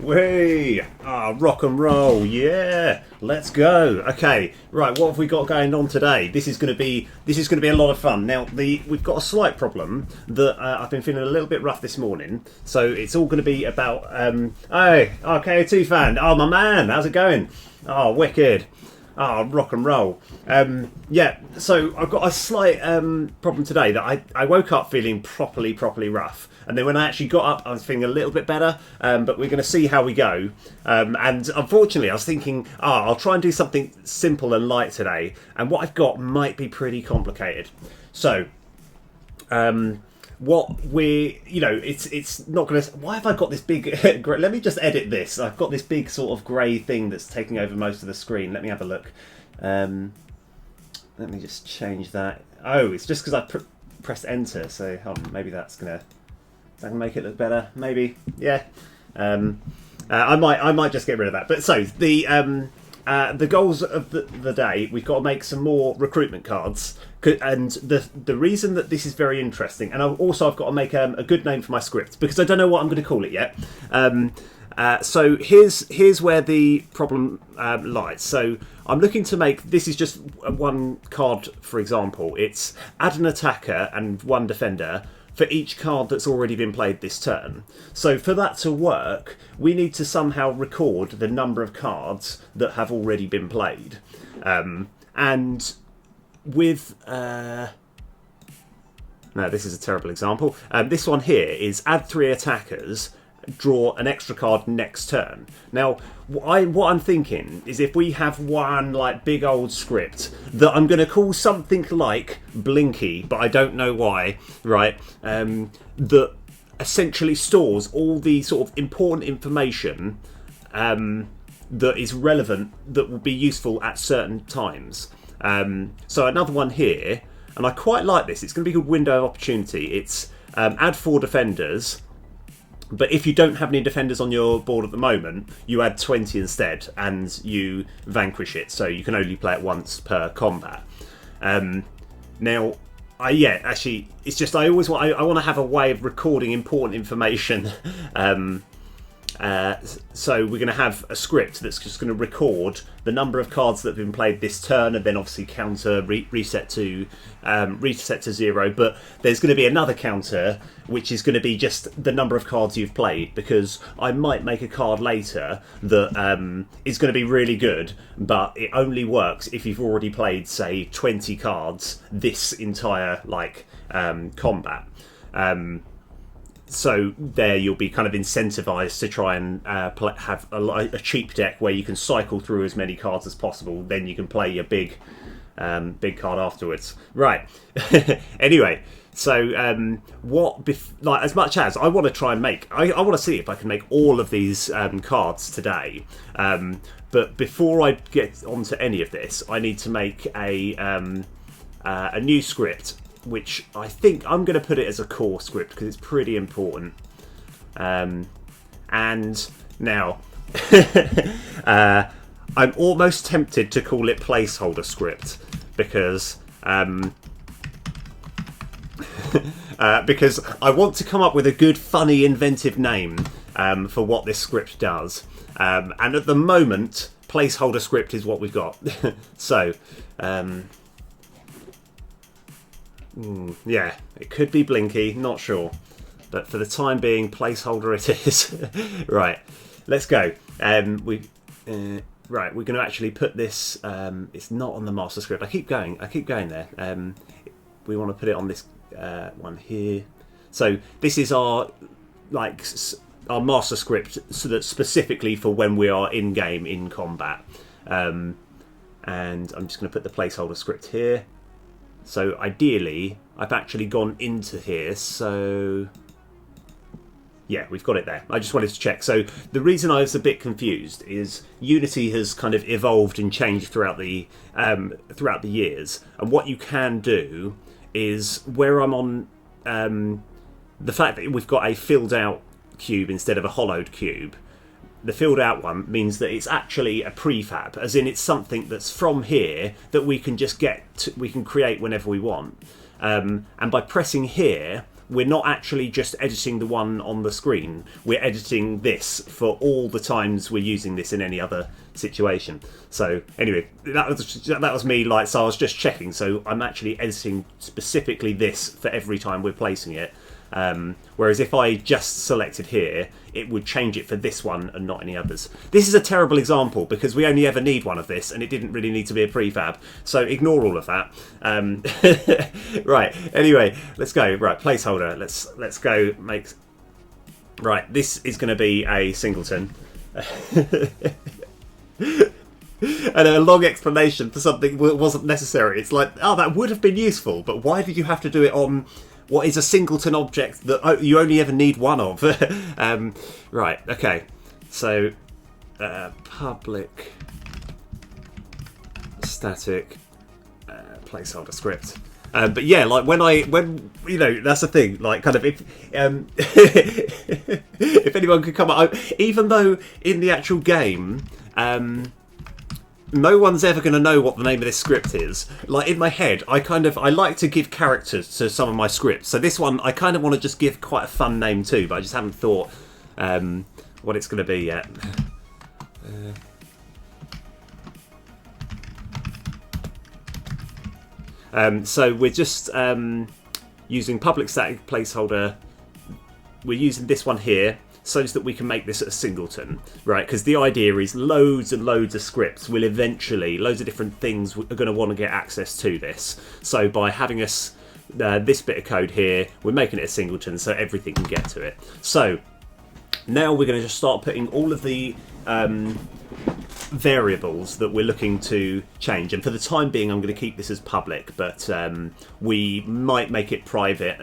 Way! Rock and roll, yeah! Let's go. Okay, right. What have we got going on today? This is going to be a lot of fun. Now, we've got a slight problem that I've been feeling a little bit rough this morning. So it's all going to be about. Hey, KO2 fan. Oh, my man, how's it going? Oh, wicked. Rock and roll. Yeah, so I've got a slight problem today that I woke up feeling properly rough. And then when I actually got up, I was feeling a little bit better. But we're going to see how we go. And unfortunately, I was thinking, I'll try and do something simple and light today. And what I've got might be pretty complicated. So, it's not going to. Why have I got this big? Let me just edit this. I've got this big sort of grey thing that's taking over most of the screen. Let me have a look. Let me just change that. Oh, it's just because I pressed enter. So maybe that's gonna make it look better. Maybe, yeah. I might just get rid of that. But so the goals of the day, we've got to make some more recruitment cards, and the reason that this is very interesting, and I've got to make a good name for my script because I don't know what I'm going to call it yet. So here's where the problem lies. So I'm looking to make, this is just one card, for example. It's add an attacker and one defender for each card that's already been played this turn. So for that to work, we need to somehow record the number of cards that have already been played. And with... no, this is a terrible example. This one here is add 3 attackers, draw an extra card next turn. Now, what I'm thinking is if we have one like big old script that I'm going to call something like Blinky, but I don't know why, right? That essentially stores all the sort of important information that is relevant, that will be useful at certain times. So another one here, and I quite like this. It's going to be a good window of opportunity. It's add 4 defenders. But if you don't have any defenders on your board at the moment, you add 20 instead, and you vanquish it. So you can only play it once per combat. Now, actually, it's just I want to have a way of recording important information. So we're going to have a script that's just going to record the number of cards that have been played this turn, and then obviously counter reset to 0. But there's going to be another counter, which is going to be just the number of cards you've played, because I might make a card later that is going to be really good, but it only works if you've already played, say, 20 cards this entire combat. So there you'll be kind of incentivized to try and have a cheap deck where you can cycle through as many cards as possible. Then you can play your big card afterwards. Right. Anyway, so as much as I want to try and make, I want to see if I can make all of these cards today. But before I get onto any of this, I need to make a new script, which I think I'm going to put it as a core script because it's pretty important. And now, I'm almost tempted to call it Placeholder Script because because I want to come up with a good, funny, inventive name for what this script does. And at the moment, Placeholder Script is what we've got. So... yeah, it could be Blinky, not sure. But for the time being, Placeholder it is. Right, let's go. Right, we're going to actually put this... it's not on the master script. I keep going there. We want to put it on this one here. So this is our master script, so that's specifically for when we are in-game, in combat. And I'm just going to put the placeholder script here. So ideally, I've actually gone into here, so yeah, we've got it there. I just wanted to check. So the reason I was a bit confused is Unity has kind of evolved and changed throughout the years, and what you can do is where I'm on the fact that we've got a filled out cube instead of a hollowed cube. The filled out one means that it's actually a prefab, as in it's something that's from here that we can just we can create whenever we want. And by pressing here, we're not actually just editing the one on the screen. We're editing this for all the times we're using this in any other situation. So anyway, that was me. Like, so I was just checking. So I'm actually editing specifically this for every time we're placing it. Whereas if I just selected here, it would change it for this one and not any others. This is a terrible example because we only ever need one of this, and it didn't really need to be a prefab. So ignore all of that. Right. Anyway, let's go. Right, placeholder. Let's go make. Right, this is going to be a singleton. And a long explanation for something that wasn't necessary. It's like, oh, that would have been useful, but why did you have to do it on what is a singleton object that you only ever need one of? Right, okay. So, public static placeholder script. But yeah, like when you know, that's the thing. Like, kind of if if anyone could come up, even though in the actual game, no one's ever going to know what the name of this script is. Like, in my head, I like to give characters to some of my scripts. So this one, I kind of want to just give quite a fun name too, but I just haven't thought what it's going to be yet. So we're just using public static placeholder. We're using this one here so that we can make this a singleton, right? Because the idea is loads and loads of scripts will eventually, loads of different things are going to want to get access to this. So by having us this bit of code here, we're making it a singleton so everything can get to it. So now we're going to just start putting all of the variables that we're looking to change, and for the time being I'm going to keep this as public, but we might make it private,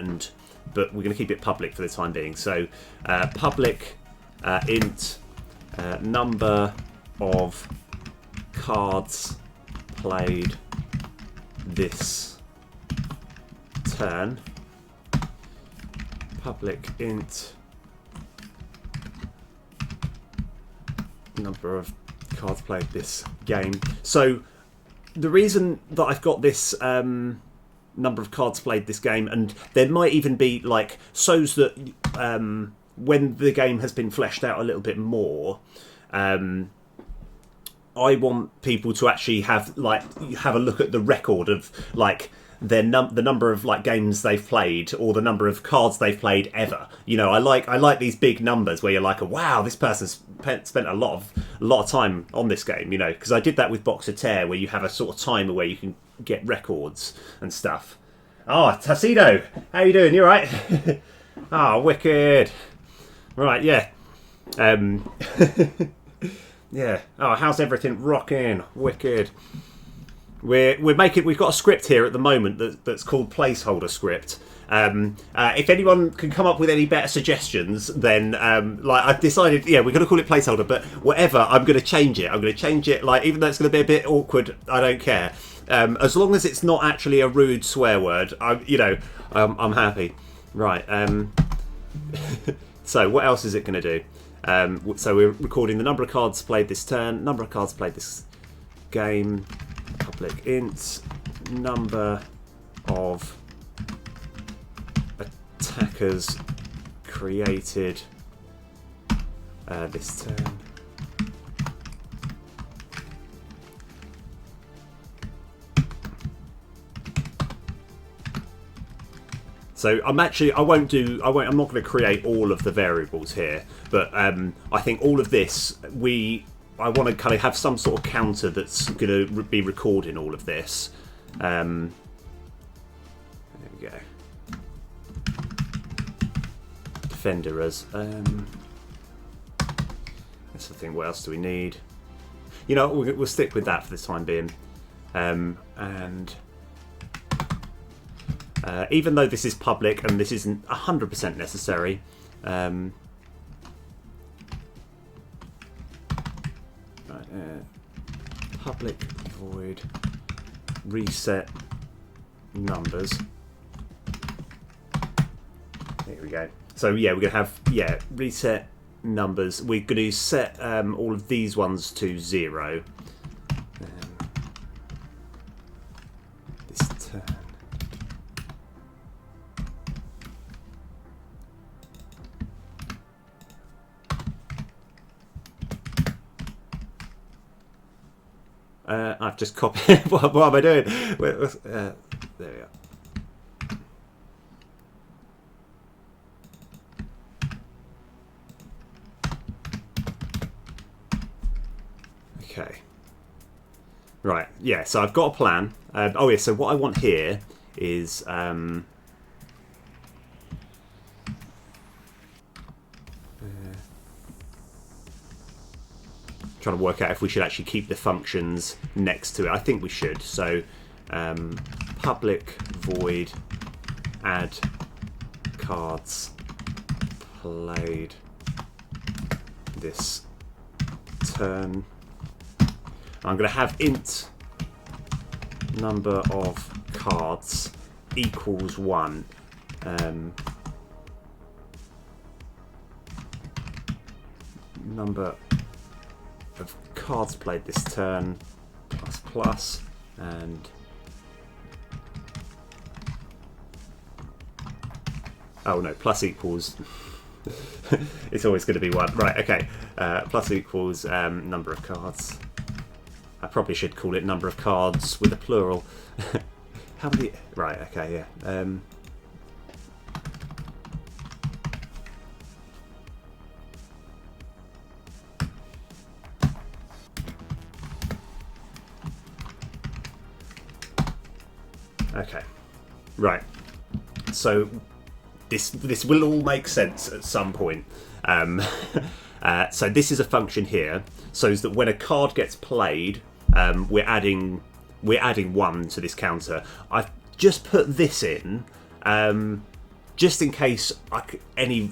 but we're going to keep it public for the time being. So public int number of cards played this turn, public int number of cards played this game. So the reason that I've got this number of cards played this game, and there might even be like so's that when the game has been fleshed out a little bit more, I want people to actually have a look at the record of like the number of like games they've played or the number of cards they've played ever. You know, I like these big numbers where you're like, wow, this person's spent a lot of time on this game. You know, because I did that with Box of Tear, where you have a sort of timer where you can get records and stuff. Oh, Tassido, how you doing? You alright? Oh, wicked. Right, yeah. Yeah. Oh, how's everything rocking? Wicked. We've got a script here at the moment that's called Placeholder Script. If anyone can come up with any better suggestions, then like I've decided, yeah, we're going to call it Placeholder, but whatever, I'm going to change it. I'm going to change it, like, even though it's going to be a bit awkward, I don't care. As long as it's not actually a rude swear word, I'm happy. Right. So what else is it going to do? So we're recording the number of cards played this turn, number of cards played this game, public int number of attackers created this turn. So I'm not going to create all of the variables here, but I think all of this, I want to kind of have some sort of counter that's going to be recording all of this. There we go. Defender as. That's the thing. What else do we need? You know, we'll stick with that for the time being. And even though this is public and this isn't 100% necessary, public void reset numbers. There we go. So yeah, we're going to have reset numbers. We're going to set all of these ones to 0. This turn. I've just copied. What am I doing? There we are. Okay. Right. Yeah. So I've got a plan. Oh yeah. So what I want here is trying to work out if we should actually keep the functions next to it. I think we should. So public void add cards played this turn. I'm going to have int number of cards equals 1. Number of cards played this turn plus and oh no, plus equals it's always going to be 1. Right, okay. Plus equals number of cards. I probably should call it number of cards with a plural. How many? Right, okay, yeah. Okay, right. So this will all make sense at some point. So this is a function here, so that when a card gets played, we're adding 1 to this counter. I've just put this in, just in case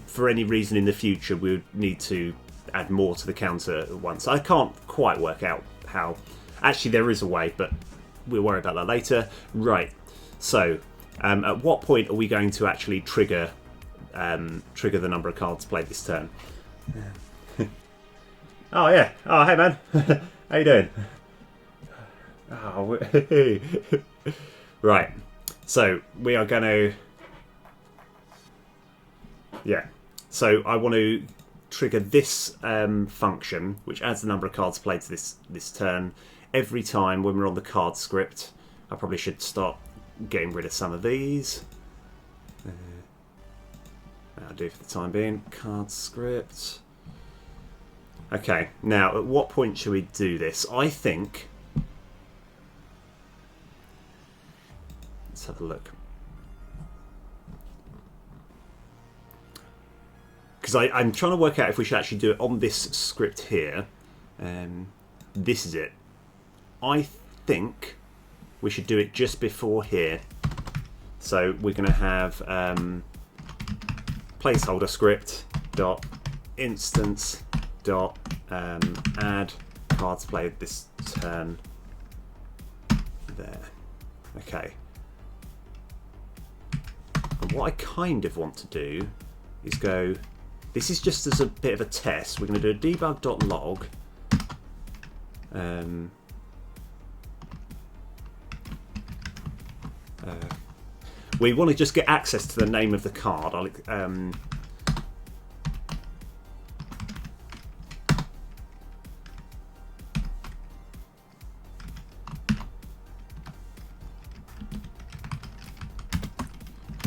for any reason in the future we would need to add more to the counter at once. I can't quite work out how. Actually, there is a way, but we'll worry about that later. Right. So, at what point are we going to actually trigger the number of cards played this turn? Oh yeah. Oh hey man. How you doing? Oh, right. So we are going to. Yeah. So I want to trigger this function, which adds the number of cards played to this turn every time when we're on the card script. I probably should start getting rid of some of these. That'll do for the time being. Card script. Okay, now at what point should we do this? I think. Let's have a look. Because I'm trying to work out if we should actually do it on this script here. This is it. I think we should do it just before here. So we're going to have placeholder script dot instance dot add cards played this turn there. Okay. And what I kind of want to do is go. This is just as a bit of a test. We're going to do a debug.log. We want to just get access to the name of the card.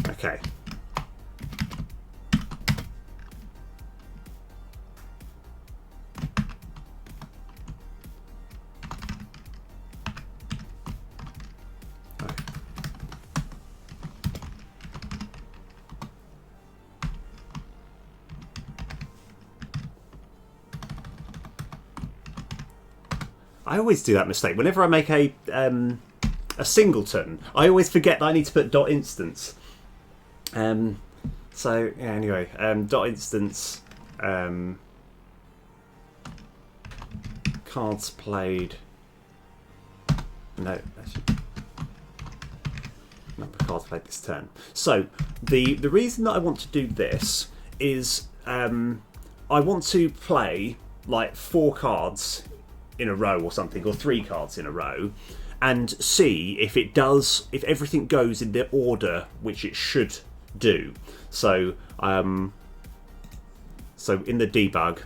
Okay. I always do that mistake. Whenever I make a singleton, I always forget that I need to put dot instance. So yeah, anyway, dot instance cards played. No, actually, number of cards played this turn. So the reason that I want to do this is I want to play like 4 cards in a row or something, or 3 cards in a row, and see if everything goes in the order which it should do. So so in the debug,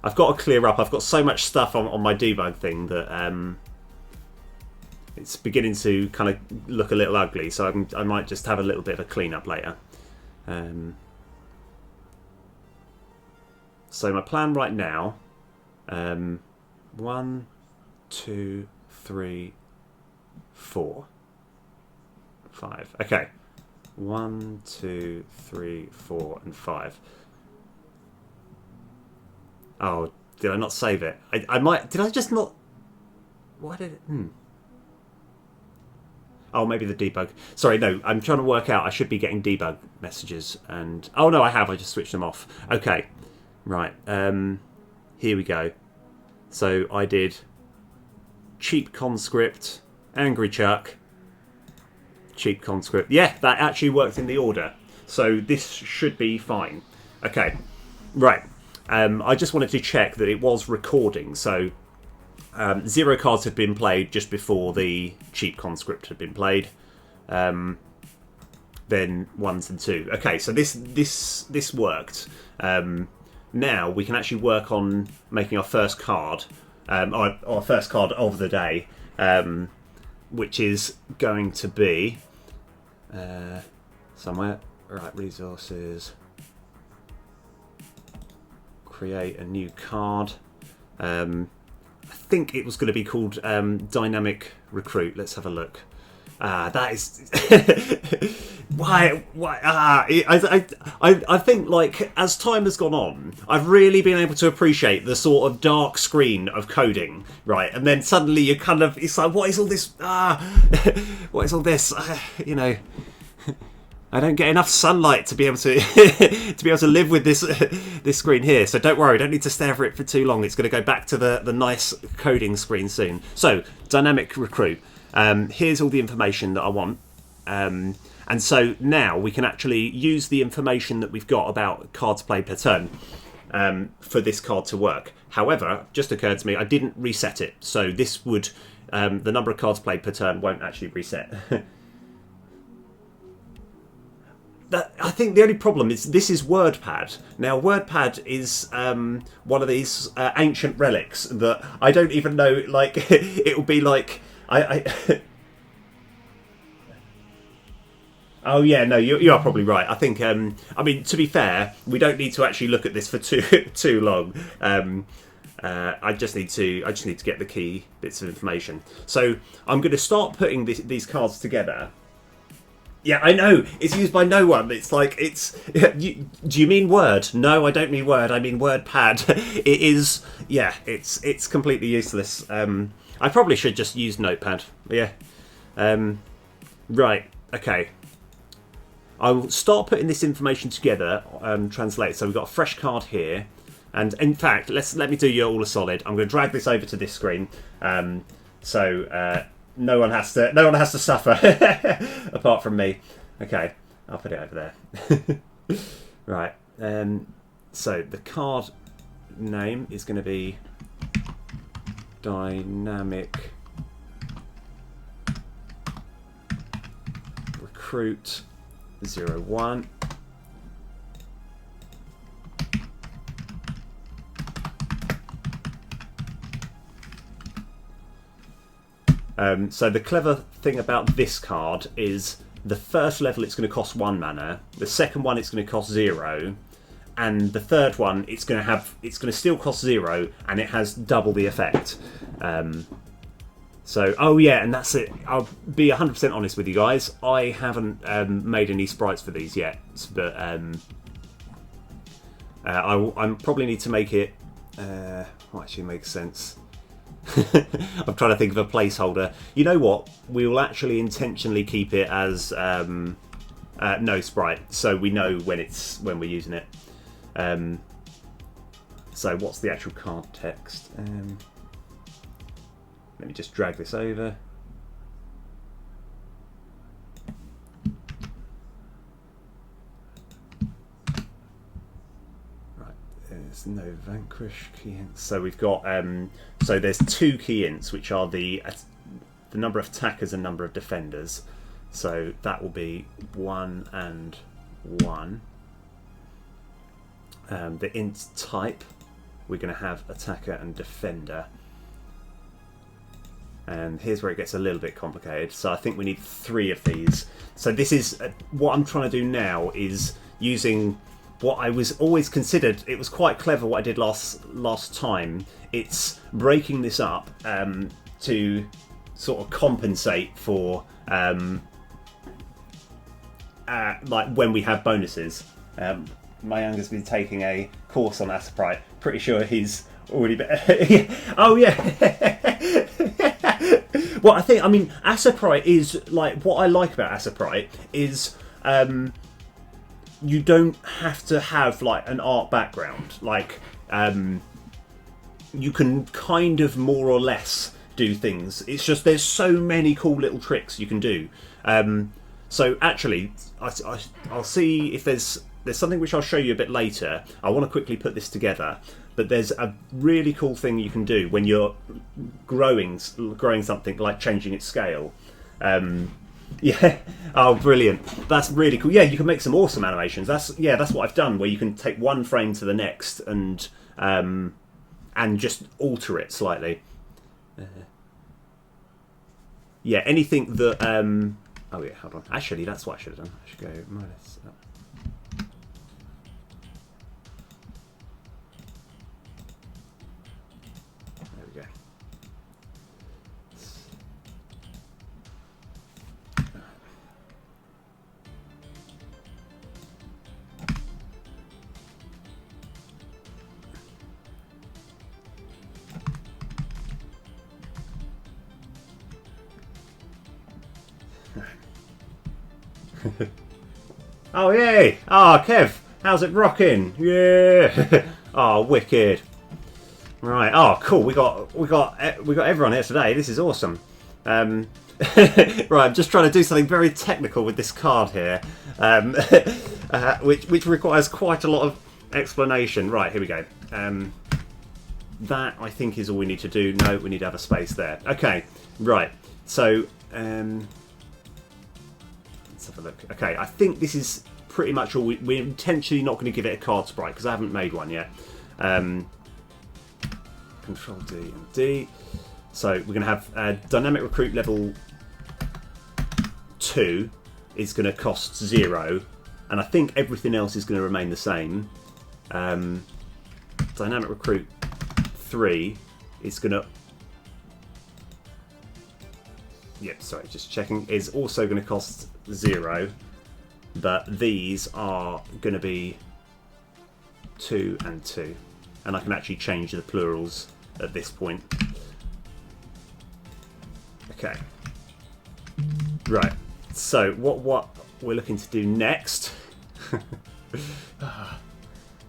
I've got to clear up. I've got so much stuff on my debug thing that it's beginning to kind of look a little ugly. So I might just have a little bit of a clean up later. So my plan right now, 1, 2, 3, 4, 5. Okay, 1, 2, 3, 4, and 5. Oh, did I not save it? I might. Did I just not? Why did it? Oh, maybe the debug. Sorry, no. I'm trying to work out. I should be getting debug messages, and oh no, I have. I just switched them off. Okay, right. Here we go. So I did cheap conscript, angry Chuck, cheap conscript. Yeah, that actually worked in the order. So this should be fine. Okay, right. I just wanted to check that it was recording. So 0 cards had been played just before the cheap conscript had been played. Then 1s and 2. Okay, so this worked. Now we can actually work on making our first card, our first card of the day, which is going to be somewhere. Right, resources. Create a new card. I think it was going to be called Dynamic Recruit. Let's have a look. That is why. I think, like, as time has gone on, I've really been able to appreciate the sort of dark screen of coding, right? And then suddenly you kind of, it's like, what is all this? What is all this? You know, I don't get enough sunlight to be able to to live with this screen here. So don't worry, don't need to stare at it for too long. It's going to go back to the nice coding screen soon. So Dynamic Recruit. Here's all the information that I want. And so now we can actually use the information that we've got about cards played per turn for this card to work. However, just occurred to me, I didn't reset it. So this would, the number of cards played per turn won't actually reset. I think the only problem is this is WordPad. Now, WordPad is one of these ancient relics that I don't even know, like, it will be like... Oh yeah, no, you are probably right. I think, I mean, to be fair, we don't need to actually look at this for too long. I just need to get the key bits of information. So I'm going to start putting these cards together. Yeah, I know. It's used by no one. It's like, it's... do you mean Word? No, I don't mean Word. I mean WordPad. It is... Yeah, it's completely useless. I probably should just use Notepad. Yeah. Right. Okay. I will start putting this information together, translate. So we've got a fresh card here. And in fact, let me do you all a solid. I'm going to drag this over to this screen. No one has to suffer apart from me. Okay, I'll put it over there. Right. So the card name is going to be Dynamic Recruit 01. So the clever thing about this card is the first level it's going to cost 1 mana, the second one it's going to cost 0, and the third one it's going to still cost 0, and it has double the effect. So, oh yeah, and that's it. I'll be 100% honest with you guys. I haven't made any sprites for these yet, but I probably need to make it. What actually makes sense? I'm trying to think of a placeholder. You know what? We will actually intentionally keep it as no sprite, so we know when we're using it. So what's the actual card text? Let me just drag this over. Right, there's no vanquish key hints. So we've got so there's 2 key hints, which are the number of attackers and number of defenders. So that will be 1 and 1. The int type we're going to have attacker and defender. And here's where it gets a little bit complicated. So I think we need 3 of these. So this is what I'm trying to do now, is using what I was always considered. It was quite clever what I did last time. It's breaking this up to sort of compensate for like when we have bonuses. My youngest been taking a course on Asprite. Pretty sure he's already been... Oh yeah. Well, I mean, Asprite is like, what I like about Asprite is you don't have to have like an art background. Like you can kind of more or less do things. It's just there's so many cool little tricks you can do. So actually, I'll see if there's something which I'll show you a bit later. I want to quickly put this together. But there's a really cool thing you can do when you're growing something, like changing its scale. Yeah. Oh, brilliant. That's really cool. Yeah, you can make some awesome animations. That's what I've done, where you can take one frame to the next and just alter it slightly. Yeah, anything that... oh yeah, hold on. Actually, that's what I should have done. I should go minus... Oh. Oh yay! Oh Kev, how's it rocking? Yeah! Oh wicked! Right. Oh cool. We got everyone here today. This is awesome. Right. I'm just trying to do something very technical with this card here, which requires quite a lot of explanation. Right. Here we go. That I think is all we need to do. No, we need to have a space there. Okay. Right. So. Let's have a look. Okay, I think this is pretty much all. We're intentionally not going to give it a card sprite because I haven't made one yet. Control D and D. So we're going to have dynamic recruit level 2 is going to cost 0, and I think everything else is going to remain the same. Dynamic recruit 3 is going to... Yep, sorry, just checking. Is also going to cost 0, but these are going to be 2 and 2, and I can actually change the plurals at this point. Okay, right. So what we're looking to do next?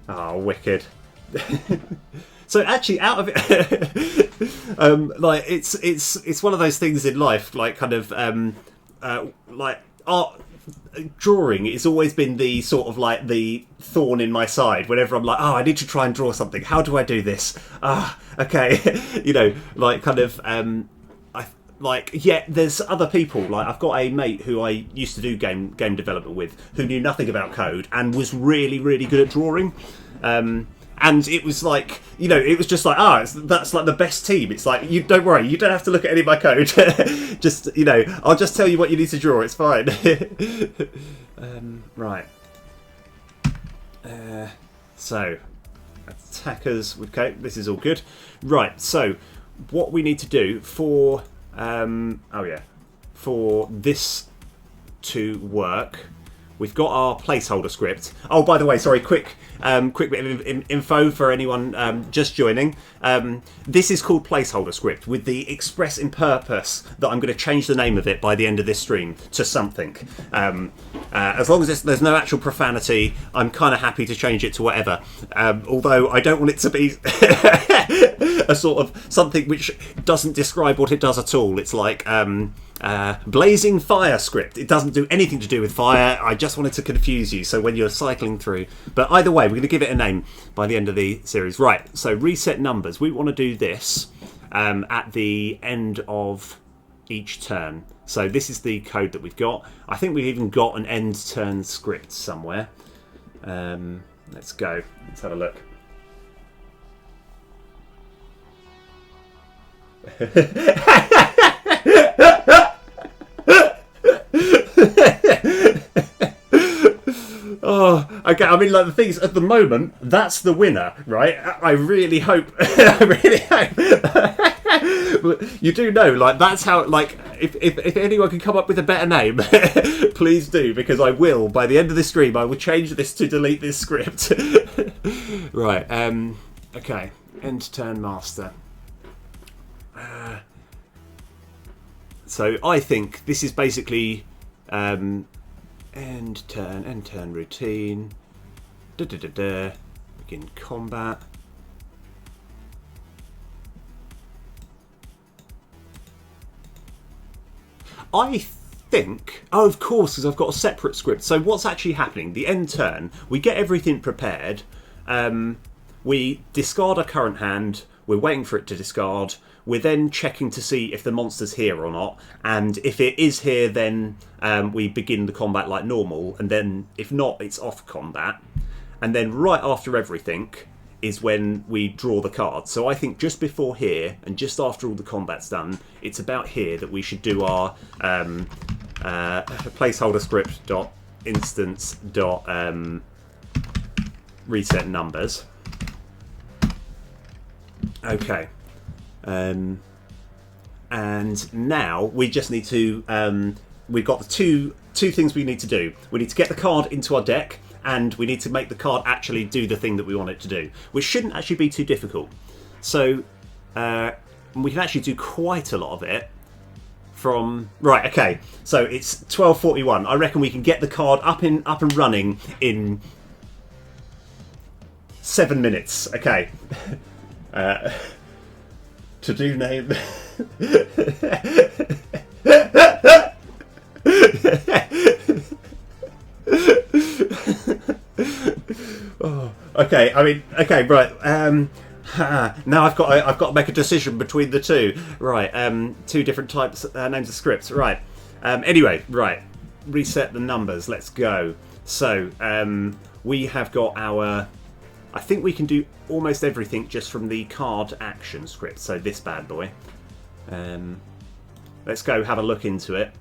Oh, wicked! So actually, out of it, like it's one of those things in life, like kind of like art. Drawing it's always been the sort of like the thorn in my side whenever I'm like, oh, I need to try and draw something. How do I do this? Okay. You know, like kind of there's other people. Like I've got a mate who I used to do game development with, who knew nothing about code and was really, really good at drawing. And it was like, you know, it was just like, that's like the best team. It's like, you don't worry, you don't have to look at any of my code. Just, you know, I'll just tell you what you need to draw. It's fine. Right. So, attackers. Okay, this is all good. Right. So, what we need to do for for this to work, we've got our placeholder script. Oh, by the way, sorry, quick bit of info for anyone just joining. This is called Placeholder Script, with the express in purpose that I'm going to change the name of it by the end of this stream to something. As long as there's no actual profanity, I'm kind of happy to change it to whatever. Although I don't want it to be a sort of something which doesn't describe what it does at all. It's like blazing fire script. It doesn't do anything to do with fire. I just wanted to confuse you, so when you're cycling through. But either way, we're going to give it a name by the end of the series. Right, so reset numbers. We want to do this at the end of each turn. So this is the code that we've got. I think we've even got an end turn script somewhere. Let's go. Let's have a look. Oh, okay. I mean, like the thing is, at the moment, that's the winner, right? I really hope. I really hope. You do know, like that's how. Like, if anyone can come up with a better name, please do, because I will. By the end of this stream, I will change this to delete this script. Right. Okay. End turn master. So I think this is basically. End turn routine. Begin combat. I think. Oh, of course, because I've got a separate script. So what's actually happening? The end turn. We get everything prepared. We discard our current hand. We're waiting for it to discard. We're then checking to see if the monster's here or not, and if it is here, then we begin the combat like normal, and then if not, it's off combat. And then right after everything is when we draw the card. So I think just before here, and just after all the combat's done, it's about here that we should do our placeholder script dot instance dot reset numbers. Okay. And now we just need to we've got the two things we need to do. We need to get the card into our deck, and we need to make the card actually do the thing that we want it to do, which shouldn't actually be too difficult. So we can actually do quite a lot of it from right. Okay, so it's 12:41. I reckon we can get the card up and running in 7 minutes. Okay. To do name. Oh, okay. I mean, okay, right. Now I've got to make a decision between the two. Right. Two different types names of scripts. Right. Anyway, right. Reset the numbers. Let's go. So we have got our. I think we can do almost everything just from the card action script. So this bad boy. Let's go have a look into it.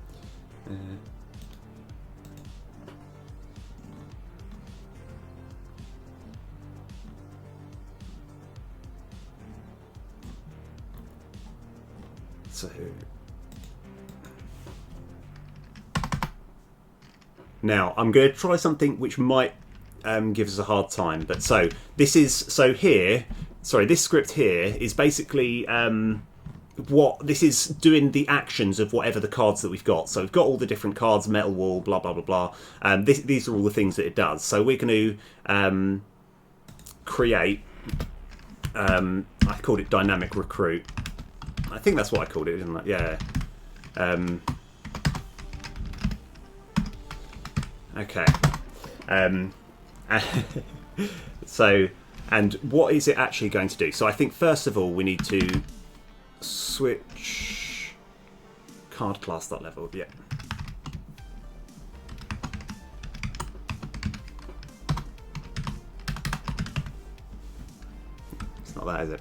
So now I'm going to try something which might give us a hard time, but so this script here is basically what this is doing, the actions of whatever the cards that we've got. So we've got all the different cards, metal wall, blah blah blah blah. These are all the things that it does. So we're going to create. I called it dynamic recruit. I think that's what I called it, isn't it? Yeah. Okay. So, and what is it actually going to do? So I think first of all we need to switch card class level. Yeah. It's not that, is it?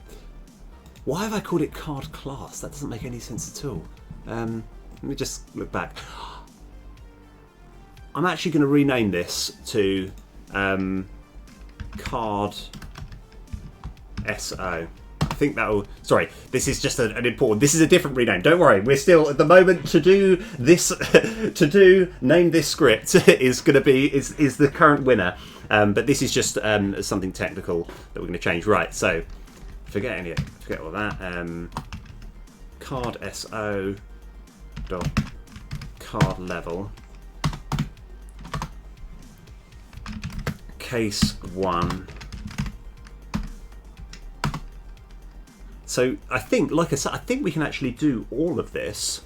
Why have I called it card class? That doesn't make any sense at all. Let me just look back. I'm actually going to rename this to card SO. I think that will. Sorry, this is just an important. This is a different rename. Don't worry, we're still at the moment to do this. Name this script is going to be is the current winner. But this is just something technical that we're going to change. Right. So forget all that. Card SO dot card level. Case 1. So I think, like I said, I think we can actually do all of this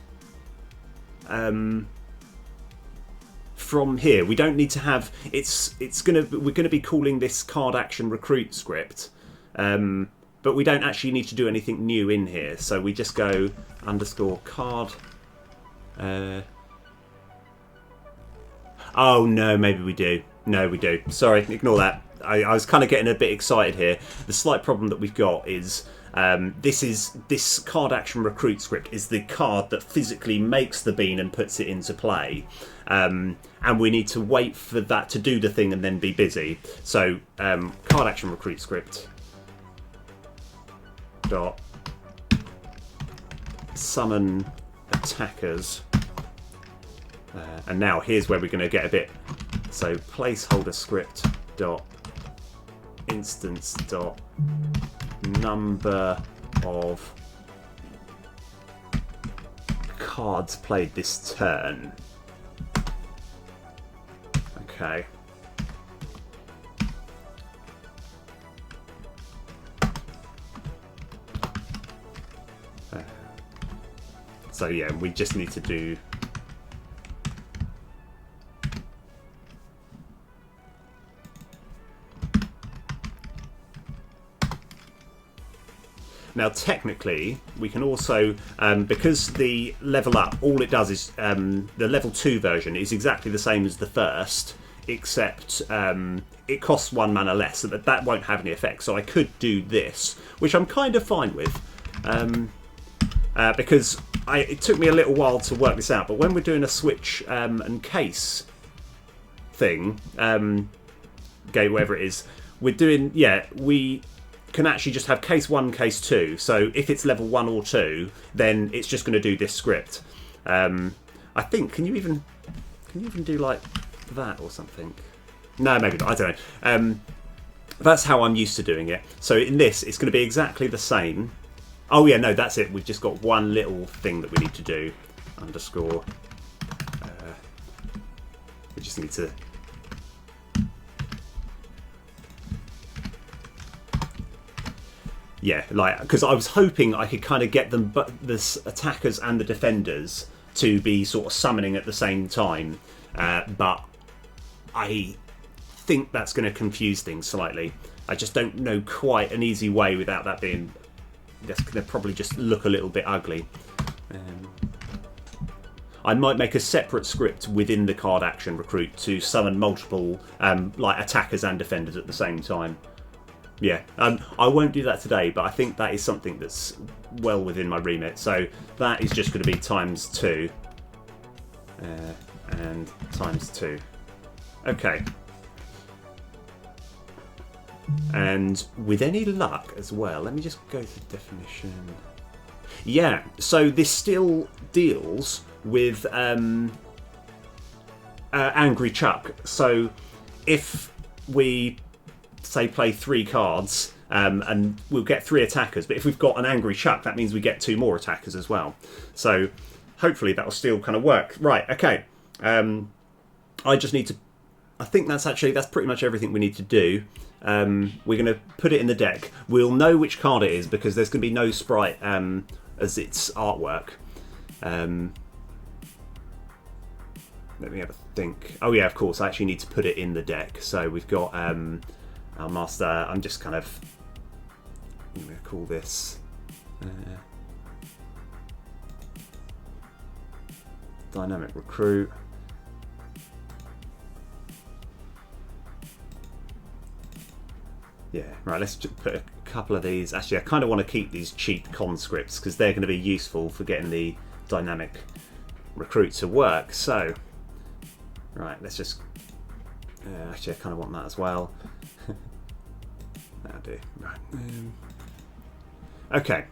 from here. We don't need to have we're gonna be calling this card action recruit script, but we don't actually need to do anything new in here. So we just go underscore card. Oh no, maybe we do. No, we do. Sorry, ignore that. I was kind of getting a bit excited here. The slight problem that we've got is this card action recruit script is the card that physically makes the bean and puts it into play, and we need to wait for that to do the thing and then be busy. So card action recruit script dot summon attackers, and now here's where we're going to get a bit. So placeholder script dot instance dot number of cards played this turn. Okay. So yeah, we just need to do now. Technically, we can also, because the level up, all it does is the level 2 version is exactly the same as the first, except it costs 1 mana less, so that won't have any effect. So I could do this, which I'm kind of fine with, because it took me a little while to work this out. But when we're doing a switch and case thing, game, whatever it is, we're doing, we can actually just have case 1, case 2. So if it's level 1 or 2, then it's just going to do this script. I think, can you even do like that or something? No, maybe not. I don't know. That's how I'm used to doing it. So in this, it's going to be exactly the same. Oh yeah, no, that's it. We've just got one little thing that we need to do. Underscore. We just need to. Yeah, like, because I was hoping I could kind of get them, but the attackers and the defenders to be sort of summoning at the same time, but I think that's going to confuse things slightly. I just don't know quite an easy way without that being. That's going to probably just look a little bit ugly. I might make a separate script within the card action recruit to summon multiple like attackers and defenders at the same time. Yeah, I won't do that today, but I think that is something that's well within my remit. So that is just going to be ×2 and ×2. Okay. And with any luck as well, let me just go to definition. Yeah, so this still deals with Angry Chuck. So if we say play 3 cards and we'll get 3 attackers, but if we've got an Angry Chuck, that means we get 2 more attackers as well. So hopefully that will still kind of work. Right, okay. I just need to. I think that's pretty much everything we need to do. We're going to put it in the deck. We'll know which card it is because there's going to be no sprite as its artwork. Let me have a think. Oh yeah, of course, I actually need to put it in the deck. So we've got our master. I'm just kind of going to call this dynamic recruit. Yeah, right, let's just put a couple of these. Actually, I kind of want to keep these cheap con scripts because they're going to be useful for getting the dynamic recruit to work. So, right, let's just. Actually, I kind of want that as well. That'll do. Right. Okay.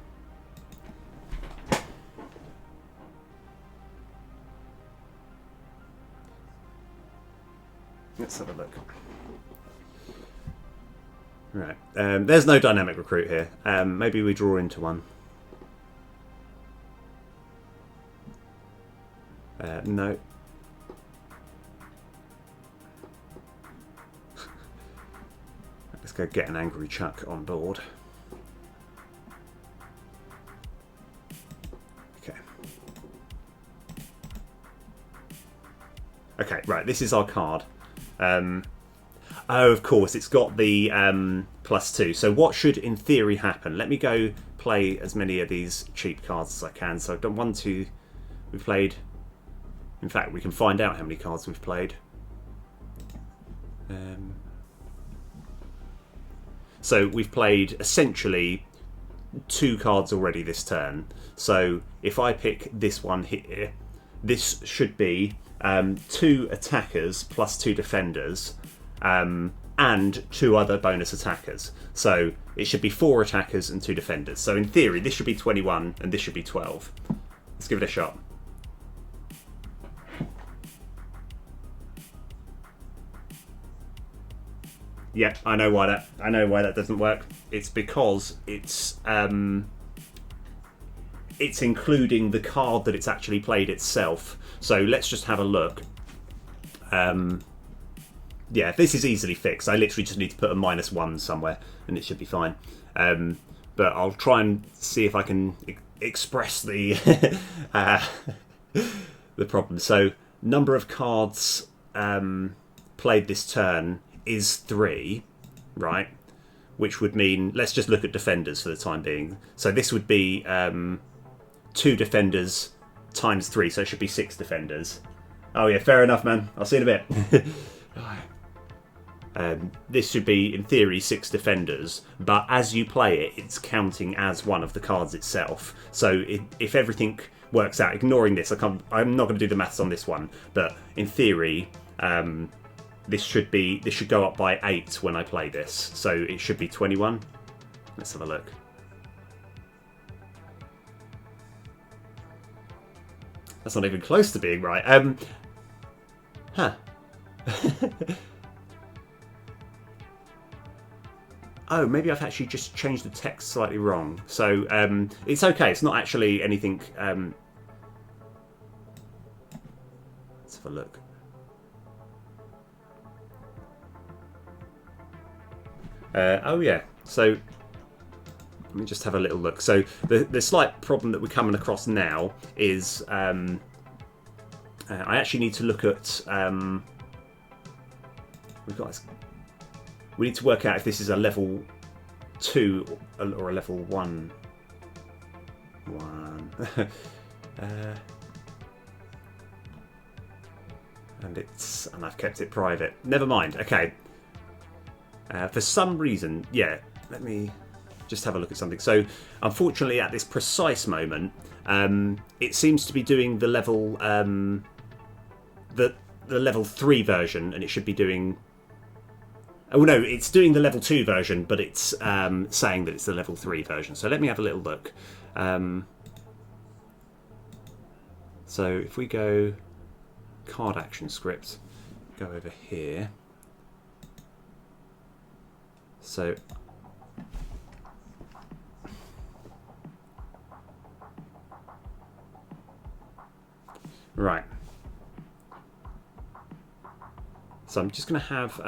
Let's have a look. Right, there's no dynamic recruit here. Maybe we draw into one. No. Let's go get an Angry Chuck on board. Okay. Okay, right, this is our card. Oh, of course, it's got the +2. So what should, in theory, happen? Let me go play as many of these cheap cards as I can. So I've done 1, 2. We've played. In fact, we can find out how many cards we've played. So we've played essentially 2 cards already this turn. So if I pick this one here, this should be 2 attackers plus 2 defenders, and 2 other bonus attackers. So it should be 4 attackers and 2 defenders. So in theory, this should be 21 and this should be 12. Let's give it a shot. Yeah, I know why that doesn't work. It's because it's including the card that it's actually played itself. So let's just have a look. Yeah, this is easily fixed. I literally just need to put a -1 somewhere and it should be fine. But I'll try and see if I can express the the problem. So number of cards played this turn is 3, right? Which would mean, let's just look at defenders for the time being. So this would be 2 defenders times 3, so it should be 6 defenders. Oh yeah, fair enough, man. I'll see you in a bit. This should be, in theory, 6 defenders, but as you play it, it's counting as one of the cards itself. So if everything works out, ignoring this, I'm not going to do the maths on this one, but in theory, this should go up by 8 when I play this. So it should be 21. Let's have a look. That's not even close to being right. Huh. Oh, maybe I've actually just changed the text slightly wrong. So it's okay. It's not actually anything. Let's have a look. Oh yeah. So let me just have a little look. So the slight problem that we're coming across now is I actually need to look at. We need to work out if this is a level 2 or a level 1. And I've kept it private. Never mind. Okay. For some reason, yeah. Let me just have a look at something. So, unfortunately, at this precise moment, it seems to be doing the level the level 3 version, and it should be doing. Oh no, it's doing the level 2 version, but it's saying that it's the level 3 version. So let me have a little look. So if we go card action script, go over here. So right. So I'm just going to have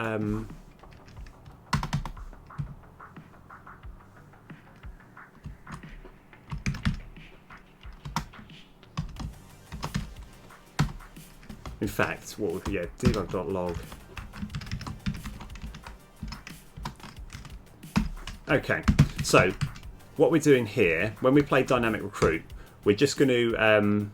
in fact, debug.log. Okay, so what we're doing here, when we play Dynamic Recruit, we're just going to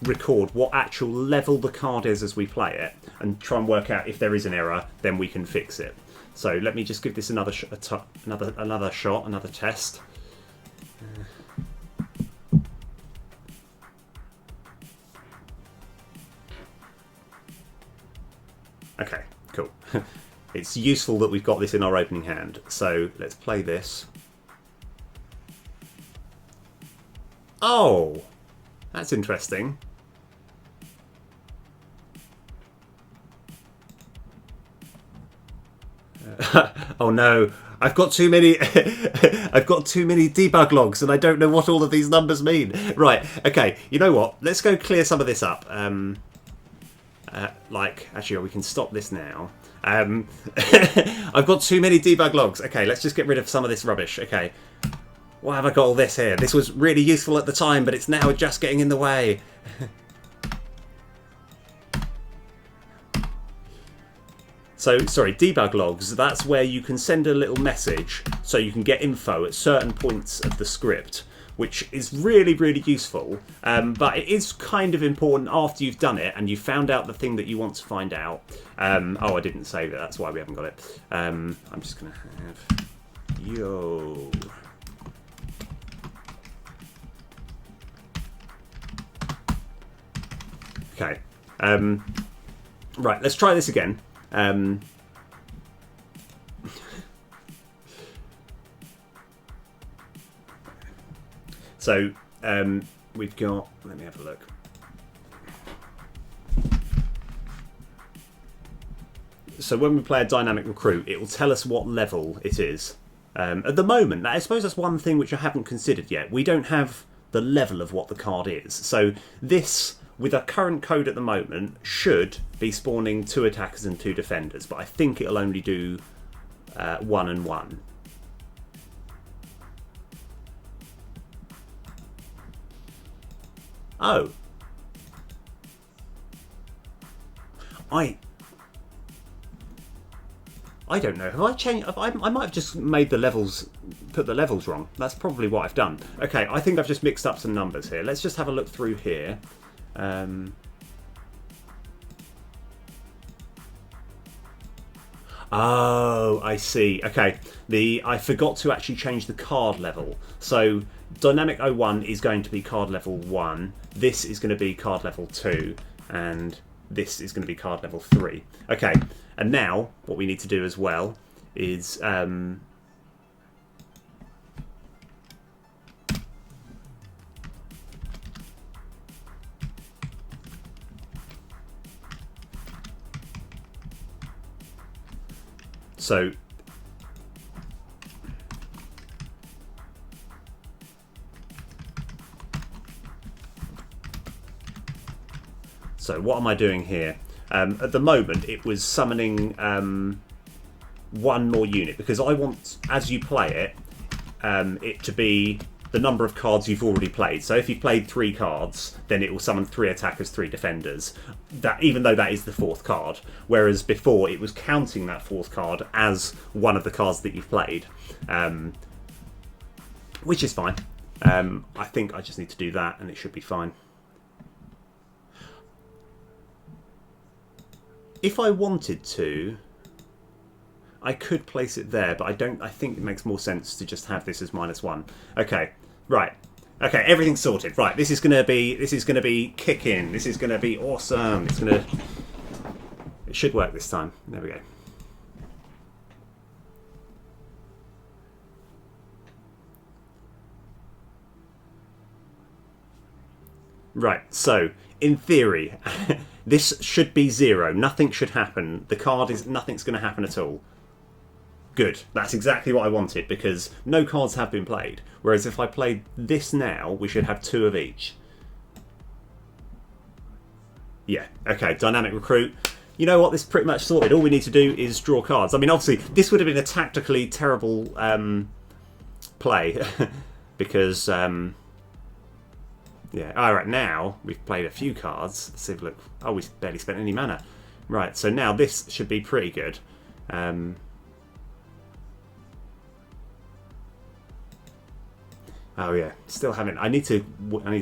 record what actual level the card is as we play it, and try and work out if there is an error, then we can fix it. So let me just give this another another test. Okay, cool. It's useful that we've got this in our opening hand. So let's play this. Oh, that's interesting. Oh no, I've got too many I've got too many debug logs and I don't know what all of these numbers mean. Right, okay, you know what? Let's go clear some of this up. Actually, we can stop this now. I've got too many debug logs. Okay, let's just get rid of some of this rubbish. Okay, why have I got all this here? This was really useful at the time, but it's now just getting in the way. So, sorry, debug logs, that's where you can send a little message so you can get info at certain points of the script which is really, really useful. But it is kind of important after you've done it and you've found out the thing that you want to find out. Oh, I didn't save it. That's why we haven't got it. I'm just going to have yo. Okay. Right, let's try this again. So we've got, let me have a look. So when we play a dynamic recruit, it will tell us what level it is. At the moment, I suppose that's one thing which I haven't considered yet. We don't have the level of what the card is. So this, with our current code at the moment, should be spawning 2 attackers and 2 defenders, but I think it'll only do 1 and 1. Oh. I don't know. Have I changed? I might have just made the levels, put the levels wrong. That's probably what I've done. Okay, I think I've just mixed up some numbers here. Let's just have a look through here. Oh, I see. Okay, I forgot to actually change the card level. So Dynamic 01 is going to be card level 1. This is going to be card level 2, and this is going to be card level 3. Okay, and now what we need to do as well is so what am I doing here? At the moment, it was summoning 1 more unit, because I want, as you play it, it to be the number of cards you've already played. So if you've played 3 cards, then it will summon 3 attackers, 3 defenders. That, even though that is the 4th card. Whereas before, it was counting that 4th card as one of the cards that you've played. Which is fine. I think I just need to do that, and it should be fine. If I wanted to, I could place it there, but I don't. I think it makes more sense to just have this as -1. Okay, right. Okay, everything's sorted. Right, this is gonna be kicking. This is gonna be awesome. It should work this time. There we go. Right, so in theory, this should be 0. Nothing should happen. The card is nothing's going to happen at all. Good. That's exactly what I wanted, because no cards have been played. Whereas if I played this now, we should have 2 of each. Yeah. Okay. Dynamic recruit. You know what? This is pretty much sorted. All we need to do is draw cards. I mean, obviously, this would have been a tactically terrible play because. Yeah, alright, now we've played a few cards. Let's see if look. Oh, we barely spent any mana. Right, so now this should be pretty good. Oh yeah, still haven't. I need to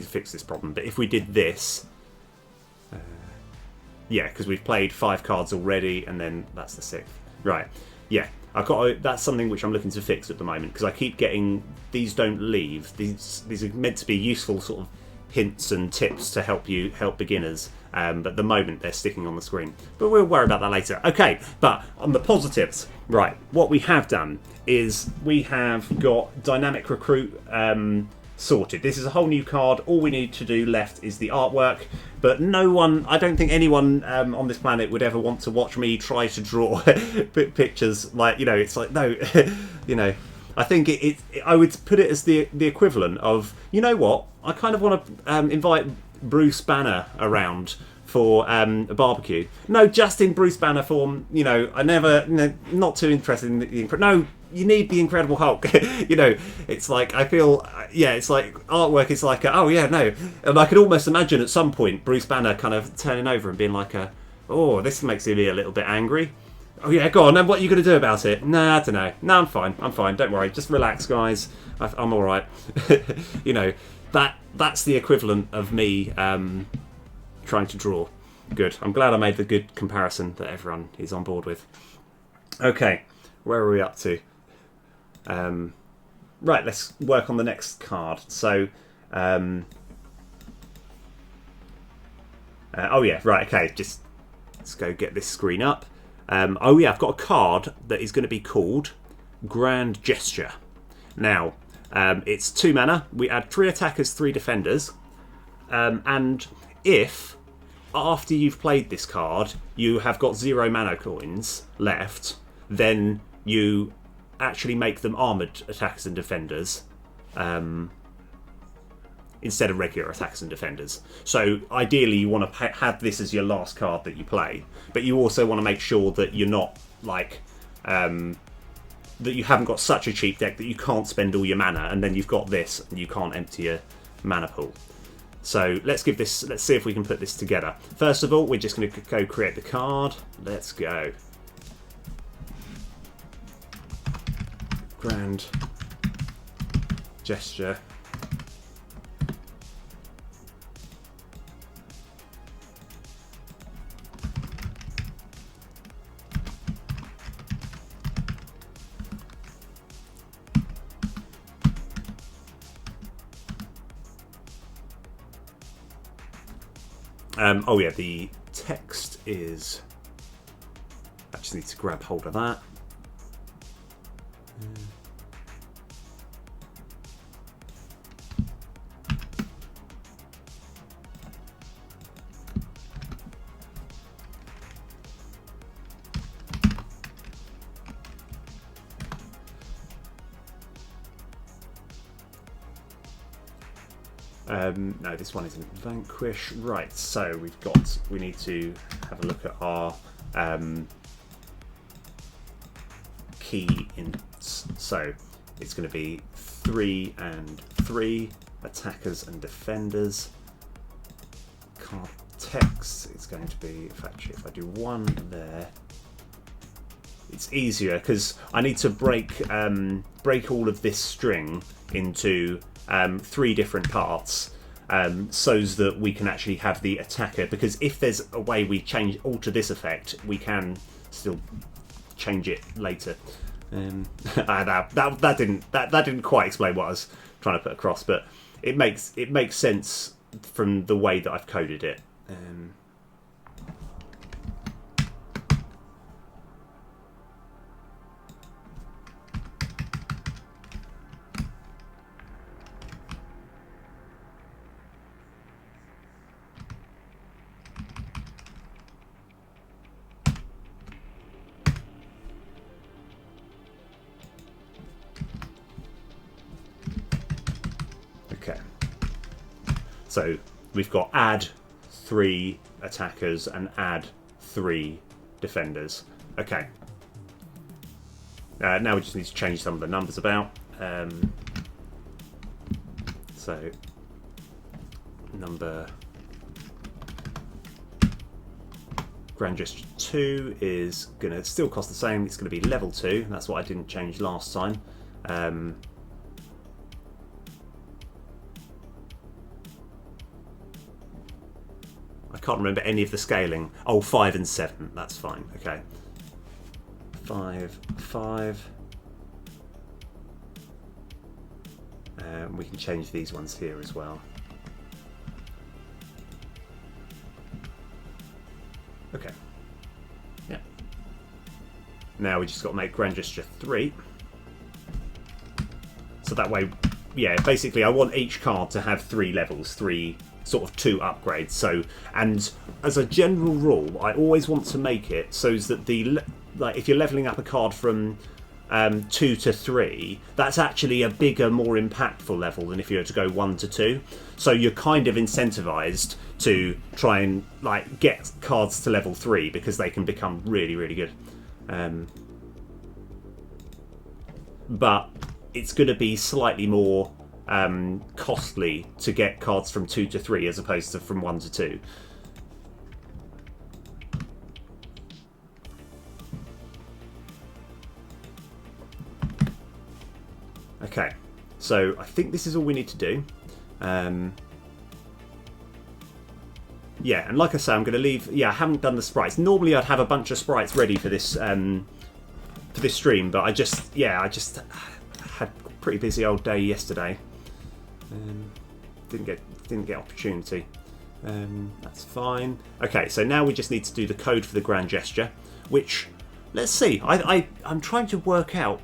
fix this problem. But if we did this, yeah, because we've played 5 cards already, and then that's the 6th. Right, yeah. That's something which I'm looking to fix at the moment, because I keep getting these don't leave. These are meant to be useful sort of hints and tips to help beginners, but at the moment they're sticking on the screen, but we'll worry about that later. Okay, but on the positives, right, what we have done is we have got dynamic recruit sorted. This is a whole new card. All we need to do left is the artwork, but I don't think anyone on this planet would ever want to watch me try to draw pictures like, it's like, no. I think I would put it as the equivalent of, you know what, I kind of want to invite Bruce Banner around for a barbecue. No, just in Bruce Banner form, I never, not too interested in no, you need the Incredible Hulk. It's like, I feel, it's like artwork is like, oh yeah, no. And I could almost imagine at some point Bruce Banner kind of turning over and being like, oh, this makes me a little bit angry. Oh yeah, go on. And what are you going to do about it? Nah, I don't know. No, I'm fine. I'm fine. Don't worry. Just relax, guys. I'm all right. You know, that's the equivalent of me trying to draw. Good. I'm glad I made the good comparison that everyone is on board with. Okay, where are we up to? Right, let's work on the next card. So, oh yeah, right. Okay, just let's go get this screen up. Oh yeah, I've got a card that is going to be called Grand Gesture. Now, it's 2 mana. We add 3 attackers, 3 defenders. And if, after you've played this card, you have got 0 mana coins left, then you actually make them armoured attackers and defenders. Instead of regular attacks and defenders. So ideally you want to have this as your last card that you play, but you also want to make sure that you're not like that you haven't got such a cheap deck that you can't spend all your mana, and then you've got this and you can't empty your mana pool. So let's see if we can put this together. First of all, we're just going to go create the card. Let's go. Grand Gesture. Oh yeah, the text is... I just need to grab hold of that. No, this one isn't Vanquish. Right, so we need to have a look at our key ints. So it's going to be 3 and 3 attackers and defenders. Card text, it's going to be, actually if I do 1 there, it's easier because I need to break all of this string into 3 different parts, so that we can actually have the attacker, because if there's a way we alter this effect, we can still change it later. That didn't quite explain what I was trying to put across, but it makes sense from the way that I've coded it. Okay, so we've got add 3 attackers and add 3 defenders. Okay, now we just need to change some of the numbers about. So number Grand Gesture 2 is going to still cost the same. It's going to be level 2. That's what I didn't change last time. I can't remember any of the scaling. Oh, 5 and 7. That's fine. Okay. 5, 5. We can change these ones here as well. Okay. Yeah. Now we just got to make Grand Gesture 3. So that way, yeah, basically I want each card to have 3 levels, 3 sort of 2 upgrades. So, and as a general rule, I always want to make it so that if you're leveling up a card from 2 to 3, that's actually a bigger, more impactful level than if you were to go 1 to 2. So you're kind of incentivized to try and like get cards to level 3 because they can become really, really good. But it's going to be slightly more costly to get cards from 2 to 3 as opposed to from 1 to 2. Okay, so I think this is all we need to do. Yeah, and like I say, I'm going to leave. Yeah, I haven't done the sprites. Normally, I'd have a bunch of sprites ready for this stream, but I just had a pretty busy old day yesterday. Didn't get opportunity. That's fine. Okay, so now we just need to do the code for the grand gesture, which, let's see. I'm trying to work out.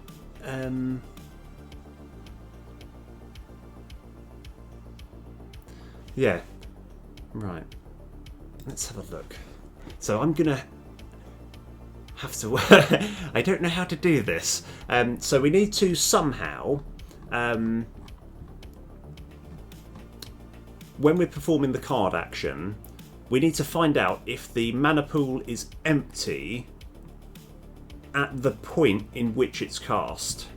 Yeah, right. Let's have a look. So I'm gonna have to. I don't know how to do this. So we need to somehow, when we're performing the card action, we need to find out if the mana pool is empty at the point in which it's cast.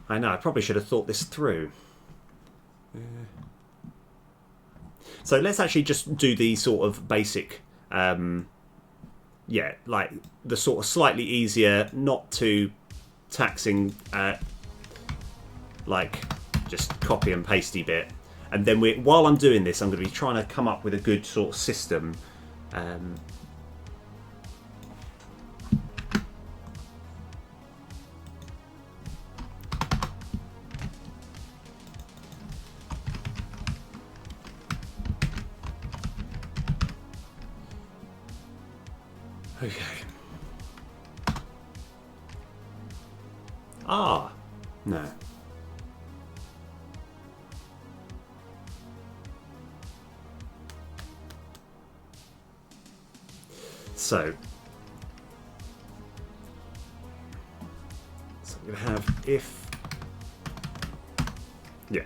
I know, I probably should have thought this through. So let's actually just do the sort of basic, yeah, like the sort of slightly easier, not too taxing, like just copy and pasty bit. And then while I'm doing this, I'm going to be trying to come up with a good sort of system. Okay. Ah, no. So I'm going to have if, yeah.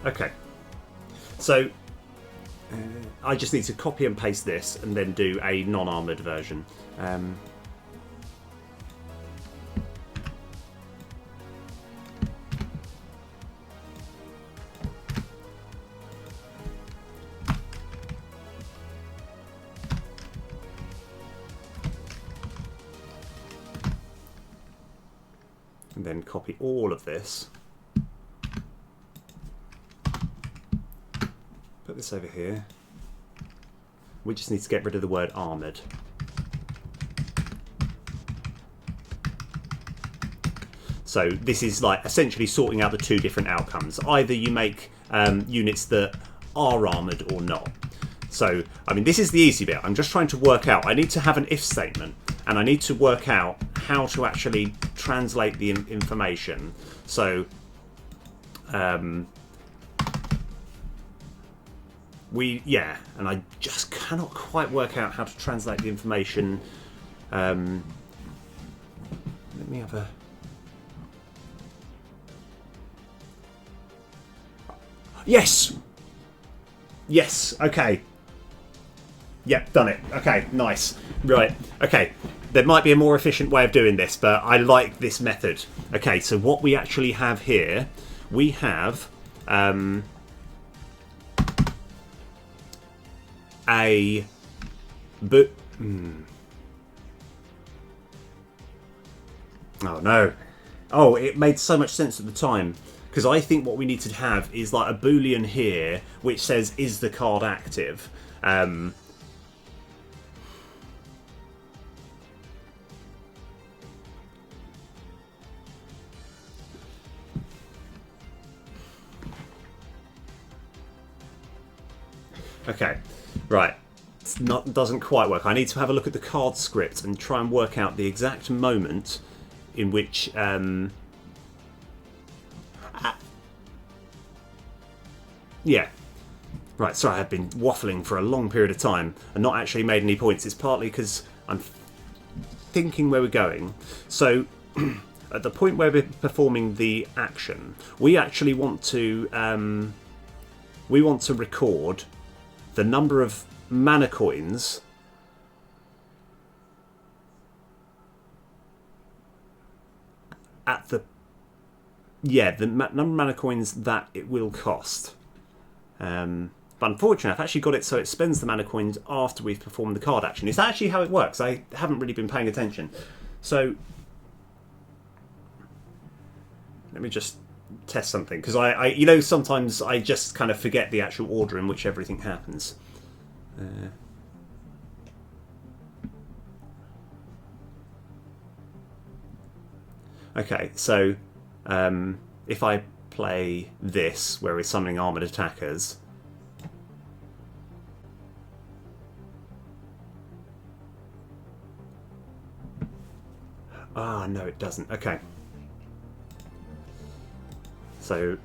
Okay, so I just need to copy and paste this and then do a non-armoured version. And then copy all of this. Put this over here. We just need to get rid of the word armoured. So this is like essentially sorting out the two different outcomes. Either you make units that are armoured or not. So, I mean, this is the easy bit. I'm just trying to work out. I need to have an if statement, and I need to work out how to actually translate the information. So, and I just cannot quite work out how to translate the information. Let me have a... Yes! Yes, okay. Yep, done it. Okay, nice. Right, okay. There might be a more efficient way of doing this, but I like this method. Okay, so what we actually have here, we have a... Oh, no. Oh, it made so much sense at the time. Because I think what we need to have is like a boolean here, which says, is the card active? Okay, right. Doesn't quite work. I need to have a look at the card script and try and work out the exact moment in which... yeah. Right, sorry, I've been waffling for a long period of time and not actually made any points. It's partly because I'm thinking where we're going. So, at the point where we're performing the action, we actually want to record the number of mana coins at the number of mana coins that it will cost. But unfortunately, I've actually got it so it spends the mana coins after we've performed the card action. It's actually how it works. I haven't really been paying attention. So, let me just test something. Because I sometimes I just kind of forget the actual order in which everything happens. Okay, so if I play this, where we're summoning armoured attackers... Ah, no, it doesn't. Okay. So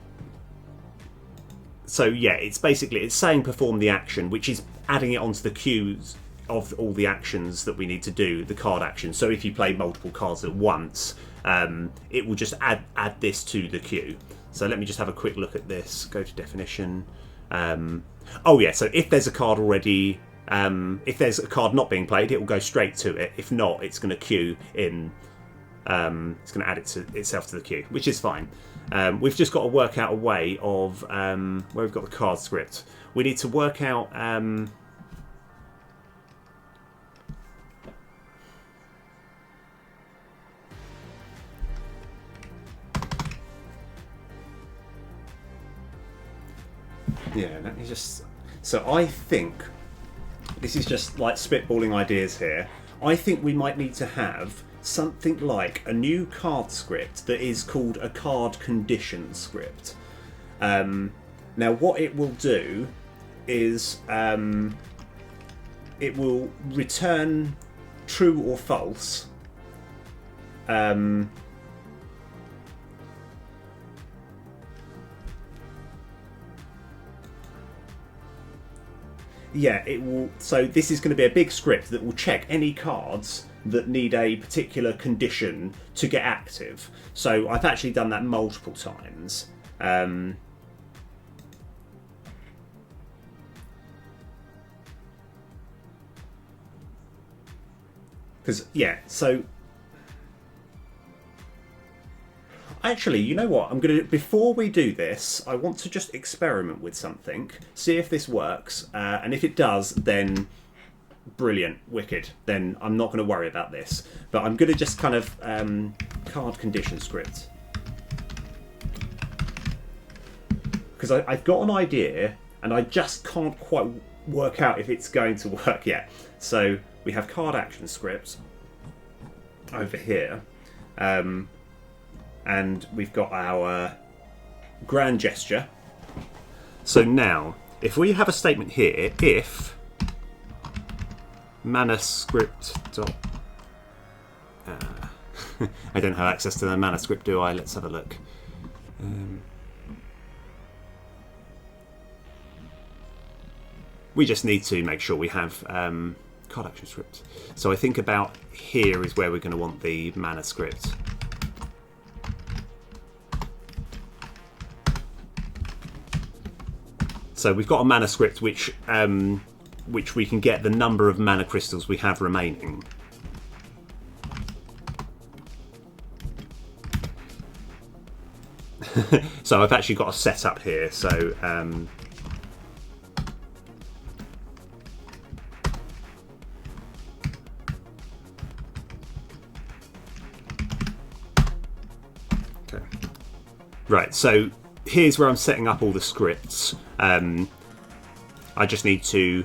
yeah, it's saying perform the action, which is adding it onto the queues of all the actions that we need to do, the card action. So if you play multiple cards at once, it will just add this to the queue. So let me just have a quick look at this. Go to definition. Oh yeah, so if there's a card already, if there's a card not being played, it will go straight to it. If not, it's going to queue in. It's going to add itself to the queue, which is fine. We've just got to work out a way of where we've got the card script. We need to work out. Yeah, let me just... So I think, this is just like spitballing ideas here, I think we might need to have something like a new card script that is called a card condition script. Now what it will do is it will return true or false yeah, it will. So this is going to be a big script that will check any cards that need a particular condition to get active. So I've actually done that multiple times. Because, yeah, so... Actually, you know what? I'm going to, before we do this, I want to just experiment with something, see if this works, and if it does, then brilliant, wicked. Then I'm not going to worry about this. But I'm going to just kind of card condition script, because I've got an idea, and I just can't quite work out if it's going to work yet. So we have card action script over here. And we've got our grand gesture. So now, if we have a statement here, if mana script dot... I don't have access to the mana script, do I? Let's have a look. We just need to make sure we have card action script. So I think about here is where we're going to want the mana script. So we've got a mana script which we can get the number of mana crystals we have remaining. So I've actually got a setup here. So okay, right. So here's where I'm setting up all the scripts. I just need to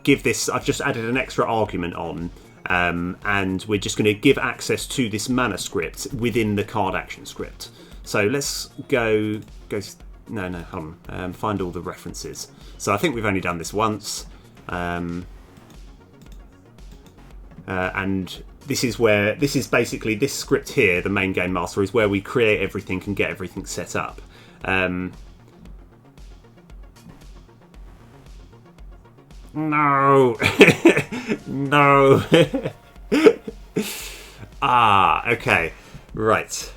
give this, I've just added an extra argument on, and we're just going to give access to this mana script within the card action script. So let's go hold on, find all the references. So I think we've only done this once, and this is basically this script here, the main game master, is where we create everything and get everything set up. No. No. Okay. Right.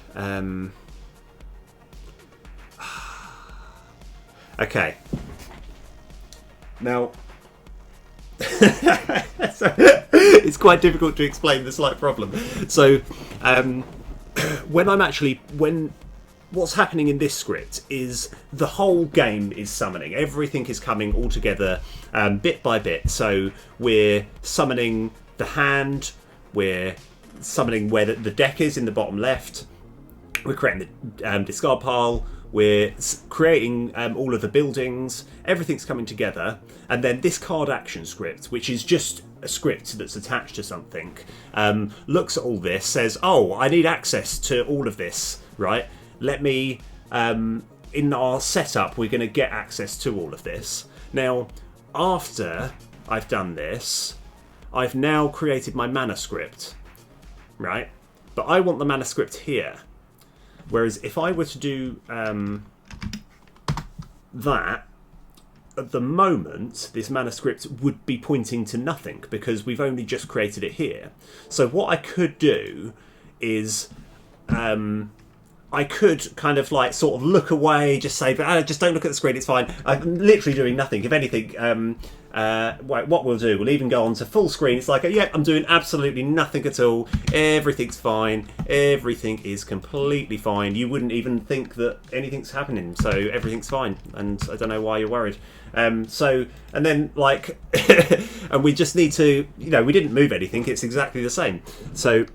Okay. Now, so, it's quite difficult to explain the slight problem. So, what's happening in this script is the whole game is summoning. Everything is coming all together bit by bit. So we're summoning the hand, we're summoning where the deck is in the bottom left, we're creating the discard pile, we're creating all of the buildings, everything's coming together, and then this card action script, which is just a script that's attached to something, looks at all this, says, oh, I need access to all of this, right? Let me, in our setup, we're going to get access to all of this. Now, after I've done this, I've now created my mana script, right? But I want the mana script here. Whereas if I were to do that, at the moment, this mana script would be pointing to nothing because we've only just created it here. So what I could do is I could kind of like sort of look away, just say, just don't look at the screen, it's fine. I'm literally doing nothing. If anything, what we'll do, we'll even go on to full screen. It's like, yeah, I'm doing absolutely nothing at all. Everything's fine. Everything is completely fine. You wouldn't even think that anything's happening. So everything's fine. And I don't know why you're worried. And then like, and we just need to, we didn't move anything. It's exactly the same. So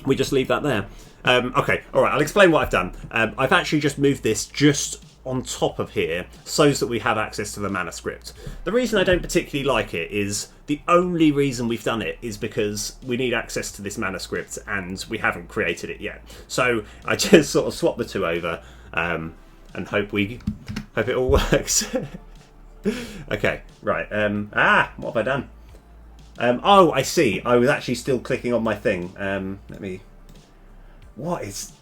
we just leave that there. Okay, alright, I'll explain what I've done. I've actually just moved this just on top of here so that we have access to the mana script. The reason I don't particularly like it is the only reason we've done it is because we need access to this mana script and we haven't created it yet. So I just sort of swap the two over and hope it all works. Okay, right. What have I done? Oh, I see. I was actually still clicking on my thing. Let me... What is...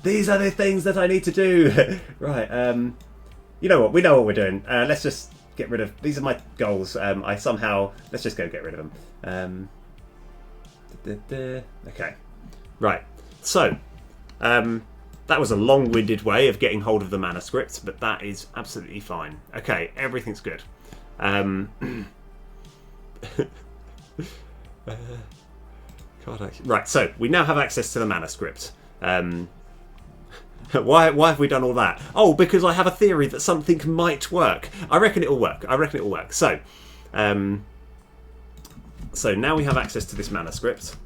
These are the things that I need to do. Right, you know what? We know what we're doing. Let's just get rid of... These are my goals. Let's just go get rid of them. Okay. Right. So, that was a long-winded way of getting hold of the mana script, but that is absolutely fine. Okay, everything's good. Right, so we now have access to the mana script. Why have we done all that? Oh, because I have a theory that something might work. I reckon it'll work. So, so now we have access to this mana script.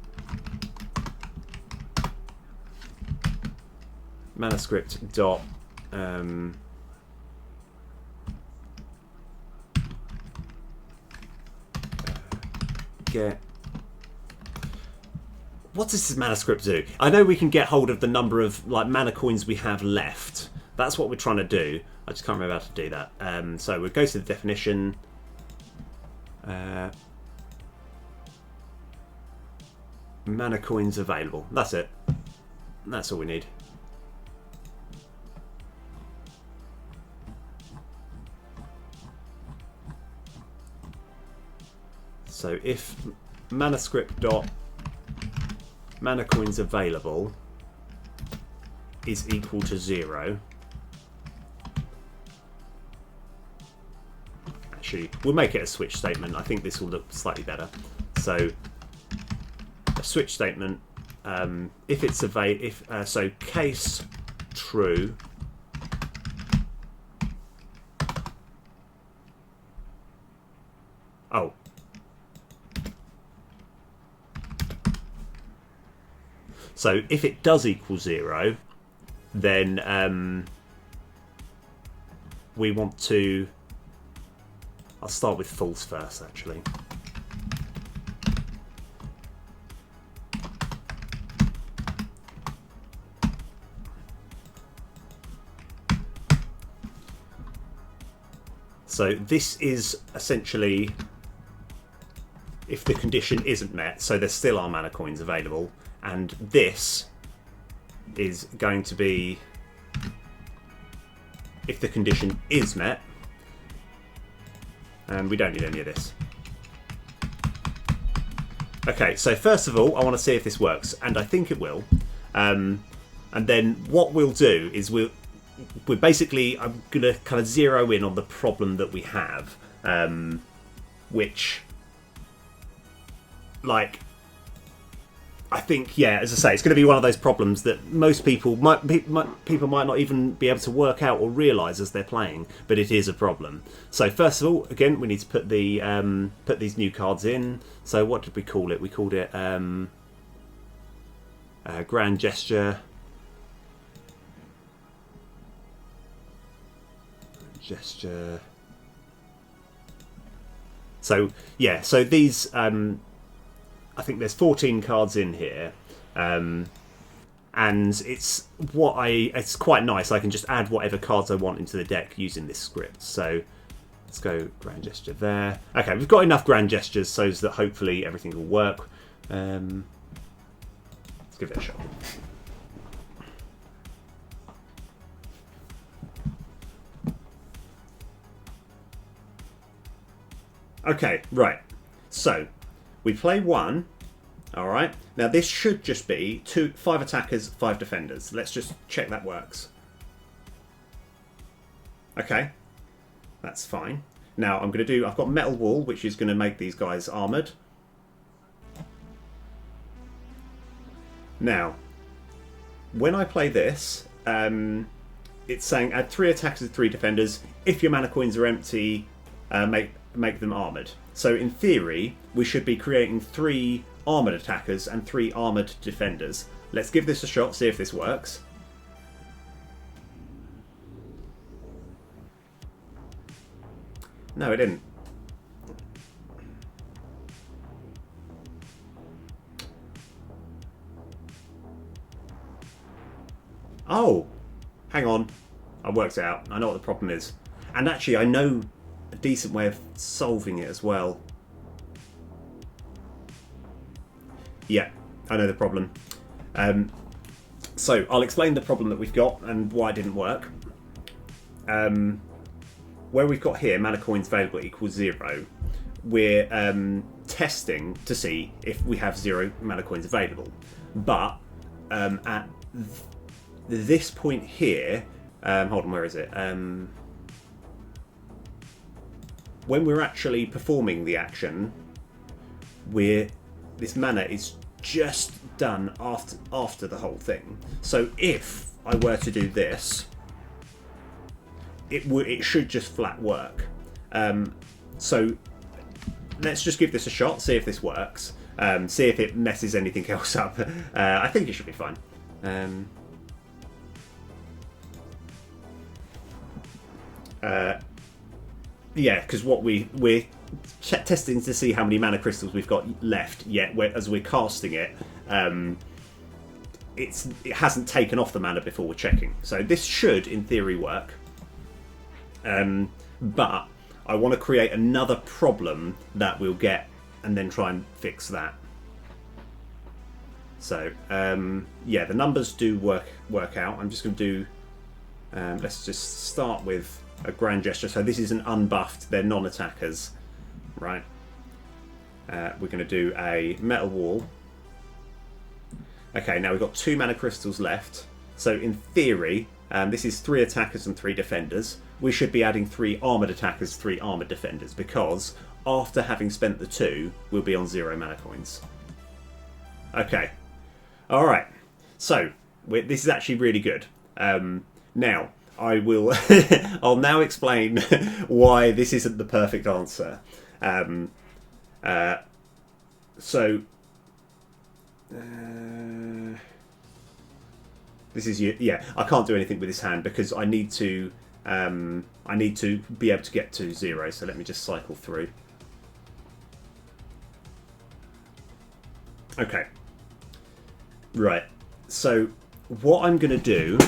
Mana script dot get. What does this mana script do? I know we can get hold of the number of like mana coins we have left. That's what we're trying to do. I just can't remember how to do that. So we'll go to the definition. Mana coins available. That's it. That's all we need. So if mana script dot mana coins available is equal to 0. Actually, we'll make it a switch statement. I think this will look slightly better. So a switch statement, if it's so case true, oh. So if it does equal 0, then we want to... I'll start with false first, actually. So this is essentially if the condition isn't met, so there still are mana coins available. And this is going to be if the condition is met. And we don't need any of this. Okay, so first of all, I want to see if this works, and I think it will. And then what we'll do is we're basically, I'm going to kind of zero in on the problem that we have, which, like, I think, yeah, as I say, it's going to be one of those problems that most people might not even be able to work out or realise as they're playing, but it is a problem. So first of all, again, we need to put these new cards in. So what did we call it? We called it Grand Gesture. So yeah, so these. I think there's 14 cards in here, and it's quite nice. I can just add whatever cards I want into the deck using this script. So let's go Grand Gesture there. Okay, we've got enough Grand Gestures so that hopefully everything will work. Let's give it a shot. Okay, right. So we play one. All right. Now this should just be 5 attackers, 5 defenders. Let's just check that works. Okay, that's fine. Now I've got Metal Wall, which is going to make these guys armoured. Now, when I play this, it's saying add 3 attackers and 3 defenders. If your mana coins are empty, make them armoured. So in theory, we should be creating 3 armoured attackers and 3 armoured defenders. Let's give this a shot, see if this works. No, it didn't. Oh, hang on. I worked it out. I know what the problem is. And actually, I know a decent way of solving it as well. Yeah, I know the problem. So I'll explain the problem that we've got and why it didn't work. Where we've got here, mana coins available equals 0, we're testing to see if we have 0 mana coins available. But at this point here, hold on, where is it? When we're actually performing the action, this mana is just done after the whole thing. So if I were to do this, it should just flat work. So let's just give this a shot, see if this works, see if it messes anything else up. I think it should be fine. Yeah, because what we're testing to see how many mana crystals we've got left. Yet, as we're casting it, it hasn't taken off the mana before we're checking. So this should, in theory, work. But I want to create another problem that we'll get, and then try and fix that. So yeah, the numbers do work out. I'm just going to do. Let's just start with a Grand Gesture. So this is an unbuffed, they're non-attackers, right? We're going to do a Metal Wall. Okay, now we've got 2 mana crystals left. So in theory, this is 3 attackers and 3 defenders. We should be adding 3 armoured attackers, 3 armoured defenders, because after having spent the 2, we'll be on 0 mana coins. Okay, all right. So this is actually really good. Now, I'll now explain why this isn't the perfect answer. This is yeah. I can't do anything with this hand because I need to be able to get to 0. So let me just cycle through. Okay. Right. So what I'm going to do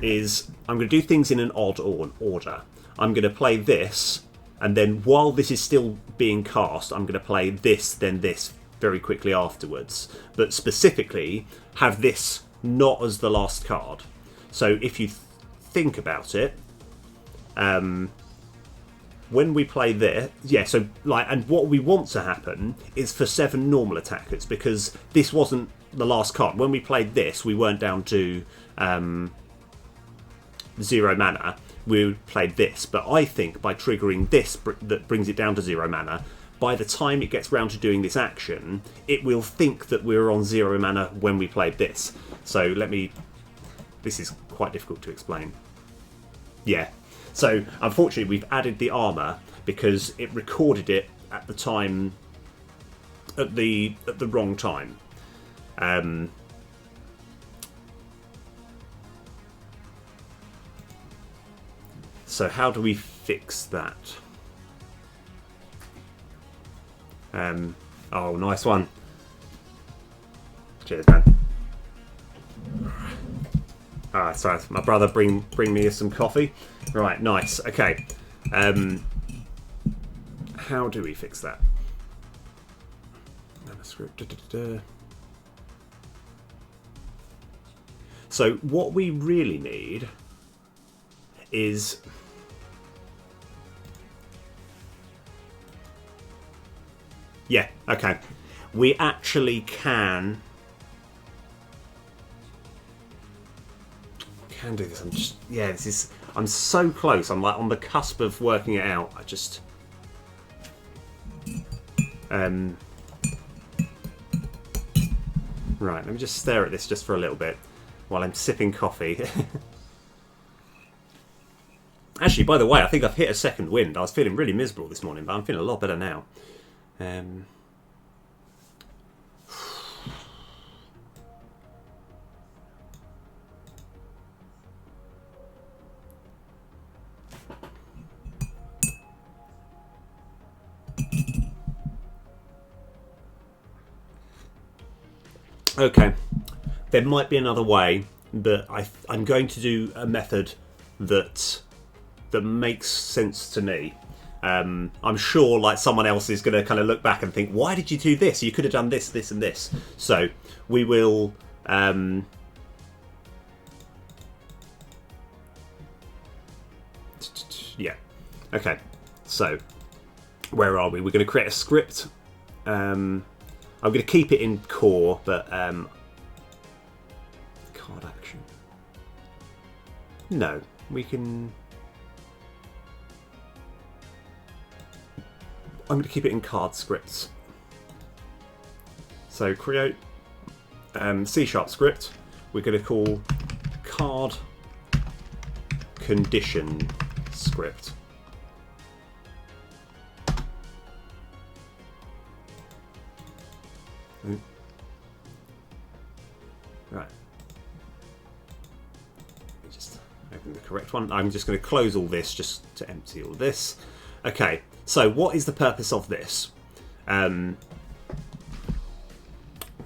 is I'm going to do things in an odd order. I'm going to play this, and then while this is still being cast, I'm going to play this, then this very quickly afterwards. But specifically, have this not as the last card. So if you think about it, when we play this, so like, and what we want to happen is for 7 normal attackers, because this wasn't the last card. When we played this, we weren't down to 0 mana. We played this, but I think by triggering this that brings it down to 0 mana, by the time it gets round to doing this action, it will think that we're on 0 mana when we played this. So this is quite difficult to explain. Yeah. So unfortunately we've added the armour because it recorded it at the time, at the wrong time. So how do we fix that? Oh, nice one. Cheers, man. Alright, sorry, my brother bring me some coffee. Right, nice. Okay. How do we fix that? Script. So what we really need is okay. We actually can do this. I'm so close. I'm like on the cusp of working it out. I just right, let me just stare at this just for a little bit while I'm sipping coffee. Actually, by the way, I think I've hit a second wind. I was feeling really miserable this morning, but I'm feeling a lot better now. Okay, there might be another way, but I'm going to do a method that makes sense to me. I'm sure like someone else is going to kind of look back and think, why did you do this? You could have done this, this and this. So we will yeah. Okay, so where are we? We're going to create a script. I'm going to keep it in core, but card action. No, we can. I'm going to keep it in card scripts. So create C# script. We're going to call card condition script. Right. Let me just open the correct one. I'm just going to close all this just to empty all this. Okay, so what is the purpose of this?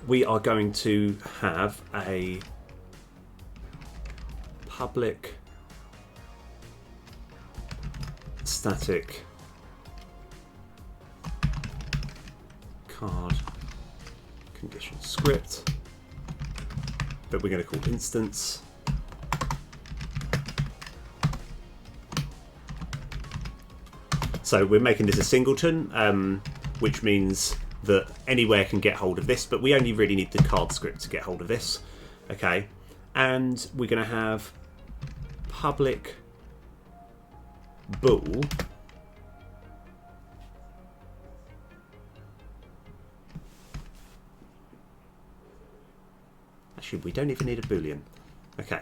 We are going to have a public static card condition script that we're going to call instance. So we're making this a singleton, which means that anywhere can get hold of this, but we only really need the card script to get hold of this. Okay, and we're going to have public bool actually we don't even need a boolean. Okay,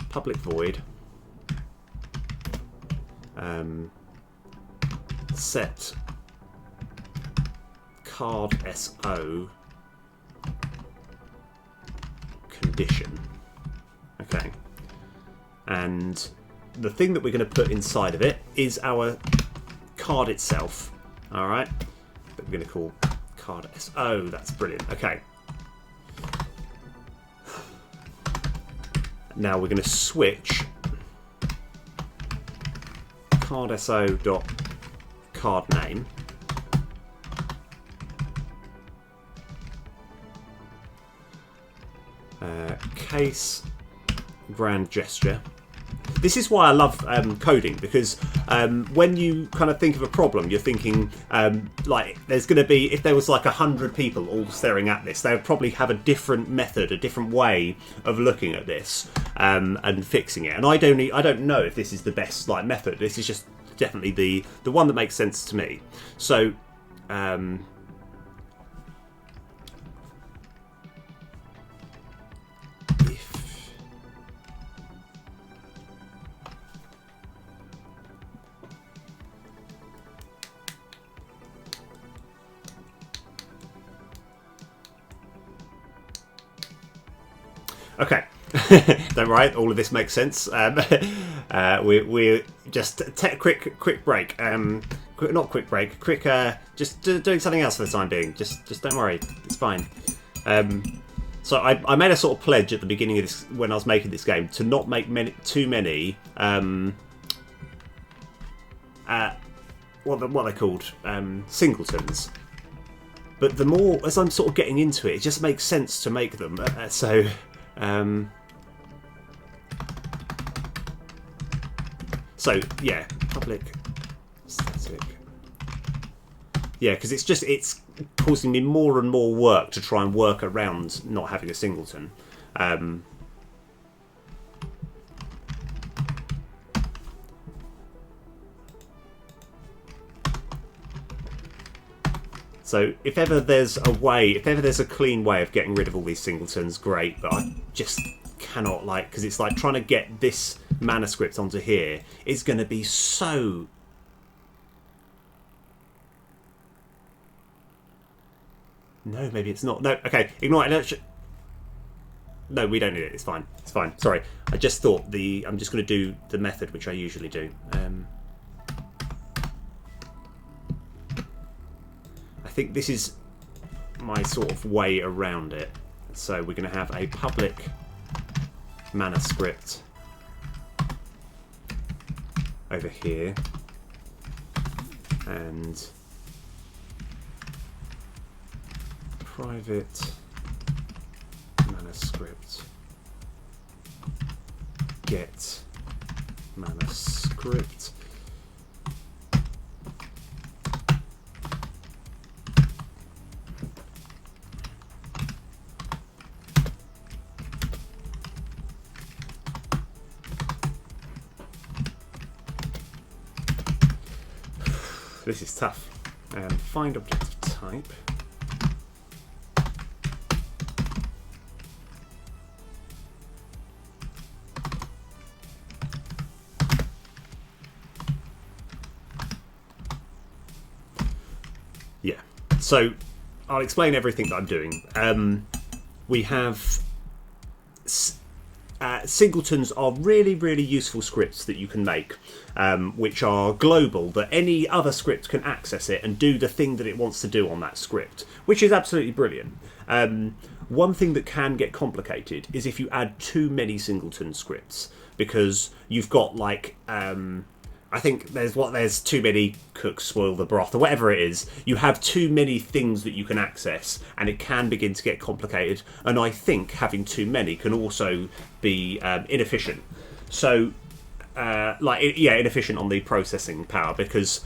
public void set card SO condition. Okay, and the thing that we're going to put inside of it is our card itself. All right, that we're going to call card SO. That's brilliant. Okay, now we're going to switch card SO dot card name case grand gesture. this is why I love coding, because when you kind of think of a problem, you're thinking like there's going to be, if there was like 100 people all staring at this, they would probably have a different method, a different way of looking at this and fixing it. And I don't know if this is the best like method. This is just definitely the one that makes sense to me. So okay, don't worry, all of this makes sense. We're just quick break. Not quick break. Quick. Just doing something else for the time being. Just don't worry, it's fine. So I made a sort of pledge at the beginning of this, when I was making this game, to not make too many. What are they called? Singletons. But the more, as I'm sort of getting into it, it just makes sense to make them. So yeah, public static. Yeah, because it's causing me more and more work to try and work around not having a singleton. So if ever there's a way, if ever there's a clean way of getting rid of all these singletons, great. But I just cannot, like, because it's like trying to get this manuscript onto here is going to be so... No, maybe it's not. No, okay, ignore it. No, we don't need it. It's fine. It's fine. Sorry. I just thought I'm just going to do the method which I usually do. I think this is my sort of way around it. So we're going to have a public manuscript over here, and private manuscript get manuscript. This is tough. Find object of type. Yeah. So I'll explain everything that I'm doing. We have singletons are really, really useful scripts that you can make, which are global, that any other script can access it and do the thing that it wants to do on that script, which is absolutely brilliant. One thing that can get complicated is if you add too many singleton scripts, because you've got like I think there's too many cooks spoil the broth, or whatever it is. You have too many things that you can access, and it can begin to get complicated. And I think having too many can also be inefficient. So, inefficient on the processing power, because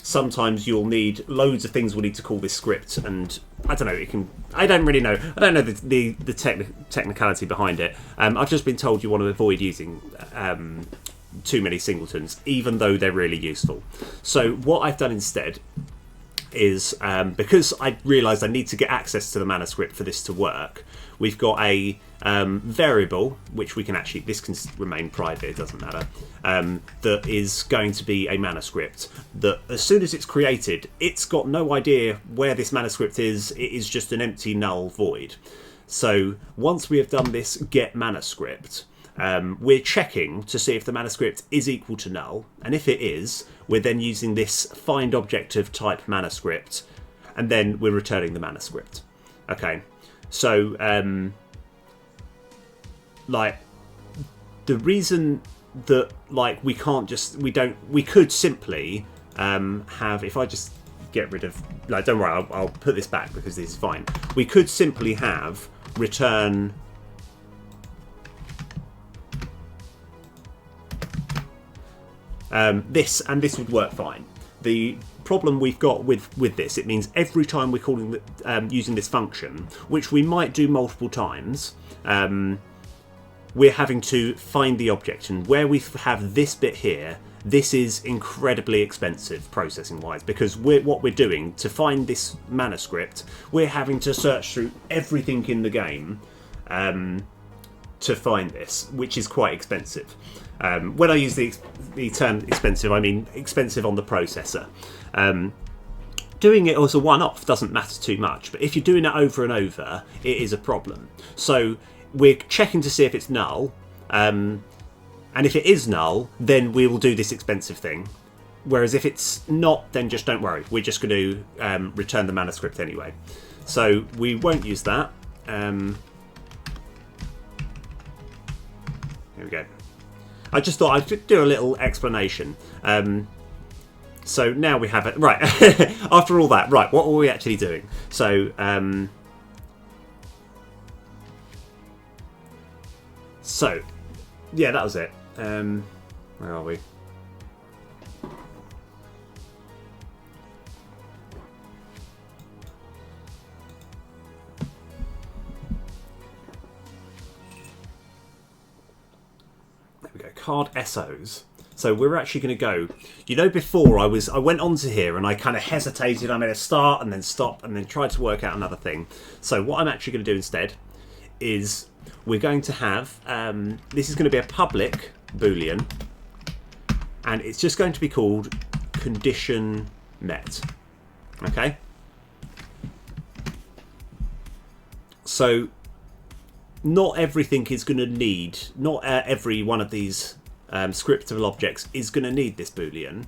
sometimes you'll need loads of things. Will need to call this script, and I don't know. I don't really know. I don't know the technicality behind it. I've just been told you want to avoid using too many singletons, even though they're really useful. So what I've done instead is, because I realised I need to get access to the manuscript for this to work, we've got a variable, which we can actually, this can remain private, it doesn't matter, that is going to be a manuscript that as soon as it's created, it's got no idea where this manuscript is. It is just an empty null void. So once we have done this get manuscript, we're checking to see if the manuscript is equal to null, and if it is, we're then using this find object of type manuscript, and then we're returning the manuscript. Okay, so like the reason that like we could simply have, if I just get rid of, like, don't worry, I'll put this back because this is fine. We could simply have return this would work fine. The problem we've got with this, it means every time we're calling using this function, which we might do multiple times, we're having to find the object, and where we have this bit here, this is incredibly expensive processing wise, because what we're doing to find this manuscript, we're having to search through everything in the game to find this, which is quite expensive. When I use the term expensive, I mean expensive on the processor. Doing it as a one-off doesn't matter too much, but if you're doing it over and over, it is a problem. So we're checking to see if it's null, and if it is null, then we will do this expensive thing. Whereas if it's not, then just don't worry. We're just going to return the manuscript anyway. So we won't use that. Here we go. I just thought I'd do a little explanation. So now we have it. Right, after all that, right, what were we actually doing? So, yeah, that was it. Where are we? There we go, card SOs. So we're actually going to go, you know, before I went onto here and I kind of hesitated. I made a start and then stop and then tried to work out another thing. So what I'm actually going to do instead is we're going to have, this is going to be a public Boolean, and it's just going to be called condition met. Okay? So not everything is going to need, not every one of these scriptable objects is going to need this Boolean,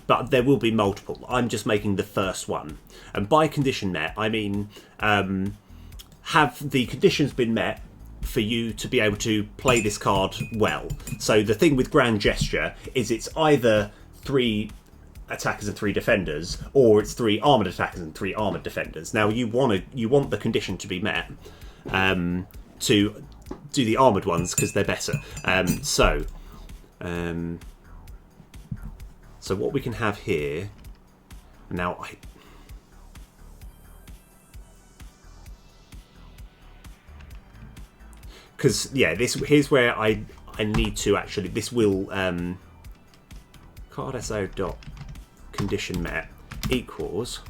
but there will be multiple. I'm just making the first one. And by condition met, I mean have the conditions been met for you to be able to play this card well. So the thing with Grand Gesture is it's either 3 attackers and 3 defenders, or it's 3 armoured attackers and 3 armoured defenders. Now you want the condition to be met to do the armoured ones because they're better. So what we can have here now, because yeah, here's where I need to actually, this will card SO dot condition met equals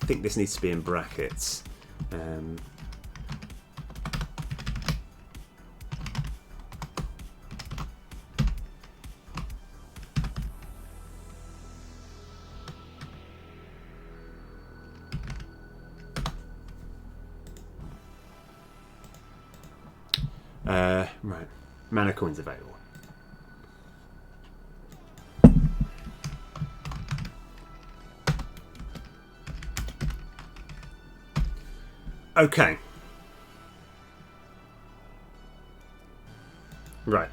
I think this needs to be in brackets. Right, mana coins available. Okay. Right.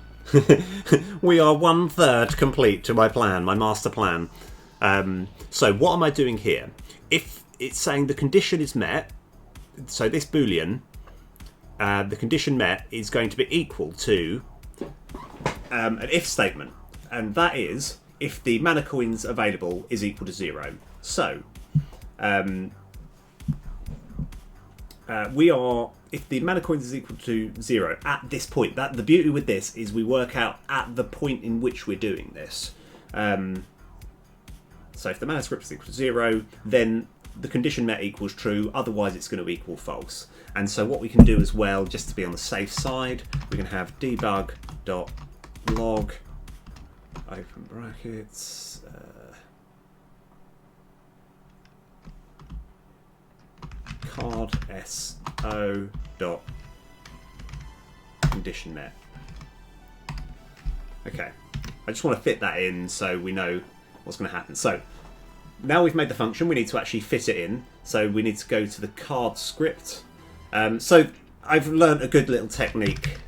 We are 1/3 complete to my plan, my master plan. So what am I doing here? If it's saying the condition is met, so this Boolean, the condition met is going to be equal to an if statement, and that is if the mana coins available is equal to 0. So if the mana coins is equal to 0 at this point, that the beauty with this is we work out at the point in which we're doing this. So if the mana script is equal to 0, then the condition met equals true, otherwise it's going to equal false. And so what we can do as well, just to be on the safe side, we can have debug.log, open brackets, card SO dot condition met. Okay, I just want to fit that in so we know what's going to happen. So now we've made the function, we need to actually fit it in. So we need to go to the card script. So I've learned a good little technique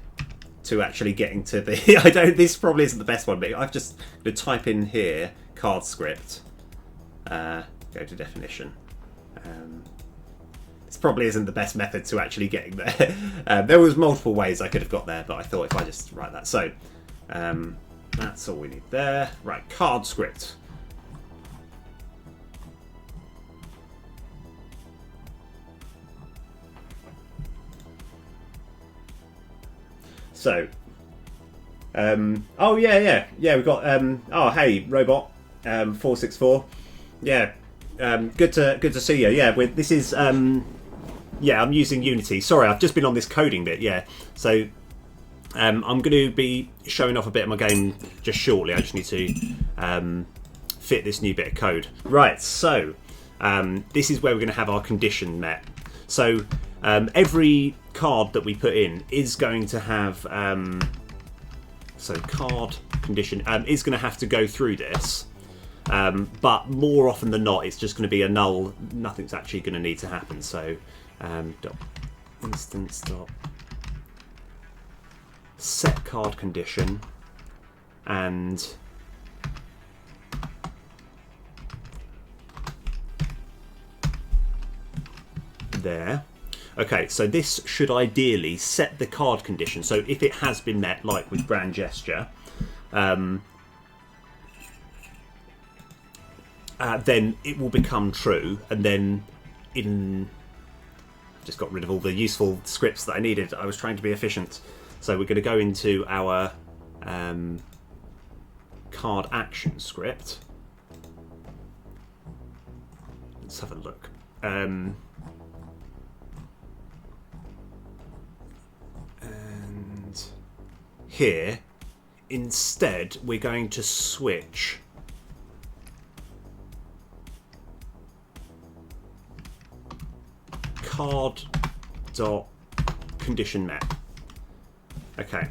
to actually getting to the. This probably isn't the best one, but I've just going to type in here card script. Go to definition. It's probably isn't the best method to actually getting there. There was multiple ways I could have got there, but I thought if I just write that. So that's all we need there. Right, card script. So, oh yeah, we've got, oh hey, robot, 464, yeah, good to see you, yeah, this is, yeah, I'm using Unity, sorry, I've just been on this coding bit, yeah, so, I'm going to be showing off a bit of my game just shortly, I just need to, fit this new bit of code. Right, so, this is where we're going to have our condition met, so, every card that we put in is going to have so card condition is going to have to go through this, but more often than not it's just going to be a null, nothing's actually going to need to happen. So dot instance dot set card condition and there. Okay, so this should ideally set the card condition. So if it has been met, like with grand gesture, then it will become true. And then I've just got rid of all the useful scripts that I needed. I was trying to be efficient. So we're going to go into our card action script. Let's have a look. Here, instead, we're going to switch card dot condition met. Okay,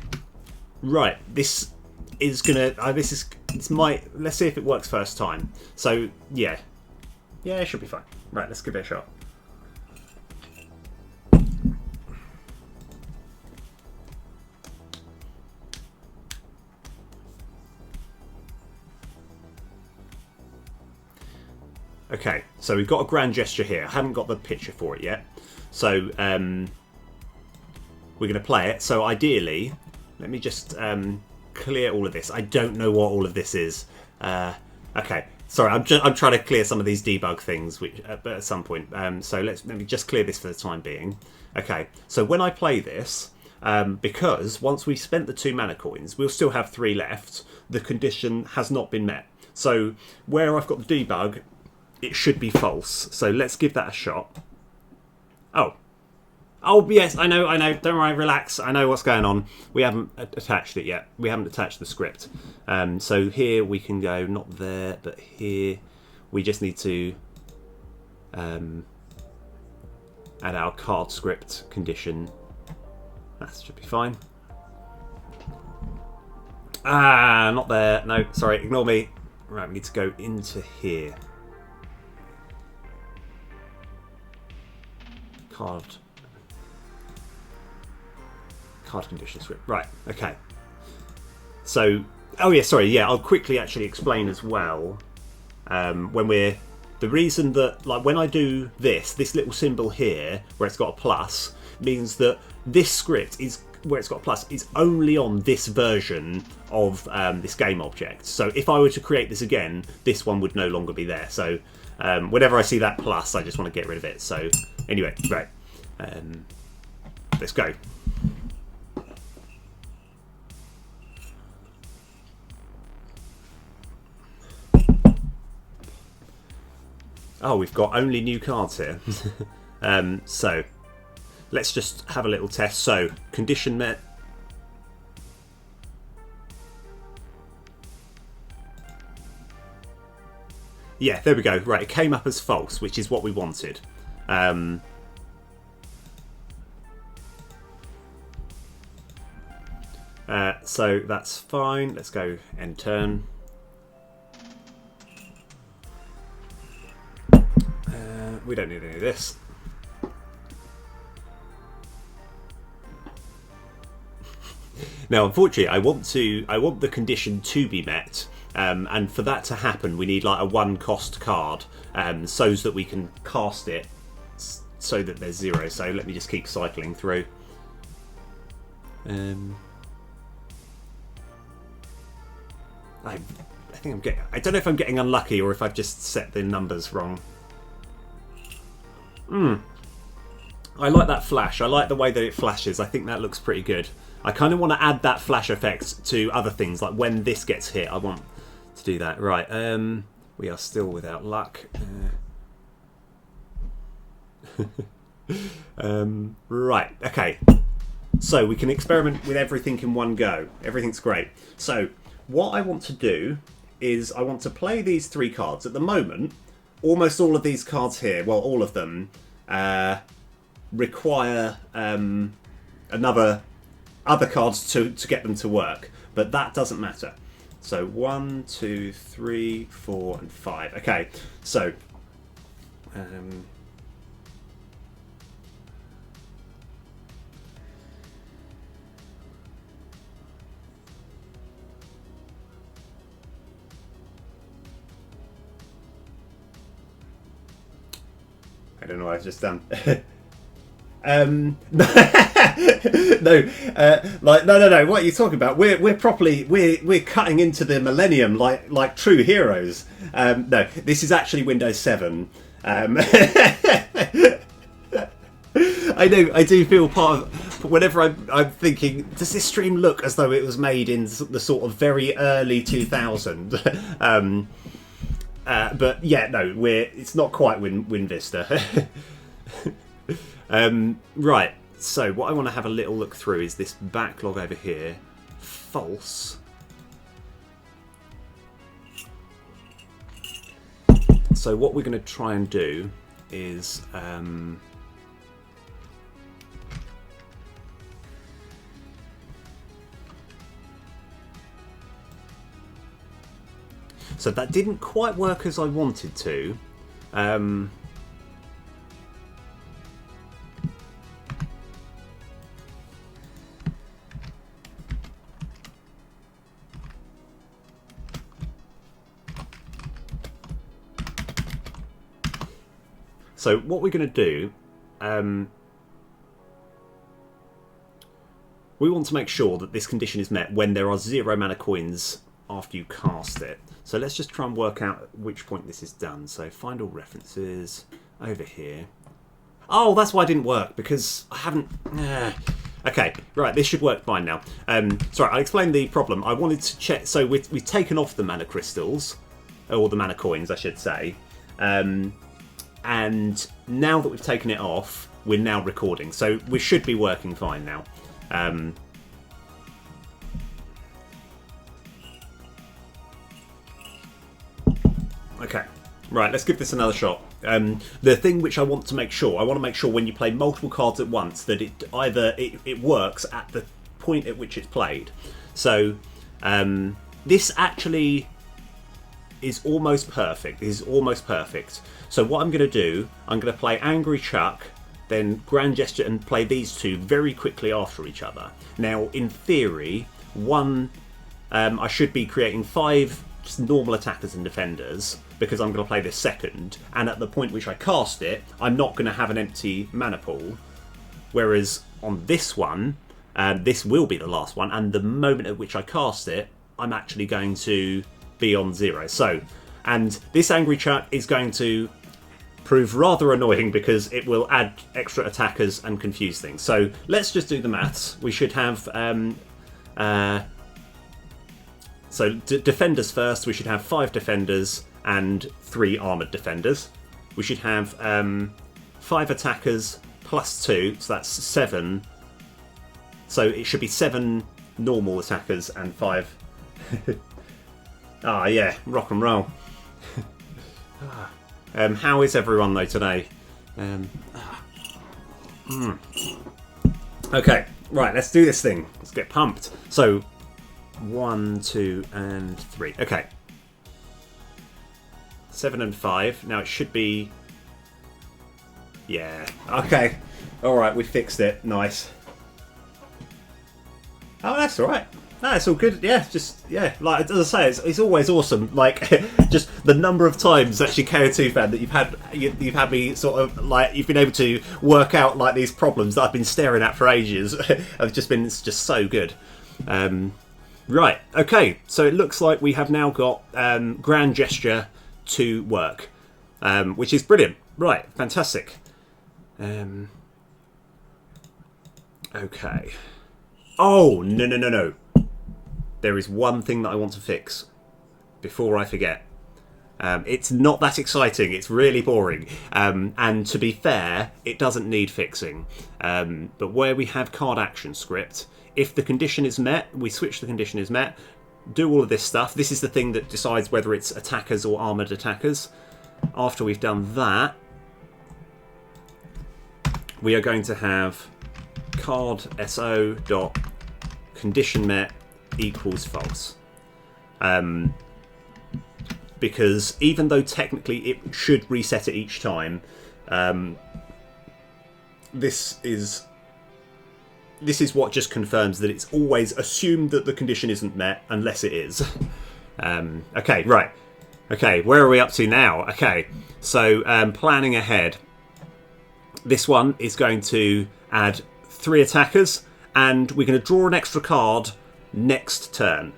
right. This is gonna. Let's see if it works first time. So yeah, it should be fine. Right, let's give it a shot. Okay, so we've got a grand gesture here. I haven't got the picture for it yet. So we're going to play it. So ideally, let me just clear all of this. I don't know what all of this is. Okay, sorry, I'm trying to clear some of these debug things which at some point. So let me just clear this for the time being. Okay, so when I play this, because once we've spent the 2 mana coins, we'll still have 3 left. The condition has not been met. So where I've got the debug, it should be false. So let's give that a shot. Oh yes, I know. Don't worry, relax. I know what's going on. We haven't attached it yet. We haven't attached the script. So here we can go, not there, but here. We just need to add our card script condition. That should be fine. Not there. No, sorry, ignore me. Right, we need to go into here. Card condition script. Right, okay. So, oh yeah, sorry, yeah, I'll quickly actually explain as well. The reason that, like, when I do this little symbol here, where it's got a plus, means that this script is, where it's got a plus, is only on this version of this game object. So if I were to create this again, this one would no longer be there. So whenever I see that plus, I just want to get rid of it. So anyway, right. Let's go. Oh, we've got only new cards here. So let's just have a little test. So condition met. Yeah, there we go. Right, it came up as false, which is what we wanted. So that's fine. Let's go end turn. We don't need any of this. Now, unfortunately, I want the condition to be met, and for that to happen, we need like a 1-cost card, so that we can cast it so that there's 0. So let me just keep cycling through. I think I'm getting. I don't know if I'm getting unlucky or if I've just set the numbers wrong. I like that flash. I like the way that it flashes. I think that looks pretty good. I kind of want to add that flash effect to other things, like when this gets hit. I want to do that. Right. We are still without luck. Right. Okay. So we can experiment with everything in one go. Everything's great. So what I want to do is I want to play these 3 cards. At the moment, almost all of these cards here, well, all of them, require other cards to get them to work. But that doesn't matter. So 1, 2, 3, 4, and 5. Okay, so I don't know what I've just done. No, no. What are you talking about? We're properly we're cutting into the millennium like true heroes. No, this is actually Windows 7. I know. I do feel part of. Whenever I'm thinking, does this stream look as though it was made in the sort of very early 2000? But yeah, no, it's not quite Win Vista. Right, so what I want to have a little look through is this backlog over here. False. So what we're going to try and do is so that didn't quite work as I wanted to. So what we're going to do, we want to make sure that this condition is met when there are 0 mana coins after you cast it. So let's just try and work out at which point this is done. So find all references over here. Oh, that's why it didn't work, because I haven't... Okay, right, this should work fine now. Sorry, I'll explain the problem. I wanted to check... So we've taken off the mana crystals, or the mana coins, I should say. And now that we've taken it off, we're now recording. So we should be working fine now. Okay, right, let's give this another shot. The thing which I want to make sure when you play multiple cards at once that it works at the point at which it's played. So this actually is almost perfect. This is almost perfect. So what I'm going to do, I'm going to play Angry Chuck, then Grand Gesture, and play these 2 very quickly after each other. Now, in theory, I should be creating 5 just normal attackers and defenders, because I'm going to play this second, and at the point which I cast it, I'm not going to have an empty mana pool. Whereas on this one, this will be the last one, and the moment at which I cast it, I'm actually going to be on 0. So, and this Angry Chuck is going to prove rather annoying because it will add extra attackers and confuse things. So let's just do the maths. We should have defenders first. We should have 5 defenders and 3 armoured defenders. We should have 5 attackers plus 2, so that's 7. So it should be 7 normal attackers and 5. Ah, yeah, rock and roll. How is everyone though today? Okay, right, let's do this thing. Let's get pumped. So 1, 2, and 3. Okay. 7 and 5. Now it should be... Yeah. Okay. Alright, we fixed it. Nice. Oh, that's alright. No, it's all good. Yeah, just like as I say, it's always awesome. Like just the number of times, actually, KO2 fan, that you've had me sort of like you've been able to work out like these problems that I've been staring at for ages. Have just been it's just so good. Right. Okay. So it looks like we have now got Grand Gesture to work, which is brilliant. Right. Fantastic. Okay. Oh no. There is one thing that I want to fix before I forget. It's not that exciting. It's really boring. And to be fair, it doesn't need fixing. But where we have card action script, if the condition is met, we switch the condition is met, do all of this stuff. This is the thing that decides whether it's attackers or armoured attackers. After we've done that, we are going to have card SO dot condition met equals false. Because even though technically it should reset it each time, this is what just confirms that it's always assumed that the condition isn't met unless it is. Okay, right. Okay, where are we up to now? Okay, so planning ahead. This one is going to add 3 attackers, and we're going to draw an extra card next turn.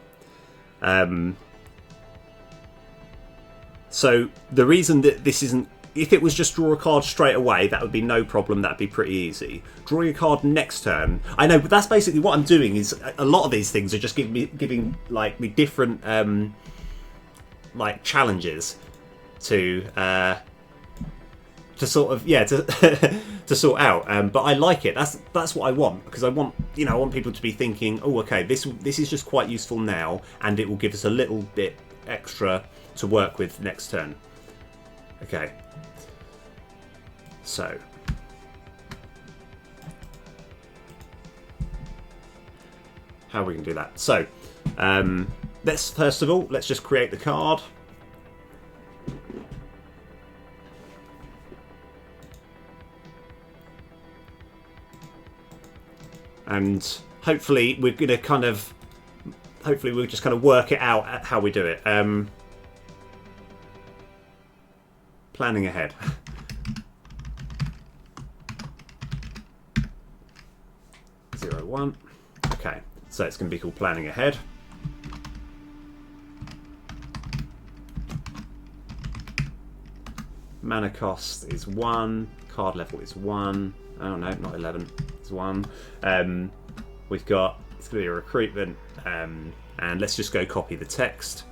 So the reason that this isn't, if it was just draw a card straight away, that would be no problem. That'd be pretty easy. Drawing a card next turn, I know, but that's basically what I'm doing. Is a lot of these things are just giving like me different like challenges to sort of to sort out. But I like it. That's what I want, because I want people to be thinking, oh, okay, this is just quite useful now, and it will give us a little bit extra to work with next turn. Okay. So how are we going to do that? So let's first of all, let's just create the card. And hopefully we're going to we'll just kind of work it out at how we do it. Planning ahead. Zero, 1. Okay, so it's going to be called planning ahead. Mana cost is 1. Card level is 1. Oh no, not 11. It's 1. We've got, it's going to be a recruitment, and let's just go copy the text.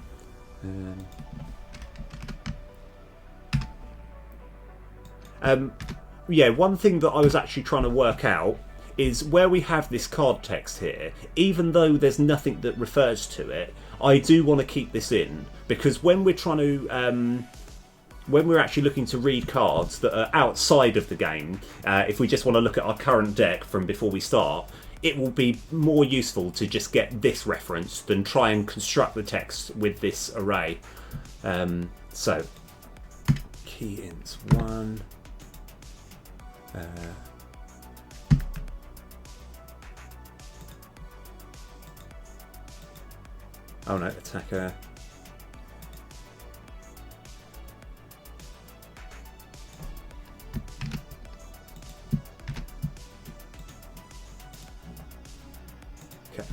Yeah, one thing that I was actually trying to work out is where we have this card text here, even though there's nothing that refers to it, I do want to keep this in, because when we're trying to when we're actually looking to read cards that are outside of the game, if we just want to look at our current deck from before we start, it will be more useful to just get this reference than try and construct the text with this array. So key ints 1. Oh no, attacker. Okay.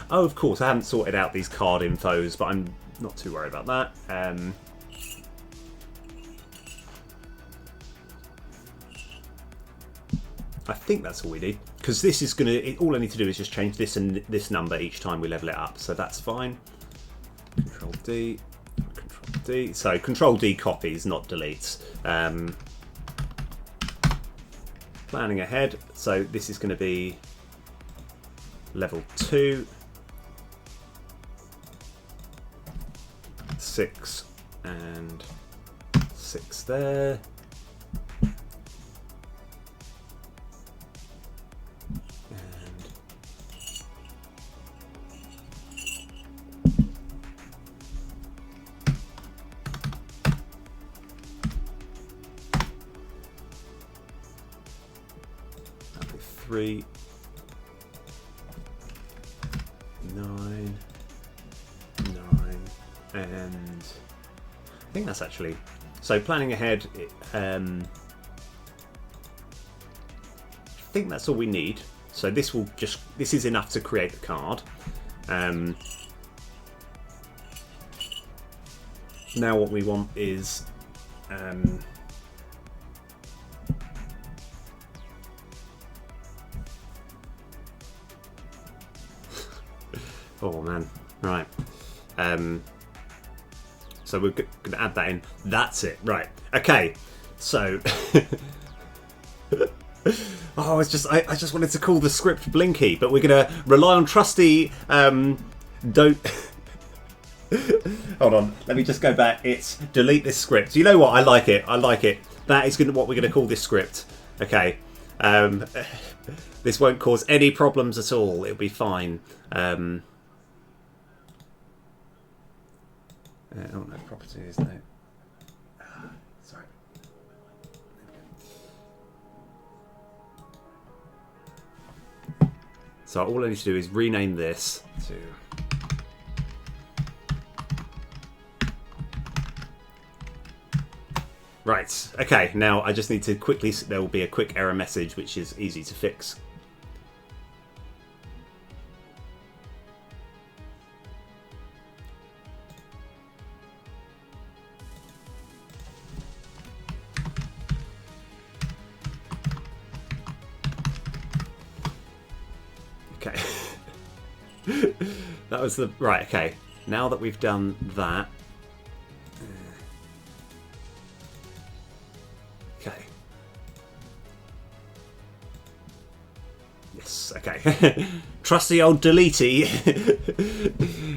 Oh, of course, I haven't sorted out these card infos, but I'm not too worried about that. I think that's all we need, because this is going to, all I need to do is just change this and this number each time we level it up, so that's fine. Control D, Control D. So Control D copies, not deletes. Planning ahead, so this is going to be level 2. 6 and 6 there. 3, 9, 9, and I think that's actually, so planning ahead, I think that's all we need. So this will just, this is enough to create the card. Now what we want is oh man, right. So we're going to add that in. That's it, right? Okay, so oh, it's just I just wanted to call the script Blinky, but we're going to rely on trusty. Don't. Hold on, let me just go back. It's delete this script. You know what? I like it. I like it. That is what we're going to call this script. Okay. This won't cause any problems at all. It'll be fine. Oh no, properties. No. Sorry. So all I need to do is rename this to. Right, okay, now I just need to quickly, there will be a quick error message which is easy to fix. Okay. That was the, right, okay. Now that we've done that, okay. Yes, okay. Trusty old deletey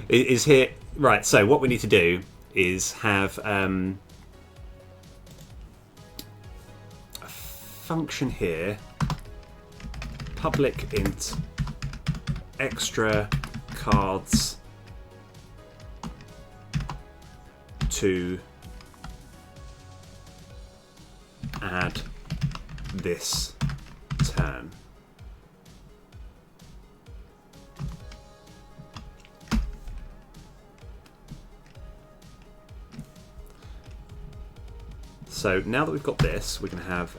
is here. Right, so what we need to do is have a function here, public int extra cards to add this turn. So now that we've got this, we're going to have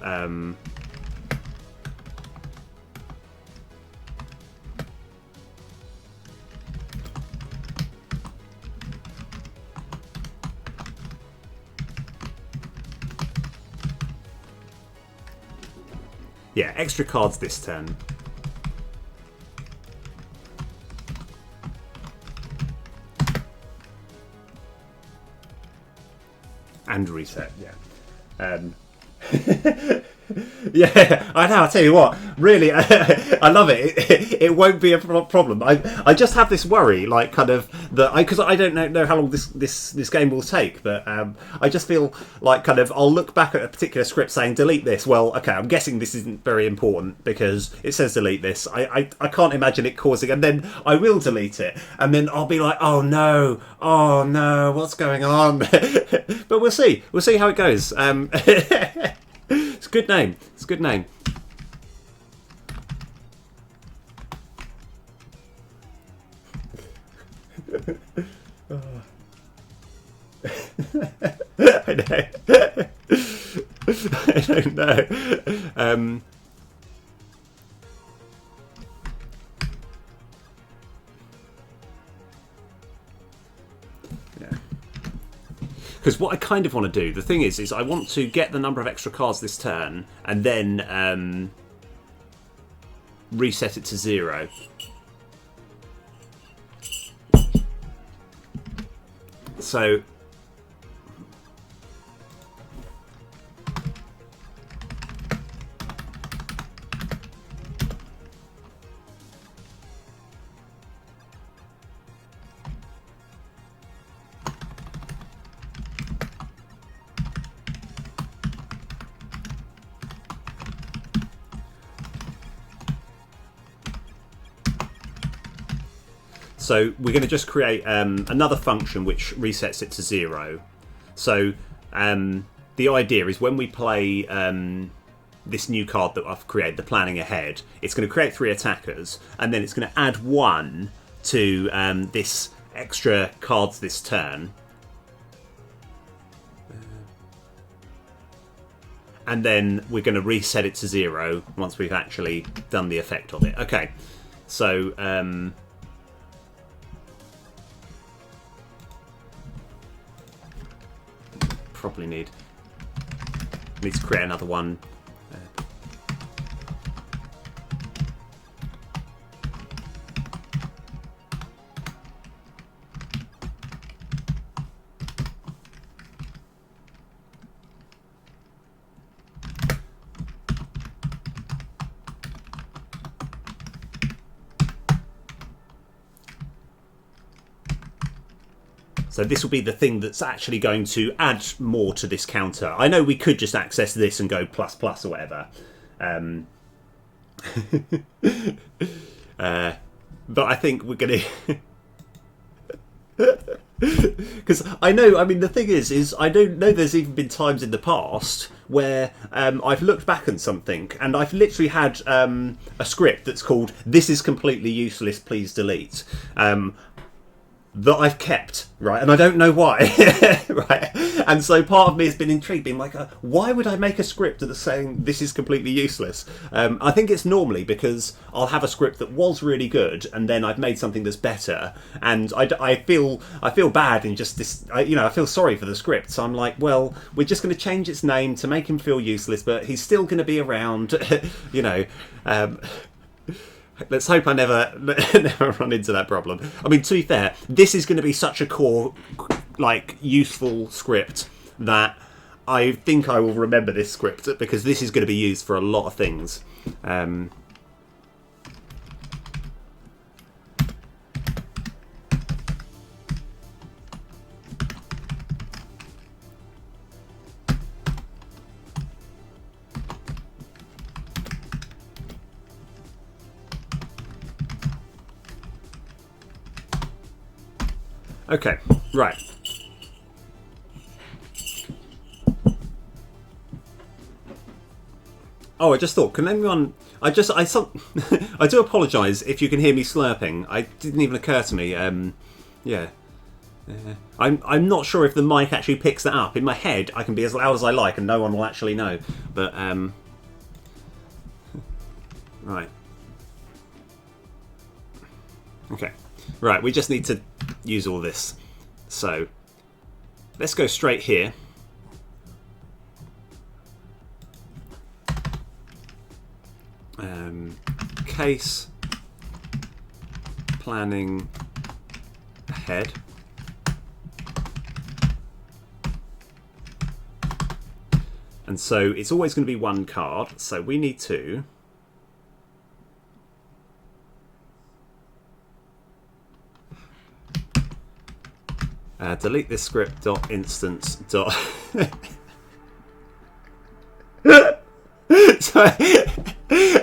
yeah, extra cards this turn. And reset, yeah. Yeah, I know. I'll tell you what. Really, I love it. It won't be a problem. I just have this worry, like kind of that because I don't know how long this game will take. But I just feel like kind of I'll look back at a particular script saying delete this. Well, okay, I'm guessing this isn't very important because it says delete this. I can't imagine it causing, and then I will delete it, and then I'll be like, oh no, what's going on? But we'll see. We'll see how it goes. It's a good name. It's a good name. I know. I don't know. Because what I kind of want to do, the thing is I want to get the number of extra cards this turn and then reset it to 0. So So we're going to just create another function which resets it to 0. So the idea is when we play this new card that I've created, the planning ahead. It's going to create 3 attackers, and then it's going to add 1 to this extra cards this turn. And then we're going to reset it to 0 once we've actually done the effect of it. Okay, so probably need to create another one. So this will be the thing that's actually going to add more to this counter. I know we could just access this and go plus plus or whatever. But I think we're going to... Because I know, I mean, the thing is I don't know there's even been times in the past where I've looked back on something and I've literally had a script that's called "This is completely useless, please delete." That I've kept, right? And I don't know why, right? And so part of me has been intrigued, being like, why would I make a script that's saying this is completely useless? I think it's normally because I'll have a script that was really good, and then I've made something that's better, and I feel bad and just this, I feel sorry for the script. So I'm like, well, we're just going to change its name to make him feel useless, but he's still going to be around, Let's hope I never run into that problem. I mean, to be fair, this is going to be such a core, useful script that I think I will remember this script because this is going to be used for a lot of things. Okay, right. Oh, I just thought, can anyone... I do apologise if you can hear me slurping. It didn't even occur to me. Yeah. I'm not sure if the mic actually picks that up. In my head, I can be as loud as I like and no one will actually know. But, right. Okay. Right, we just need to use all this. So, let's go straight here. Case planning ahead. And so it's always going to be 1 card, so we need to delete this script .instance. So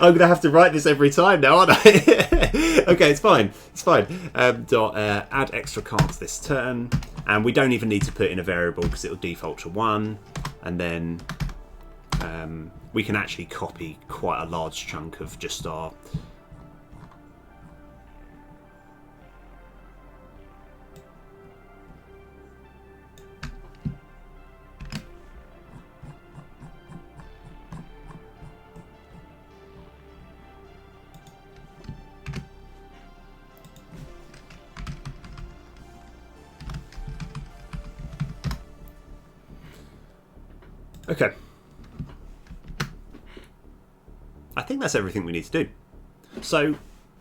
I'm going to have to write this every time now, aren't I? Okay, it's fine. It's fine. Add extra cards this turn. And we don't even need to put in a variable because it will default to 1. And then we can actually copy quite a large chunk of just our... Okay. I think that's everything we need to do. So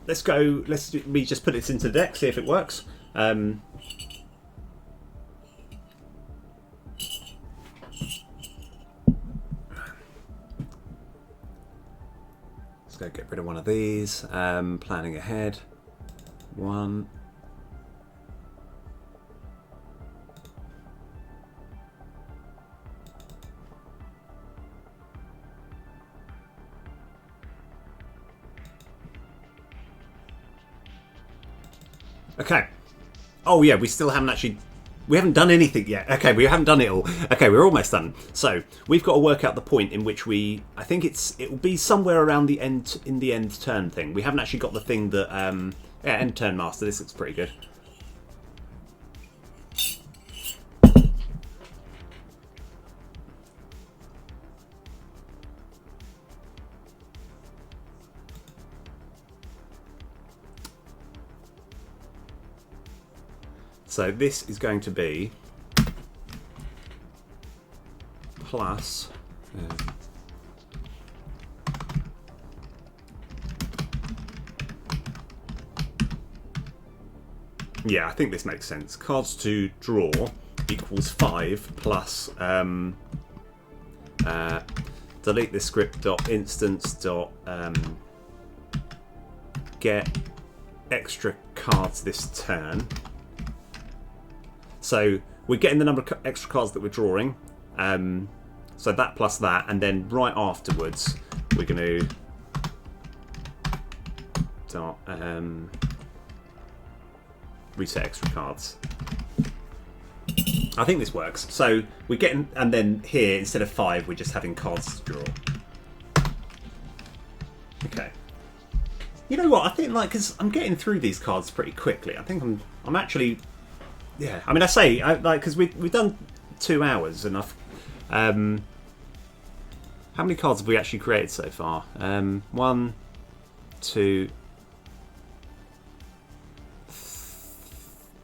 let's go. Let's just put it into the deck, see if it works. Let's go get rid of one of these. Planning ahead. 1. Okay. Oh yeah, we still haven't actually We haven't done anything yet. Okay, we haven't done it all. Okay, we're almost done. So we've got to work out the point in which I think it will be somewhere around the end in the end turn thing. We haven't actually got the thing that yeah, end turn master. This looks pretty good. So this is going to be plus yeah, I think this makes sense. Cards to draw equals 5 plus delete this script dot instance dot get extra cards this turn. So we're getting the number of extra cards that we're drawing. So that plus that, and then right afterwards we're going to dot reset extra cards. I think this works. So we're getting, and then here instead of 5, we're just having cards to draw. Okay. You know what? I think because I'm getting through these cards pretty quickly. I think I'm actually. Yeah, I mean, I say because we've done 2 hours enough. How many cards have we actually created so far? 1, 2,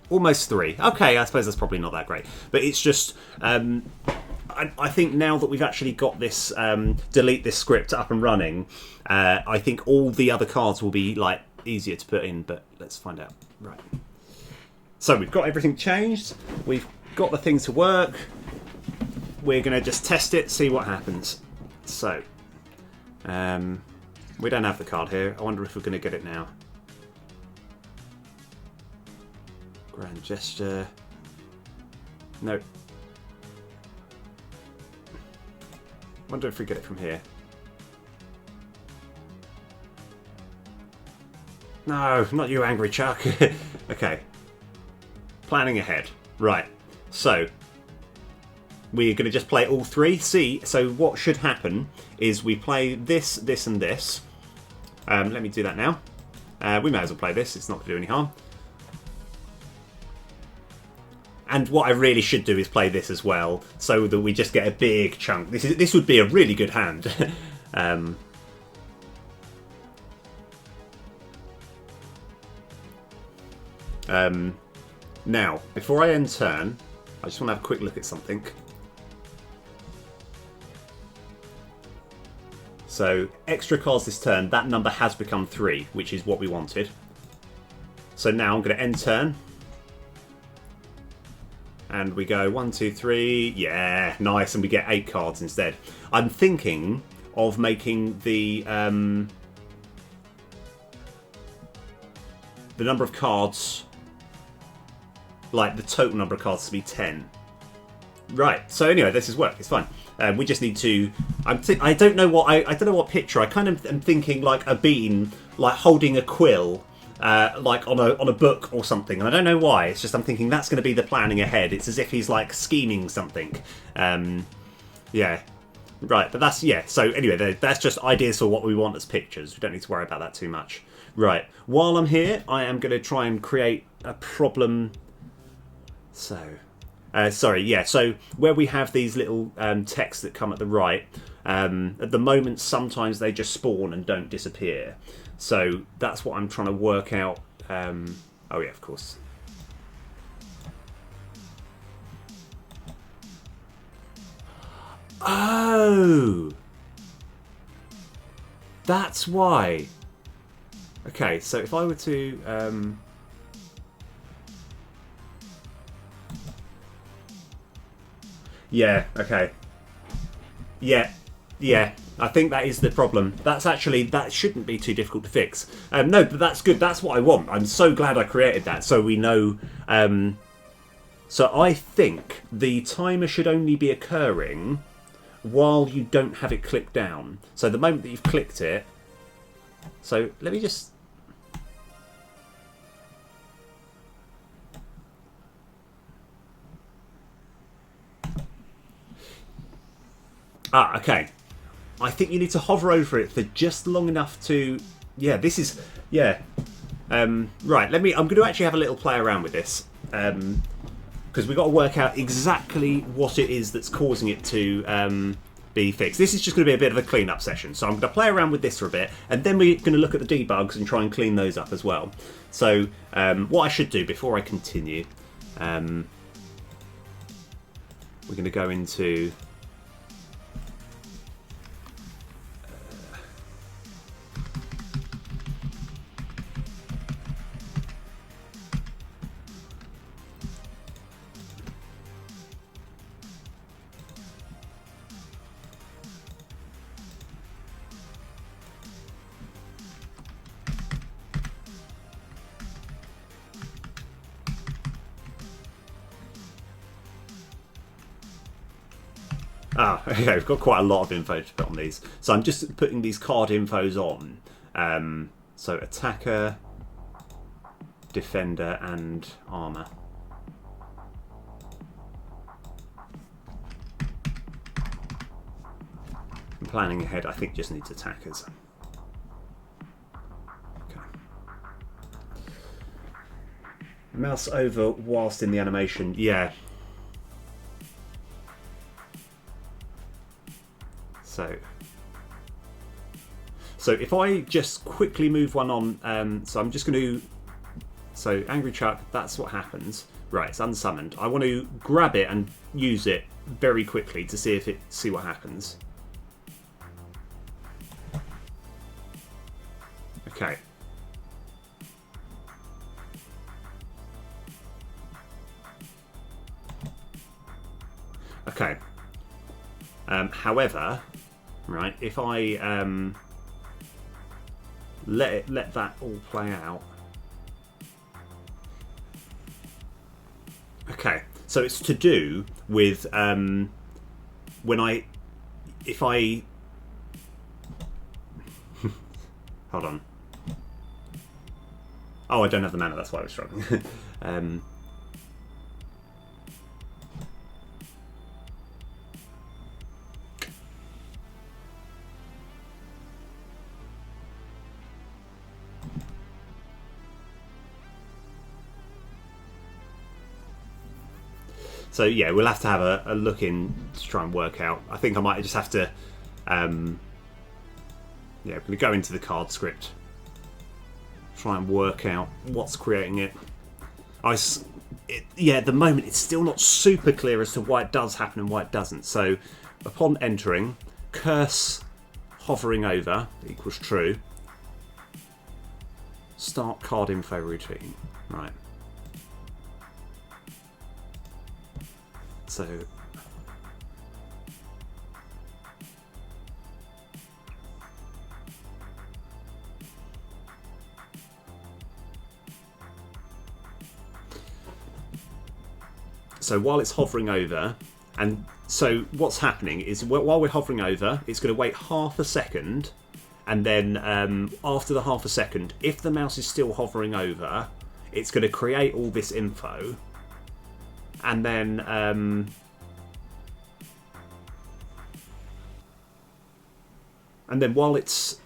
almost 3. Okay, I suppose that's probably not that great, but it's just I think now that we've actually got this delete this script up and running, I think all the other cards will be easier to put in. But let's find out. Right. So we've got everything changed, we've got the thing to work, we're going to just test it, see what happens. So, we don't have the card here, I wonder if we're going to get it now. Grand gesture, no. Wonder if we get it from here. No, not you, Angry Chuck. Okay. Planning ahead. Right. So, we're going to just play all 3. See, so what should happen is we play this, this, and this. Let me do that now. We may as well play this. It's not going to do any harm. And what I really should do is play this as well, so that we just get a big chunk. This would be a really good hand. Now, before I end turn, I just want to have a quick look at something. So, extra cards this turn, that number has become 3, which is what we wanted. So now I'm going to end turn. And we go 1, 2, 3, yeah, nice, and we get 8 cards instead. I'm thinking of making the number of cards, the total number of cards to be 10. Right. So anyway, this is work. It's fine. We just need to. I don't know what I don't know what picture. I kind of am thinking like a bean, holding a quill, on a book or something. And I don't know why. It's just I'm thinking that's going to be the planning ahead. It's as if he's scheming something. Yeah. Right. But that's So anyway, that's just ideas for what we want as pictures. We don't need to worry about that too much. Right. While I'm here, I am going to try and create a problem. So, sorry, yeah, so where we have these little texts that come at the right, at the moment sometimes they just spawn and don't disappear. So that's what I'm trying to work out. Oh yeah, of course. Oh! That's why. Okay, so if I were to... Yeah, okay. Yeah, I think that is the problem. That shouldn't be too difficult to fix. No, but that's good. That's what I want. I'm so glad I created that, so we know... so I think the timer should only be occurring while you don't have it clicked down. So the moment that you've clicked it... So let me just... Okay. I think you need to hover over it for just long enough to... Yeah, this is... Yeah. Right, I'm going to actually have a little play around with this. Because we've got to work out exactly what it is that's causing it to be fixed. This is just going to be a bit of a clean-up session. So I'm going to play around with this for a bit. And then we're going to look at the debugs and try and clean those up as well. So what I should do before I continue... we're going to go into... okay, we've got quite a lot of info to put on these. So I'm just putting these card infos on. So attacker, defender, and armor. I'm planning ahead. I think just needs attackers. Okay. Mouse over whilst in the animation. Yeah. So if I just quickly move one on, so I'm just going to, so Angry Chuck, that's what happens. Right, it's unsummoned. I want to grab it and use it very quickly to see what happens. Okay. Okay. However, right, if I let that all play out. Okay, so it's to do with if I hold on. Oh, I don't have the mana. That's why I was struggling. So yeah, we'll have to have a look in to try and work out. I think I might just have to, yeah, I'm going to go into the card script, try and work out what's creating it. Yeah, at the moment it's still not super clear as to why it does happen and why it doesn't. So upon entering, curse hovering over equals true. Start card info routine. Right. So while it's hovering over, and so what's happening is while we're hovering over, it's going to wait half a second, and then after the half a second, if the mouse is still hovering over, it's going to create all this info. And then while it's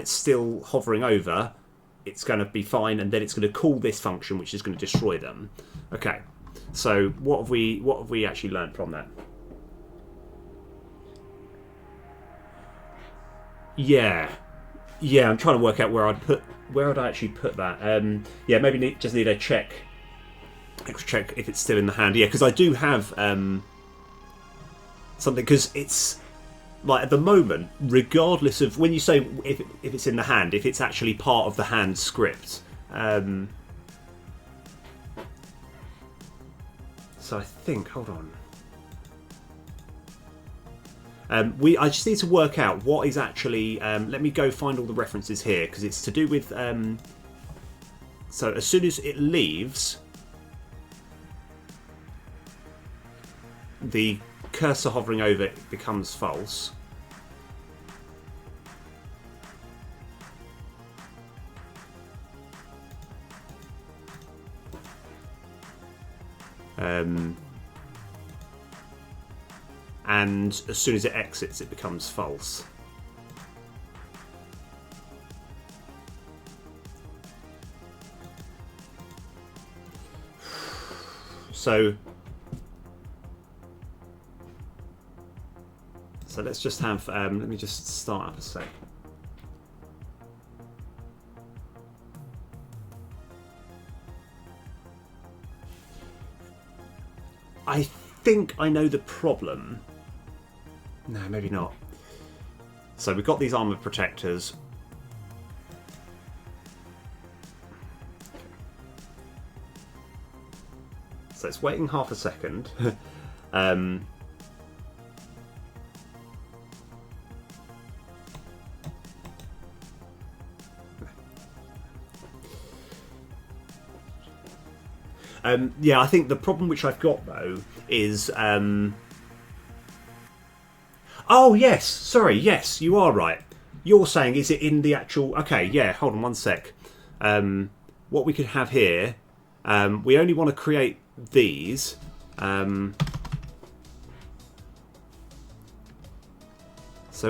still hovering over, it's going to be fine, and then it's going to call this function, which is going to destroy them. Okay, so what have we actually learned from that? Yeah, I'm trying to work out where I'd actually put that. Yeah, maybe just need a check if it's still in the hand. Yeah, because I do have something, because it's like at the moment, regardless of when you say if it's in the hand, if it's actually part of the hand script. So I think, hold on. I just need to work out what is actually. Let me go find all the references here, because it's to do with. So as soon as it leaves, the cursor hovering over it becomes false. and as soon as it exits, it becomes false. So let's just have, let me just start up a sec. I think I know the problem. No, maybe not. So we've got these armor protectors. So it's waiting half a second. Yeah, I think the problem which I've got though is oh yes, sorry, yes, you are right. You're saying is it in the actual? Okay, yeah. Hold on one sec. What we could have here, we only want to create these. So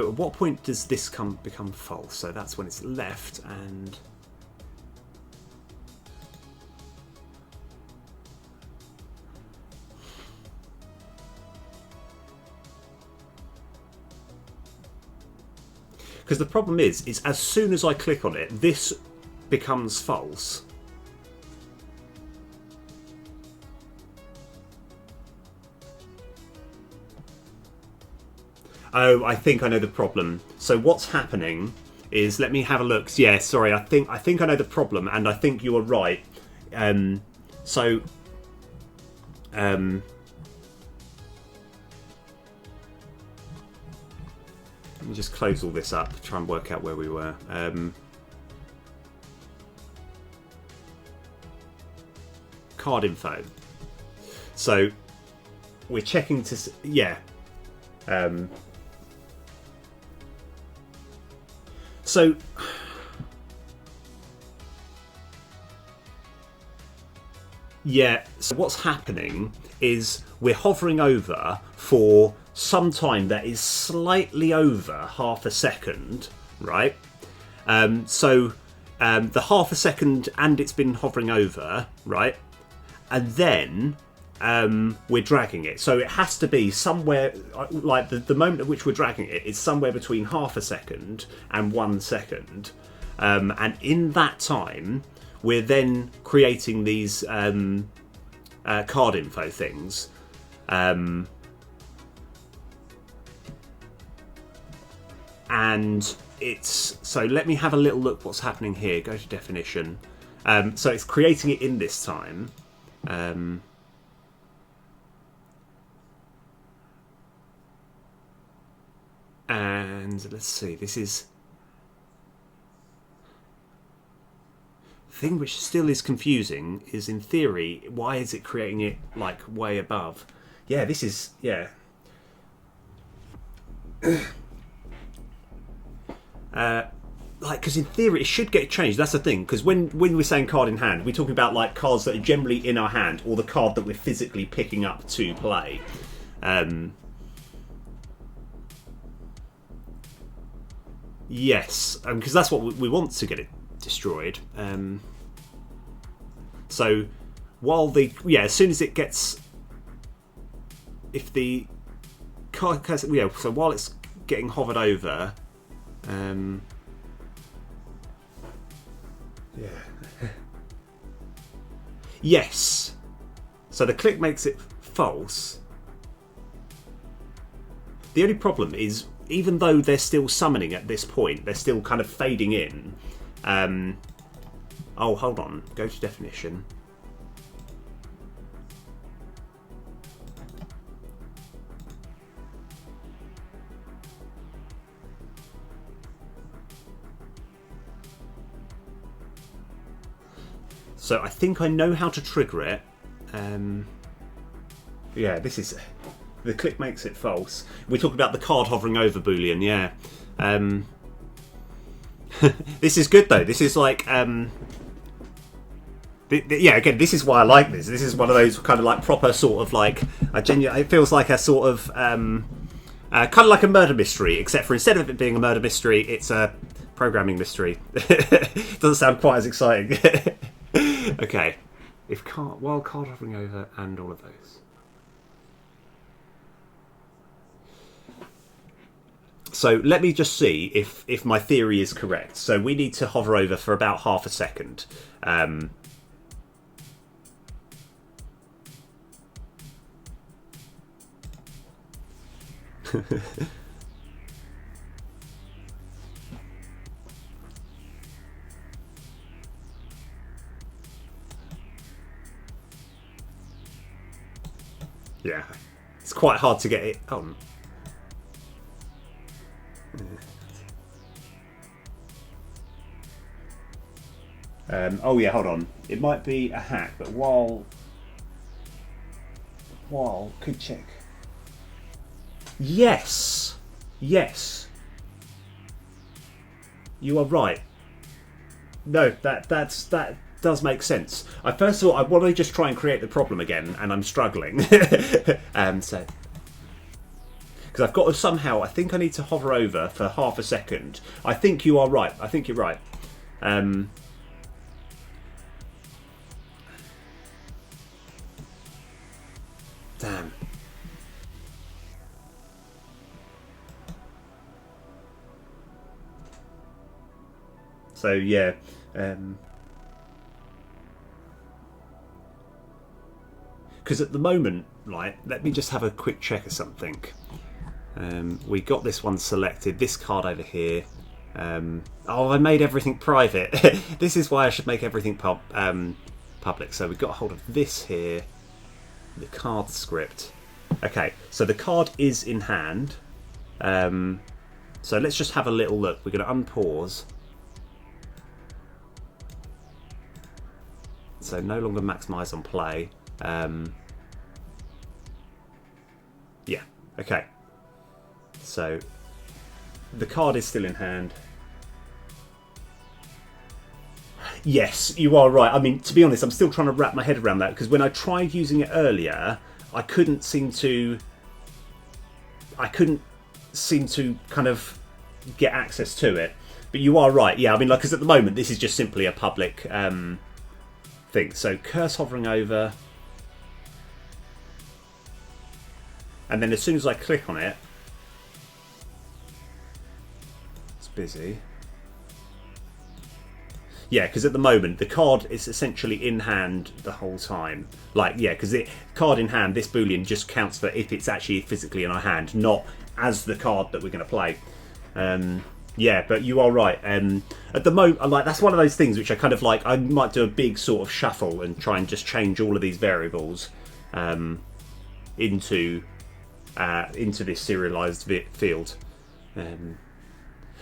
at what point does this become false? So that's when it's left and. Because the problem is as soon as I click on it, this becomes false. Oh, I think I know the problem. So what's happening is, let me have a look. Yeah, sorry, I think I know the problem, and I think you are right. Let me just close all this up, try and work out where we were. Card info. So we're checking to yeah. So yeah. So what's happening is we're hovering over for some time that is slightly over half a second, right? The half a second and it's been hovering over, right? And then we're dragging it. So it has to be somewhere, like the moment at which we're dragging it is somewhere between half a second and 1 second. And in that time, we're then creating these card info things. And it's, so let me have a little look what's happening here. Go to definition. So it's creating it in this time. And let's see, this is the thing which still is confusing is, in theory, why is it creating it like way above? Yeah, this is, yeah. Like, because in theory it should get changed. That's the thing, because when we're saying card in hand, we're talking about like cards that are generally in our hand, or the card that we're physically picking up to play. Yes, because that's what we want to get it destroyed. So while as soon as it gets, if the card, yeah, so while it's getting hovered over. Yeah. Yes. So the click makes it false. The only problem is, even though they're still summoning at this point, they're still kind of fading in. Oh, hold on. Go to definition. So I think I know how to trigger it. Yeah, this is... The click makes it false. We're talking about the card hovering over boolean, yeah. This is good though. This is like... yeah, again, this is why I like this. This is one of those kind of like proper sort of like... it feels like a sort of... Kind of like a murder mystery, except for instead of it being a murder mystery, it's a programming mystery. Doesn't sound quite as exciting. Okay. If while card hovering over and all of those. So let me just see if my theory is correct. So we need to hover over for about half a second. Yeah, it's quite hard to get it on. Oh yeah, hold on. It might be a hack, but while could check. Yes, yes, you are right. No, that does make sense. I first thought I want to just try and create the problem again, and I'm struggling. So because I've got to somehow, I think I need to hover over for half a second. I think you are right. I think you're right. Damn. So yeah, because at the moment, right, let me just have a quick check of something. We got this one selected, this card over here. Oh, I made everything private. This is why I should make everything public. So we've got hold of this here, the card script. Okay, so the card is in hand. So let's just have a little look. We're going to unpause. So no longer maximise on play. Yeah, okay. So the card is still in hand. Yes, you are right. I mean, to be honest, I'm still trying to wrap my head around that, because when I tried using it earlier, I couldn't seem to kind of get access to it. But you are right. Yeah, I mean, like, because at the moment this is just simply a public thing. So cursor hovering over, and then as soon as I click on it, it's busy. Yeah, because at the moment the card is essentially in hand the whole time. Like, yeah, because card in hand, this boolean just counts for if it's actually physically in our hand, not as the card that we're going to play. Yeah, but you are right. At the moment, like, that's one of those things which I kind of like. I might do a big sort of shuffle and try and just change all of these variables into this serialized field.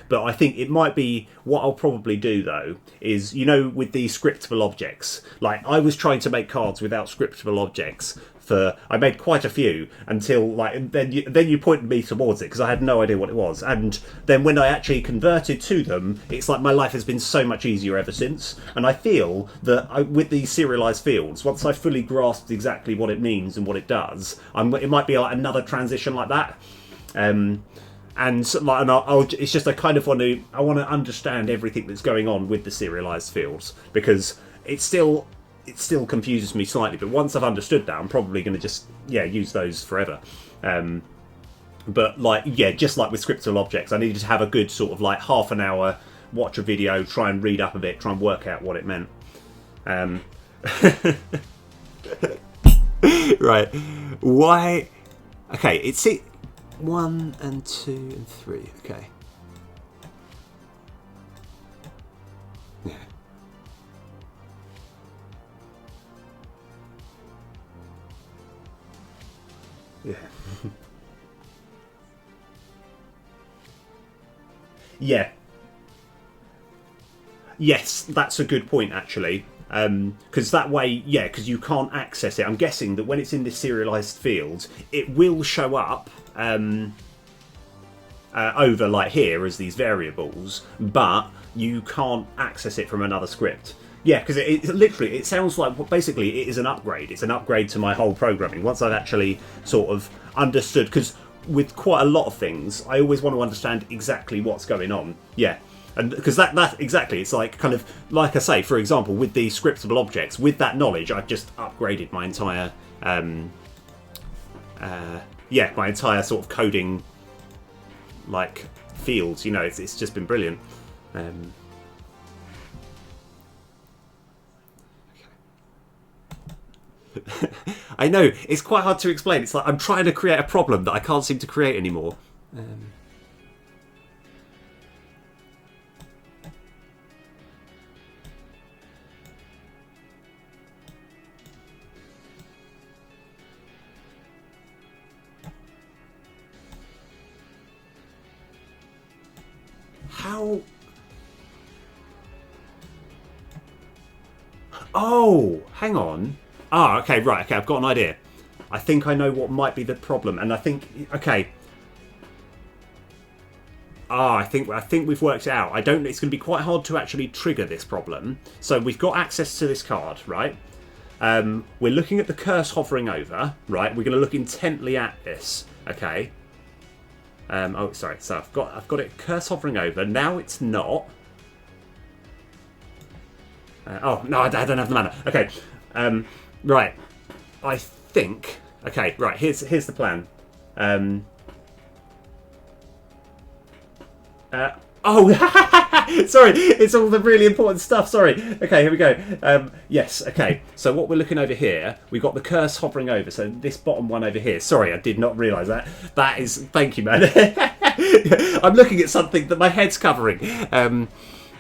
But I think it might be, what I'll probably do though is, you know, with the scriptable objects, like I was trying to make cards without scriptable objects I made quite a few until like then you pointed me towards it because I had no idea what it was, and then when I actually converted to them, it's like my life has been so much easier ever since. And I feel that with these serialized fields, once I fully grasped exactly what it means and what it does, it might be like another transition like that. And like, it's just I want to understand everything that's going on with the serialized fields, because it still confuses me slightly. But once I've understood that, I'm probably going to just use those forever. But like just like with scriptable objects, I needed to have a good sort of like half an hour, watch a video, try and read up a bit, try and work out what it meant. Right? Why? Okay, it's it. 1 and 2 and 3. Okay. Yeah. Yeah. Yeah. Yes, that's a good point actually. Because that way, because you can't access it. I'm guessing that when it's in this serialized field, it will show up over like here as these variables, but you can't access it from another script. Yeah, because it sounds like basically it is an upgrade. It's an upgrade to my whole programming once I've actually sort of understood. Because with quite a lot of things, I always want to understand exactly what's going on. Yeah. And because that exactly, it's like kind of like I say, for example, with the scriptable objects, with that knowledge, I've just upgraded my entire, my entire sort of coding, like fields. You know, it's just been brilliant. I know it's quite hard to explain. It's like I'm trying to create a problem that I can't seem to create anymore. How? Oh, hang on. Ah, okay, right, okay, I've got an idea. I think I know what might be the problem, and I think, okay. Ah, I think we've worked it out. I don't. It's going to be quite hard to actually trigger this problem. So we've got access to this card, right? We're looking at the curse hovering over, right? We're going to look intently at this, okay? Oh, sorry. So I've got it curse hovering over. Now it's not. Oh no, I don't have the mana. Okay. Right. I think. Okay. Right. Here's the plan. Sorry, it's all the really important stuff. Sorry. Okay, here we go. Yes. Okay. So what we're looking over here, we've got the curse hovering over. So this bottom one over here. Sorry, I did not realise that. That is. Thank you, man. I'm looking at something that my head's covering.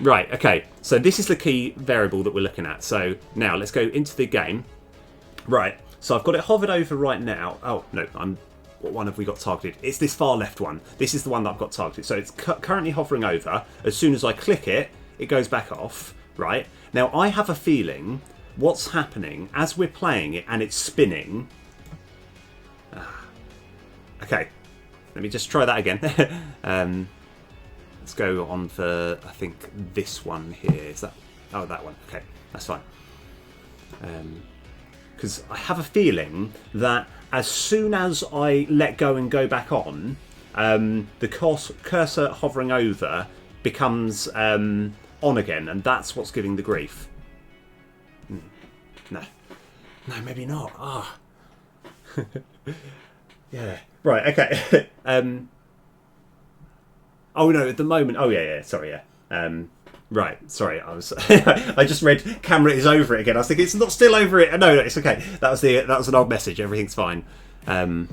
Right. Okay. So this is the key variable that we're looking at. So now let's go into the game. Right. So I've got it hovered over right now. Oh no, what one have we got targeted? It's this far left one. This is the one that I've got targeted. So it's currently hovering over. As soon as I click it, it goes back off. Right. Now I have a feeling what's happening as we're playing it and it's spinning. Okay. Let me just try that again. Let's go on for, I think, this one here. Is that? Oh, that one. Okay, that's fine. Because I have a feeling that as soon as I let go and go back on, the cursor hovering over becomes on again, and that's what's giving the grief. No, maybe not. Ah, yeah. Right. Okay. Oh no! At the moment, oh yeah. Sorry, yeah. Right, sorry. I was. I just read camera is over it again. I was thinking it's not still over it. No, it's okay. That was an old message. Everything's fine. Oh,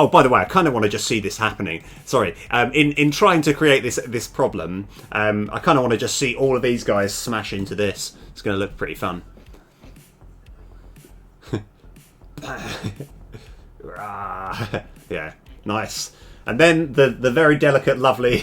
by the way, I kind of want to just see this happening. Sorry. In trying to create this problem, I kind of want to just see all of these guys smash into this. It's going to look pretty fun. Yeah, nice. And then the very delicate, lovely.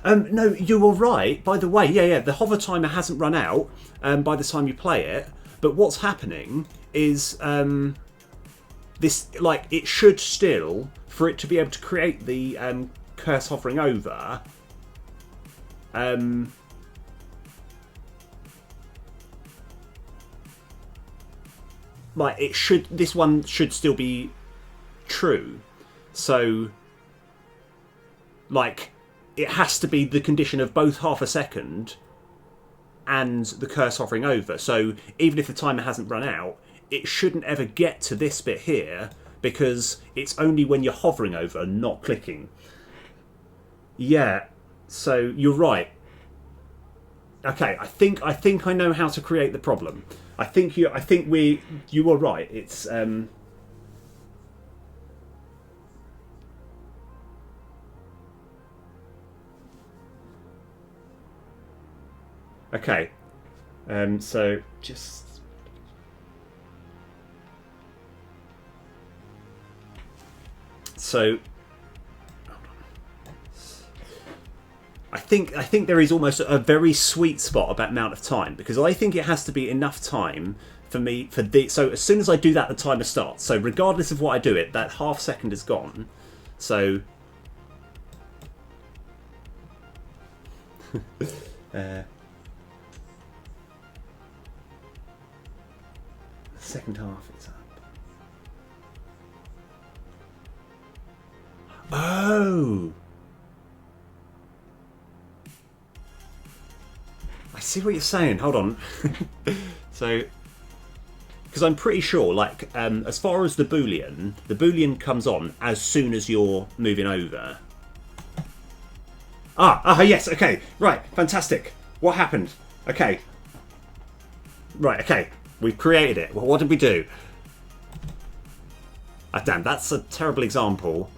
No, you were right. By the way, yeah. The hover timer hasn't run out by the time you play it. But what's happening is this, like, it should still, for it to be able to create the curse hovering over. Like it should, this one should still be true. So, like, it has to be the condition of both half a second and the curse hovering over. So even if the timer hasn't run out, it shouldn't ever get to this bit here because it's only when you're hovering over, not clicking. Yeah. So you're right. Okay, I think I know how to create the problem. I think you were right. It's okay. So just so I think there is almost a very sweet spot about amount of time, because I think it has to be enough time for me so as soon as I do that, the timer starts. So regardless of what I do, that half second is gone. So second half is up. Oh! I see what you're saying. Hold on. So, because I'm pretty sure, like, as far as the Boolean comes on as soon as you're moving over. Yes, okay, right, fantastic. What happened? Okay. Right, okay, we've created it. Well, what did we do? Damn, that's a terrible example.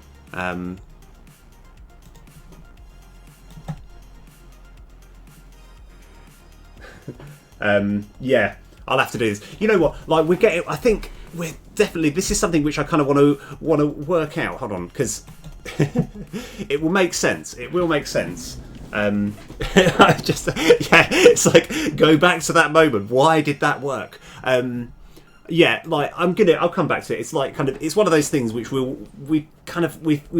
Yeah, I'll have to do this. You know what? Like, we're getting. I think we're definitely. This is something which I kind of want to work out. Hold on, because it will make sense. It will make sense. I just it's like go back to that moment. Why did that work? Yeah, like I'll come back to it. It's like kind of it's one of those things which we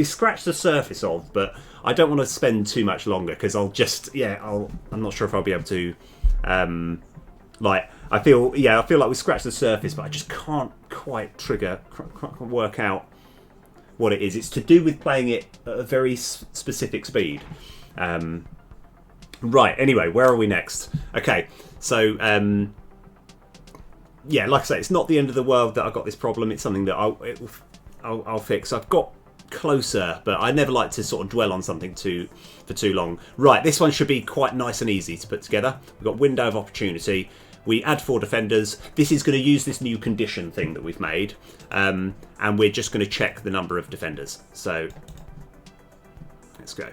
scratched the surface of, but I don't want to spend too much longer because I'm not sure if I'll be able to. I feel like we scratched the surface, but I just can't quite work out what it is. It's to do with playing it at a very specific speed. Right. Anyway, where are we next? Okay. So, like I say, it's not the end of the world that I've got this problem. It's something that I'll fix. I've got closer, but I never like to sort of dwell on something for too long. Right. This one should be quite nice and easy to put together. We've got window of opportunity. We add 4 defenders. This is going to use this new condition thing that we've made, and we're just going to check the number of defenders. So let's go.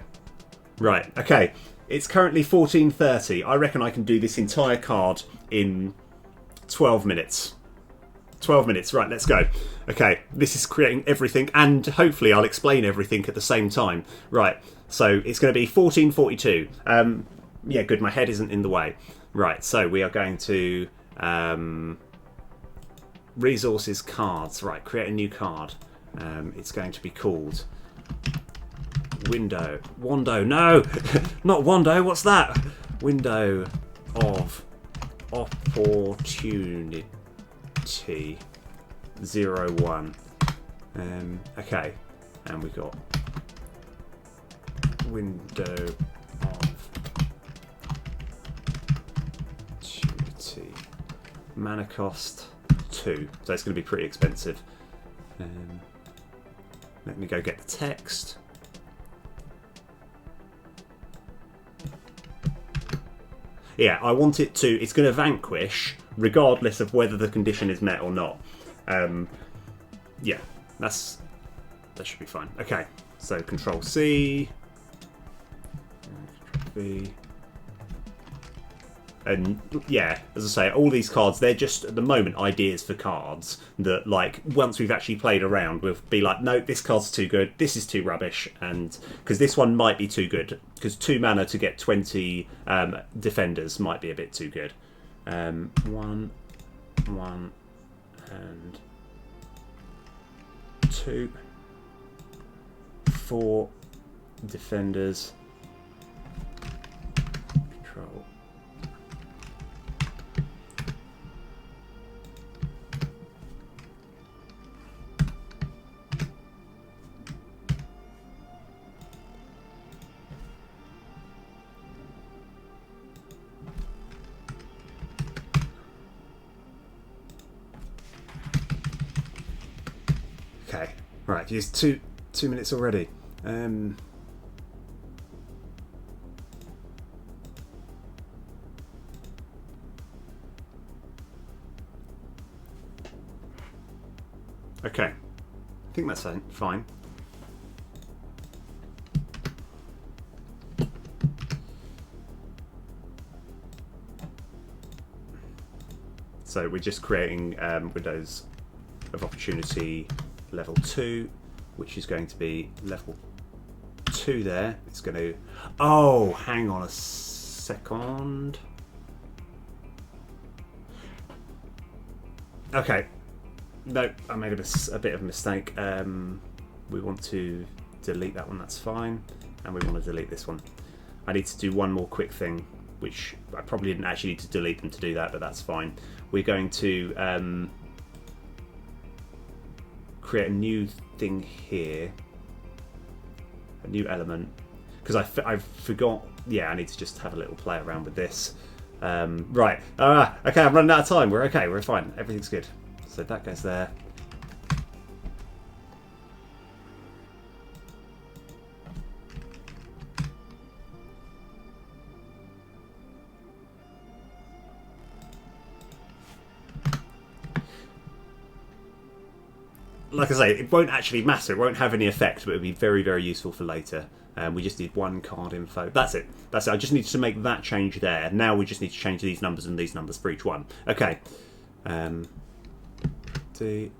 Right, okay. It's currently 14:30. I reckon I can do this entire card in 12 minutes. 12 minutes, right, let's go. Okay, this is creating everything, and hopefully I'll explain everything at the same time. Right, so it's going to be 14:42. Yeah, good, my head isn't in the way. Right, so we are going to resources cards. Right, create a new card. It's going to be called Wando, no, not Wando, what's that? Window of Opportunity 01. Okay, and we've got window of opportunity, mana cost 2, so it's going to be pretty expensive. Let me go get the text. Yeah, I want it to. It's going to vanquish regardless of whether the condition is met or not. Yeah, that should be fine. Okay, so Control C, Control V, and yeah, as I say, all these cards, they're just at the moment ideas for cards that, like, once we've actually played around, we'll be like, no, this card's too good, this is too rubbish, and because this one might be too good, because 2 mana to get 20 defenders might be a bit too good. 1, and 2, 4 defenders. Control. Okay, right, use 2 minutes already. Okay, I think that's fine. So we're just creating windows of opportunity level 2, which is going to be level 2 there. It's going to... Oh, hang on a second. Okay. No, I made a bit of a mistake. We want to delete that one, that's fine. And we want to delete this one. I need to do one more quick thing, which I probably didn't actually need to delete them to do that, but that's fine. We're going to create a new thing here, a new element, because I forgot. Yeah, I need to just have a little play around with this. Right. Okay, I'm running out of time. We're okay. We're fine. Everything's good. So that goes there. Like I say, it won't actually matter. It won't have any effect, but it'll be very, very useful for later. We just need one card info. That's it. That's it. I just need to make that change there. Now we just need to change these numbers and these numbers for each one. Okay. D.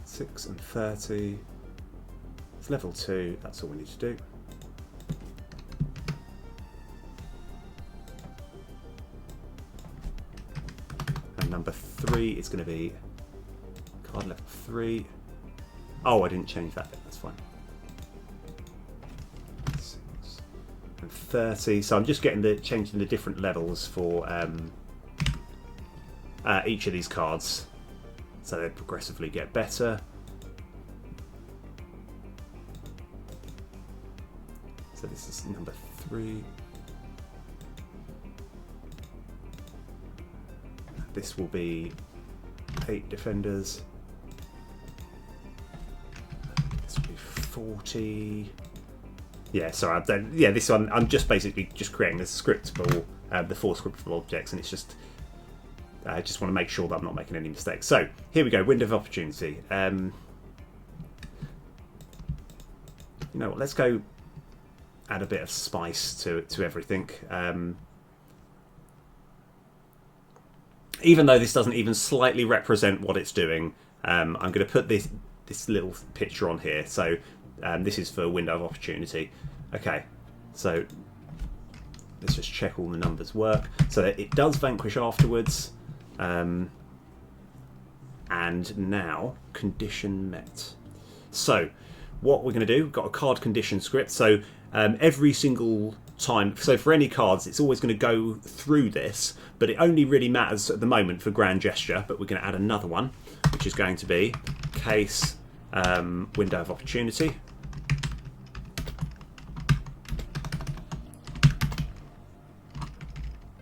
$6 and $30. It's level 2. That's all we need to do. And number 3 is going to be card level 3. Oh, I didn't change that bit. That's fine. 6 and 30. So I'm just changing the different levels for each of these cards, so they progressively get better. So this is number 3. This will be 8 defenders. This will be 40. Yeah, sorry. Yeah, this one I'm just basically just creating the scriptable, the 4 scriptable objects, and it's just I just want to make sure that I'm not making any mistakes. So here we go. Window of opportunity. You know what? Let's go. Add a bit of spice to everything. Even though this doesn't even slightly represent what it's doing, I'm going to put this little picture on here. So this is for window of opportunity. Okay, so let's just check all the numbers work. So it does vanquish afterwards. And now condition met. So what we're going to do, we've got a card condition script. So every single time, so for any cards, it's always going to go through this, but it only really matters at the moment for grand gesture. But we're going to add another one, which is going to be case window of opportunity.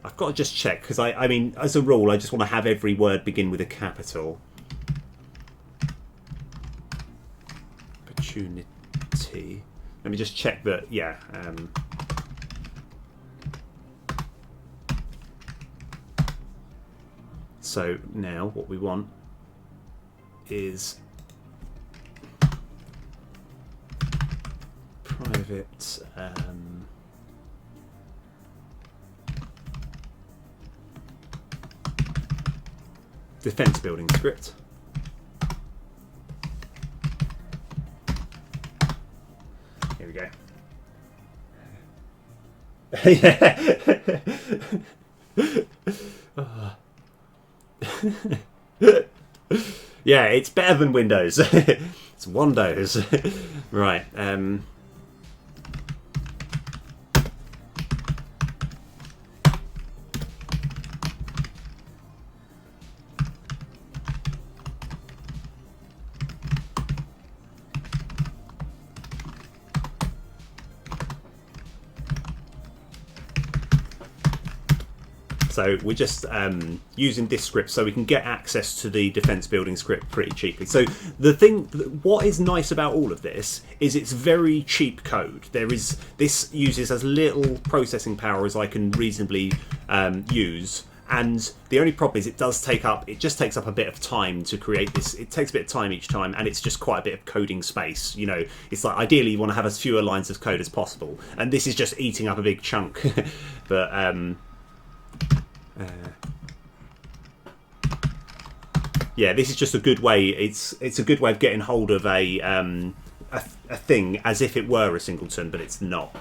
I've got to just check, because I mean, as a rule, I just want to have every word begin with a capital. Opportunity. Let me just check that, yeah. So now what we want is private defense building script. Here we go. Yeah, it's better than Windows. It's Windows. Right. So we're just using this script so we can get access to the defense building script pretty cheaply. So what is nice about all of this is it's very cheap code. This uses as little processing power as I can reasonably use. And the only problem is it just takes up a bit of time to create this. It takes a bit of time each time, and it's just quite a bit of coding space. You know, it's like ideally you want to have as fewer lines of code as possible, and this is just eating up a big chunk. But yeah, this is just a good way. It's a good way of getting hold of a thing as if it were a singleton, but it's not.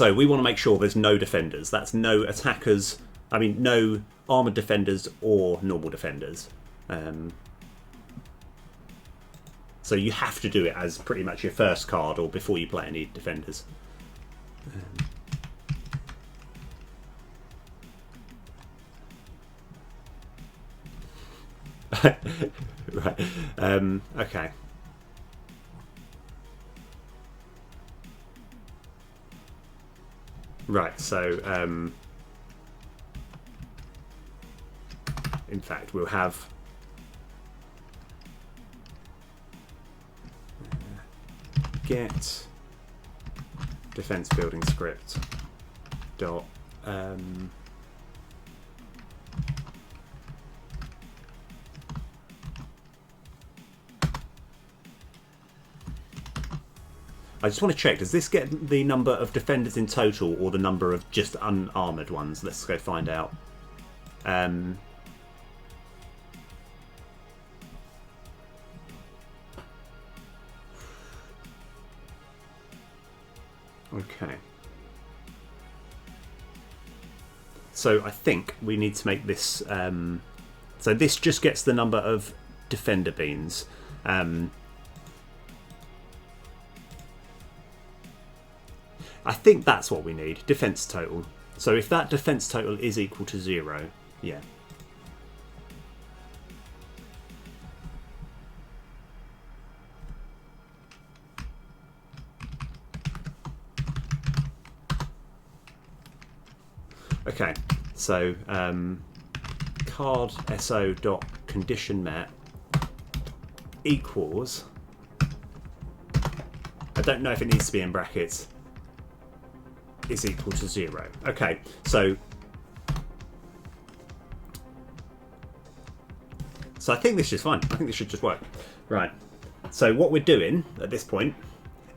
So we want to make sure there's no defenders. That's no attackers. I mean, no armored defenders or normal defenders. So you have to do it as pretty much your first card or before you play any defenders. Right. Okay. Right. So, in fact, we'll have get defense building script dot I just want to check, does this get the number of defenders in total or the number of just unarmored ones? Let's go find out. Okay. So I think we need to make this... so this just gets the number of defender beans. I think that's what we need, defense total. So if that defense total is equal to 0, yeah. Okay, so card so dot condition met equals, I don't know if it needs to be in brackets, is equal to 0. Okay, so I think this is fine. I think this should just work. Right. So what we're doing at this point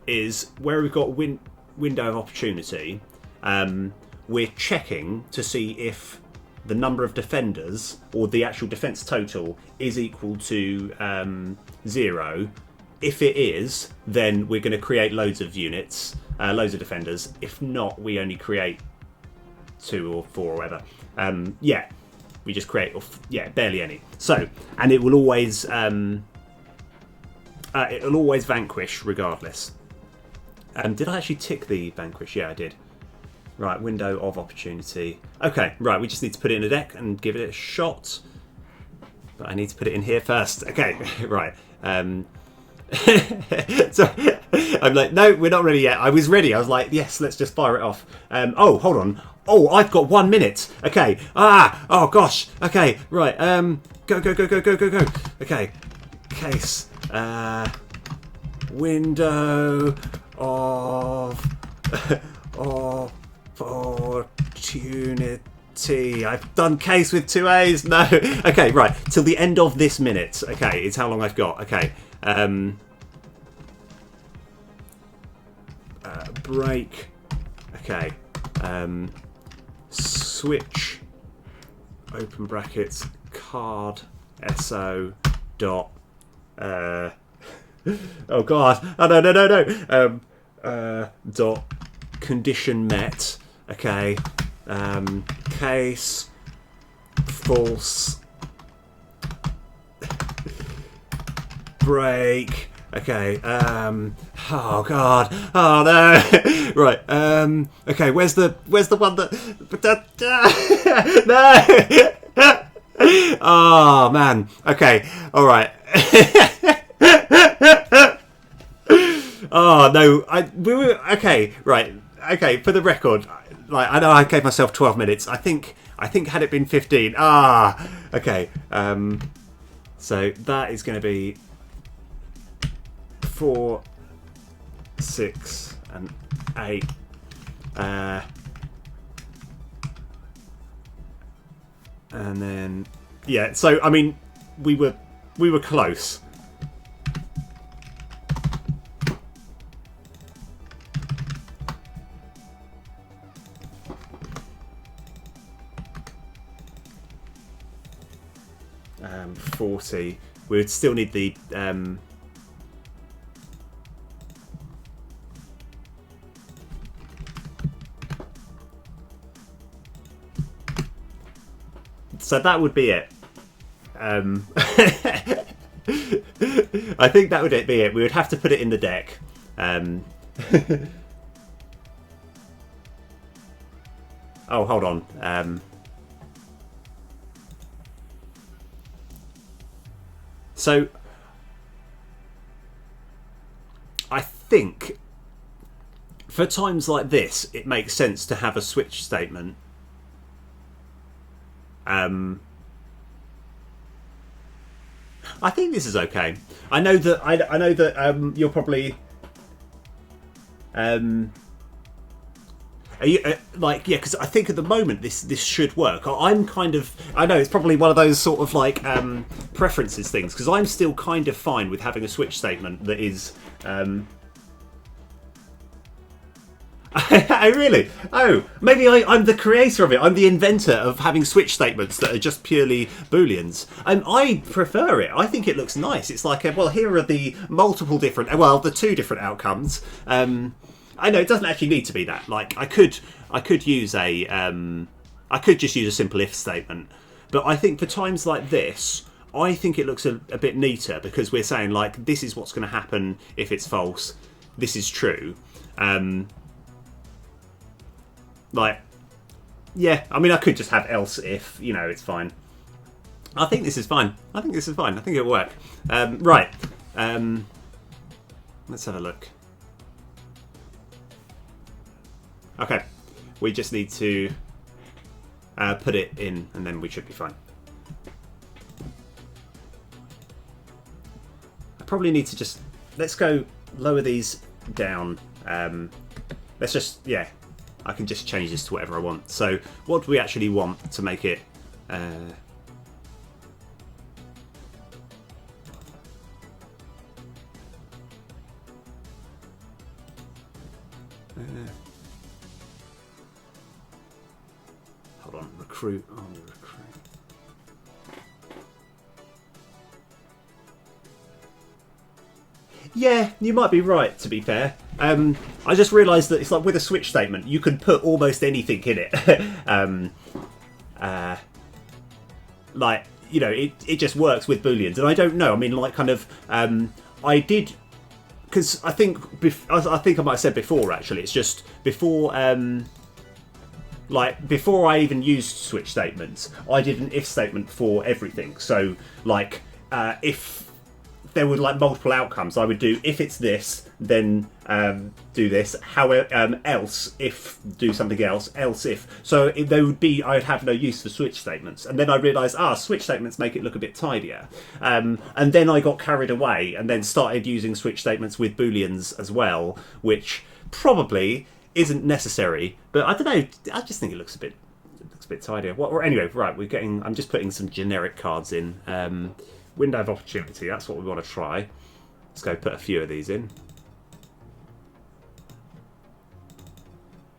is where we've got window of opportunity, we're checking to see if the number of defenders or the actual defense total is equal to 0. If it is, then we're going to create loads of units, loads of defenders. If not, we only create 2 or 4 or whatever. Yeah, we just create, barely any. So, and it will always vanquish regardless. Did I actually tick the vanquish? Yeah, I did. Right, window of opportunity. Okay, right, we just need to put it in a deck and give it a shot. But I need to put it in here first. Okay, right. So I'm like, no, we're not ready yet. I was ready. I was like, yes, let's just fire it off. Oh, hold on. Oh, I've got 1 minute. Okay. Oh gosh. Okay. Right. Go. Okay. Case. Window of opportunity. I've done case with 2 A's. No. Okay. Right. Till the end of this minute. Okay. It's how long I've got. Okay. Break. Okay. Switch. Open brackets. Card. So. Dot. Oh god. Oh no. Dot. Condition met. Okay. Case. False. Break. Okay. Oh god. Oh no. Right. Okay. Where's the one that? No. Oh man. Okay. All right. Oh no. We were okay. Right. Okay. For the record, like I know I gave myself 12 minutes. I think had it been 15. Okay. So that is going to be 4, 6, and 8. And then yeah. So I mean, we were close. Um, 40. We would still need the So that would be it. I think that would be it. We would have to put it in the deck. Oh, hold on. So I think for times like this, it makes sense to have a switch statement. I think this is okay. I know that I know that you're probably are you, like, yeah, because I think at the moment this should work. I'm kind of, I know it's probably one of those sort of like preferences things, because I'm still kind of fine with having a switch statement that is I really? Oh, maybe I'm the creator of it. I'm the inventor of having switch statements that are just purely booleans. I prefer it. I think it looks nice. It's like, well, here are the multiple different, well, the two different outcomes. I know it doesn't actually need to be that. Like, I could use a, I could just use a simple if statement. But I think for times like this, I think it looks a bit neater, because we're saying, like, this is what's going to happen if it's false. This is true. Like, yeah, I mean, I could just have else if, you know, it's fine. I think this is fine. I think it'll work. Right. Let's have a look. Okay. We just need to put it in, and then we should be fine. I probably need to just... Let's go lower these down. Let's just... Yeah. I can just change this to whatever I want. So what do we actually want to make it... hold on, recruit. Oh, recruit. Yeah, you might be right, to be fair. I just realised that it's like with a switch statement, you can put almost anything in it. Like, you know, it just works with booleans. And I don't know, I mean, like, kind of, I did... Because I think I might have said before, actually, it's just before... like, before I even used switch statements, I did an if statement for everything. So, like, if there were like multiple outcomes, I would do if it's this, then do this. However, else if do something else. Else if. So there would be, I'd have no use for switch statements. And then I realised, switch statements make it look a bit tidier. And then I got carried away and then started using switch statements with booleans as well, which probably isn't necessary. But I don't know. I just think it looks a bit tidier. Anyway, right, I'm just putting some generic cards in. Window of opportunity, that's what we want to try. Let's go put a few of these in.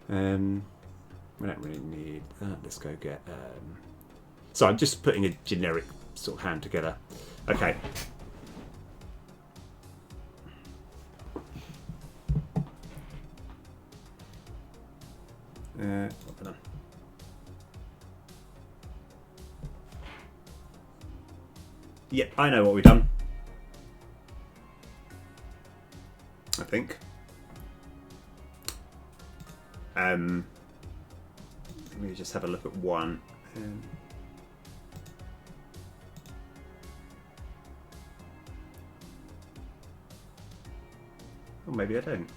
We don't really need that. Let's go get... So I'm just putting a generic sort of hand together. Okay. What have I done? Yep, I know what we've done. I think. Let me just have a look at one. Or maybe I don't.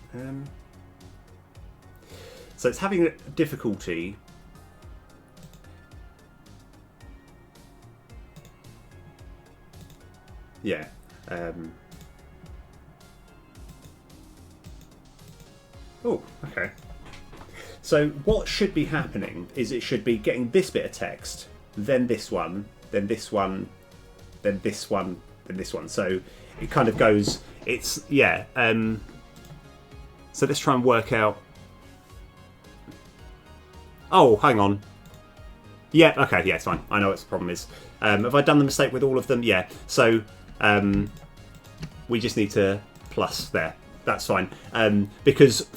So it's having difficulty. Yeah. Oh, okay. So what should be happening is it should be getting this bit of text, then this one, then this one, then this one, then this one. So it kind of goes, it's, yeah. So let's try and work out. Oh, hang on. Yeah, okay, yeah, it's fine. I know what the problem is. Have I done the mistake with all of them? Yeah. So we just need to plus there. That's fine. Because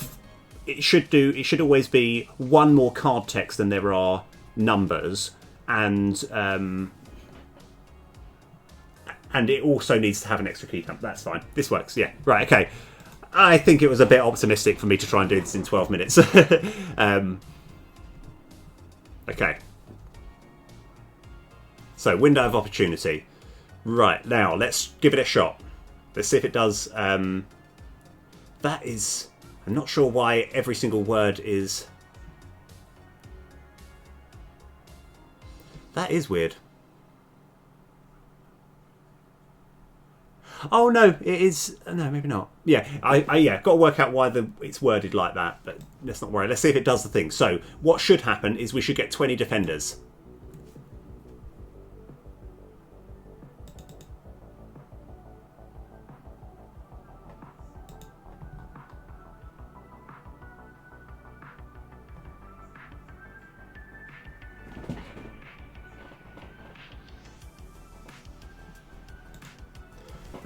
it should always be one more card text than there are numbers, and it also needs to have an extra key count. That's fine. This works. Yeah. Right. Okay. I think it was a bit optimistic for me to try and do this in 12 minutes. Okay. So, window of opportunity. Right, now, let's give it a shot. Let's see if it does. That is... I'm not sure why every single word is... That is weird. Oh, no, it is... No, maybe not. Yeah, got to work out why it's worded like that, but let's not worry. Let's see if it does the thing. So, what should happen is we should get 20 defenders.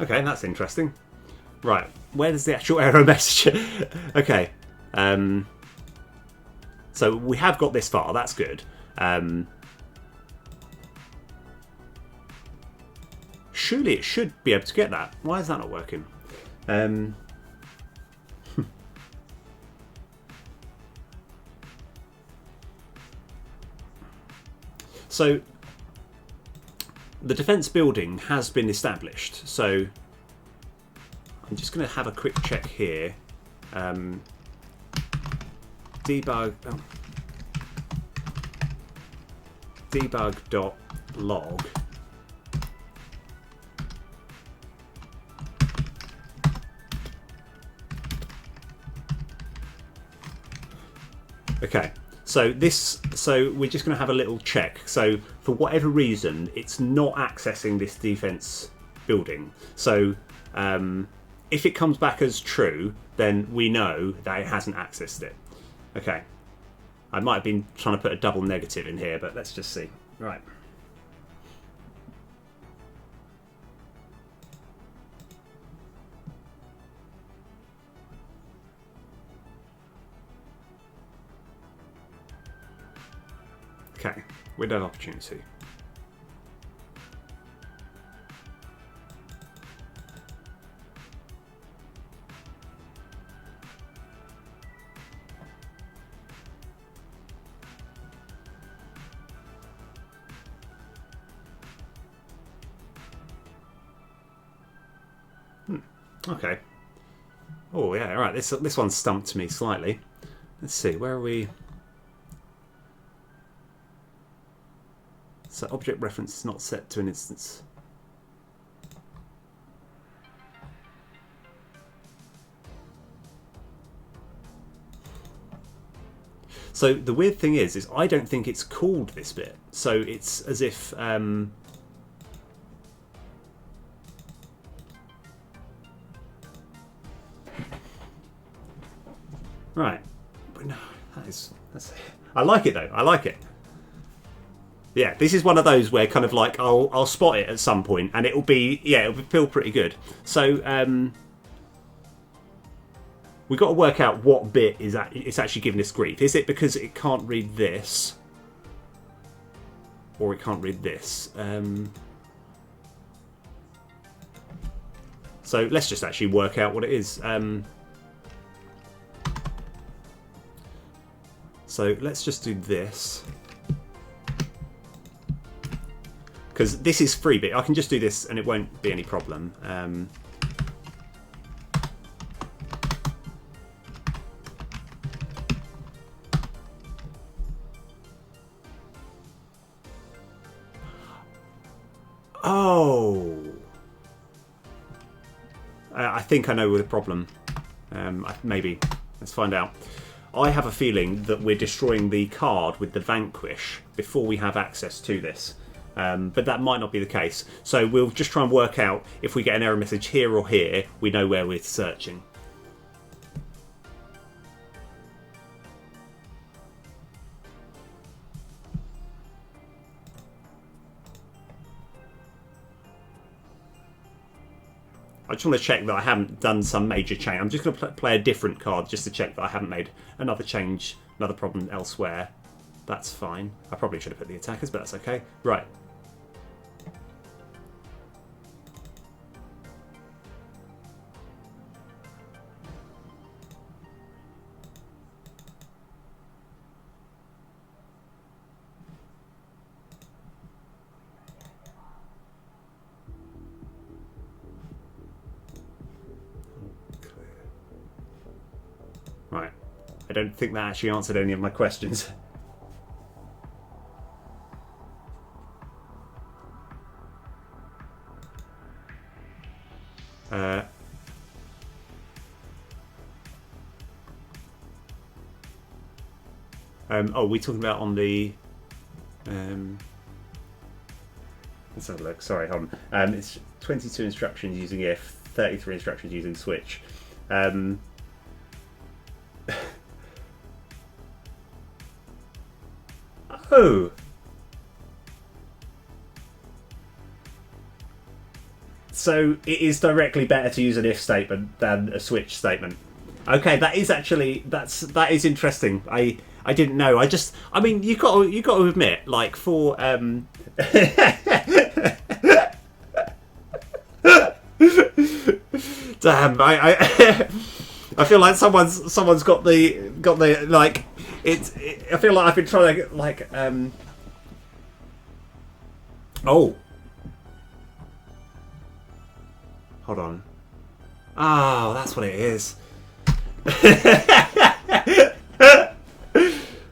Okay, that's interesting. Right, where's the actual error message? Okay, so we have got this far. That's good. Surely it should be able to get that. Why is that not working? So the defence building has been established. So I'm just going to have a quick check here. Debug debug.log. Okay, so we're just going to have a little check. So for whatever reason, it's not accessing this defense building. So if it comes back as true, then we know that it hasn't accessed it. Okay, I might have been trying to put a double negative in here, but let's just see. Right. Okay, window of opportunity. Okay. Oh yeah, all right. This one stumped me slightly. Let's see, where are we? So object reference is not set to an instance. So the weird thing is I don't think it's called this bit. So it's as if right. But no, that's I like it though. I like it. Yeah, this is one of those where kind of like I'll spot it at some point and it'll feel pretty good. So we've got to work out what bit it's actually giving us grief. Is it because it can't read this, or it can't read this? So let's just actually work out what it is. So let's just do this. Because this is free bit. I can just do this and it won't be any problem. Oh! I think I know the problem. Maybe. Let's find out. I have a feeling that we're destroying the card with the Vanquish before we have access to this. But that might not be the case. So we'll just try and work out if we get an error message here or here, we know where we're searching. I just want to check that I haven't done some major change. I'm just going to play a different card just to check that I haven't made another change, another problem elsewhere. That's fine. I probably should have put the attackers, but that's okay. Right. Right. I don't think that actually answered any of my questions. Oh, we're talking about on the... let's have a look. Sorry, hold on. It's 22 instructions using if, 33 instructions using switch. Oh! So it is directly better to use an if statement than a switch statement. Okay, that is actually that is interesting. I didn't know. I mean you got to admit, like for damn, I feel like someone's got the like I feel like I've been trying to like oh, hold on. Oh, that's what it is.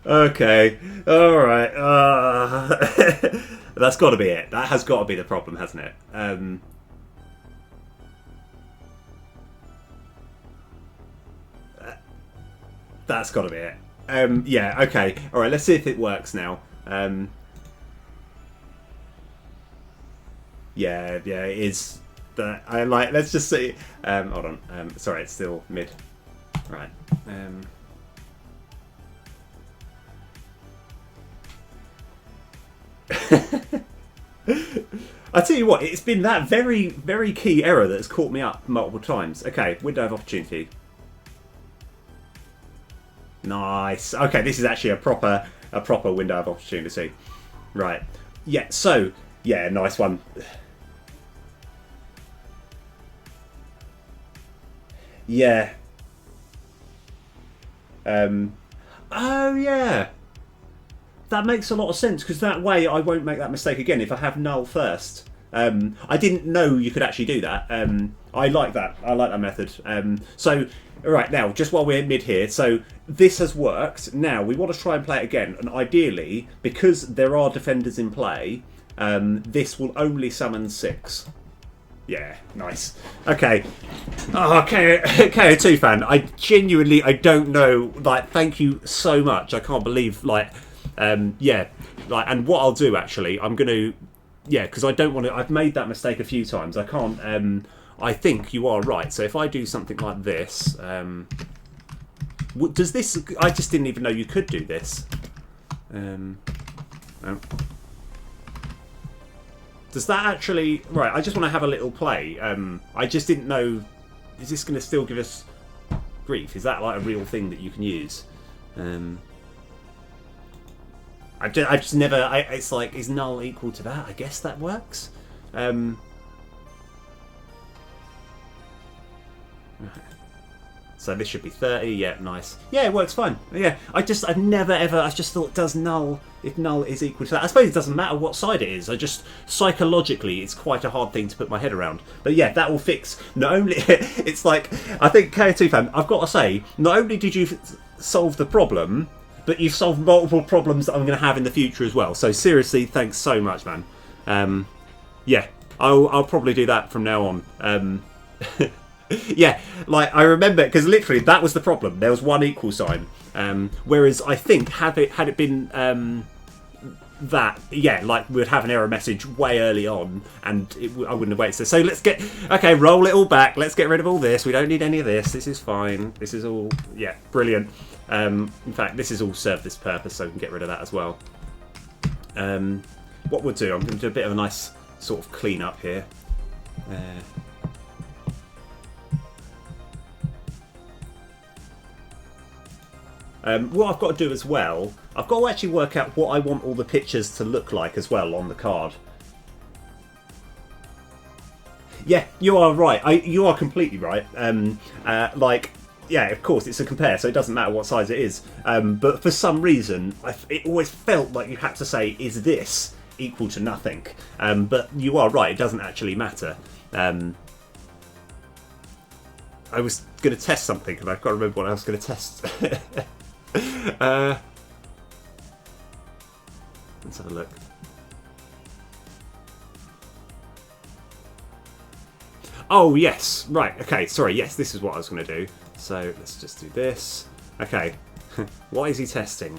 Okay, all right. That's got to be it. That has got to be the problem, hasn't it? That's got to be it. Yeah. Okay. All right. Let's see if it works now. Yeah. Yeah. It is. I like. Let's just see. Hold on. Sorry, it's still mid. Right. I tell you what, it's been that very, very key error that's caught me up multiple times. Okay, window of opportunity. Nice. Okay, this is actually a proper window of opportunity. Right. Yeah. So yeah, nice one. Yeah. Oh yeah. That makes a lot of sense because that way I won't make that mistake again if I have null first. I didn't know you could actually do that. I like that. I like that method. So, right now, just while we're mid here, so this has worked. Now we want to try and play it again, and ideally, because there are defenders in play, this will only summon 6. Yeah, nice. Okay. Oh, KO2 fan. I don't know. Like, thank you so much. I can't believe, like, yeah. Like, and what I'll do, actually, I'm going to, yeah, because I don't want to, I've made that mistake a few times. I can't, I think you are right. So if I do something like this, does this, I just didn't even know you could do this. Oh. Does that actually... Right, I just want to have a little play. I just didn't know... Is this going to still give us grief? Is that like a real thing that you can use? I just never... it's like, is null equal to that? I guess that works. So this should be 30. Yeah, nice. Yeah, it works fine. Yeah, I've never ever... I just thought, does null... If null is equal to that... I suppose it doesn't matter what side it is. I just... Psychologically, it's quite a hard thing to put my head around. But yeah, that will fix... Not only... It's like... I think, KO2 fan, I've got to say, not only did you solve the problem, but you've solved multiple problems that I'm going to have in the future as well. So seriously, thanks so much, man. Yeah, I'll probably do that from now on. Yeah, like I remember because literally that was the problem. There was one equal sign, whereas I think had it been that, yeah, like we'd have an error message way early on, and I wouldn't have waited. So let's roll it all back. Let's get rid of all this. We don't need any of this. This is fine. This is all, yeah, brilliant. In fact, this is all served this purpose, so we can get rid of that as well. What we'll do, I'm going to do a bit of a nice sort of clean up here. What I've got to do as well, I've got to actually work out what I want all the pictures to look like as well on the card. Yeah, you are right. You are completely right. Yeah, of course, it's a compare, so it doesn't matter what size it is. But for some reason, it always felt like you had to say, is this equal to nothing? But you are right, it doesn't actually matter. I was going to test something, and I can't remember what I was going to test. Let's have a look. Oh, yes. Right, okay, sorry, yes, this is what I was going to do. So, let's just do this. Okay, what is he testing?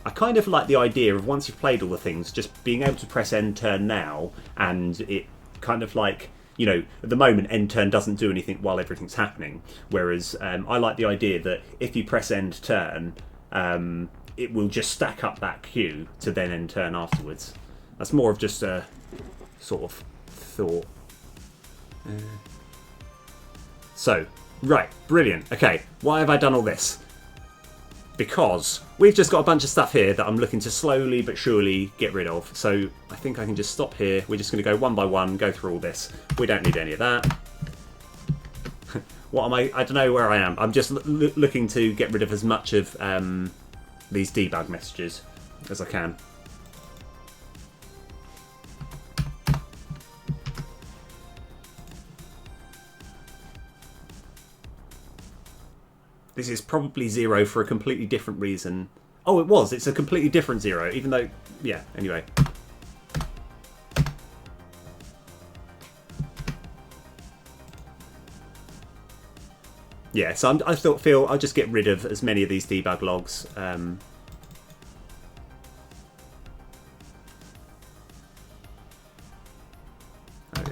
I kind of like the idea of once you've played all the things, just being able to press end turn now, and it kind of like, you know, at the moment end turn doesn't do anything while everything's happening, whereas I like the idea that if you press end turn, it will just stack up that queue to then end turn afterwards. That's more of just a sort of thought. So, right, brilliant. Okay, why have I done all this? Because we've just got a bunch of stuff here that I'm looking to slowly but surely get rid of. So I think I can just stop here. We're just going to go one by one, go through all this. We don't need any of that. What am I don't know where I am. I'm just looking to get rid of as much of these debug messages as I can. This is probably 0 for a completely different reason. Oh, it was. It's a completely different 0, even though... Yeah, anyway. Yeah, so I feel I'll just get rid of as many of these debug logs. Oh, yeah.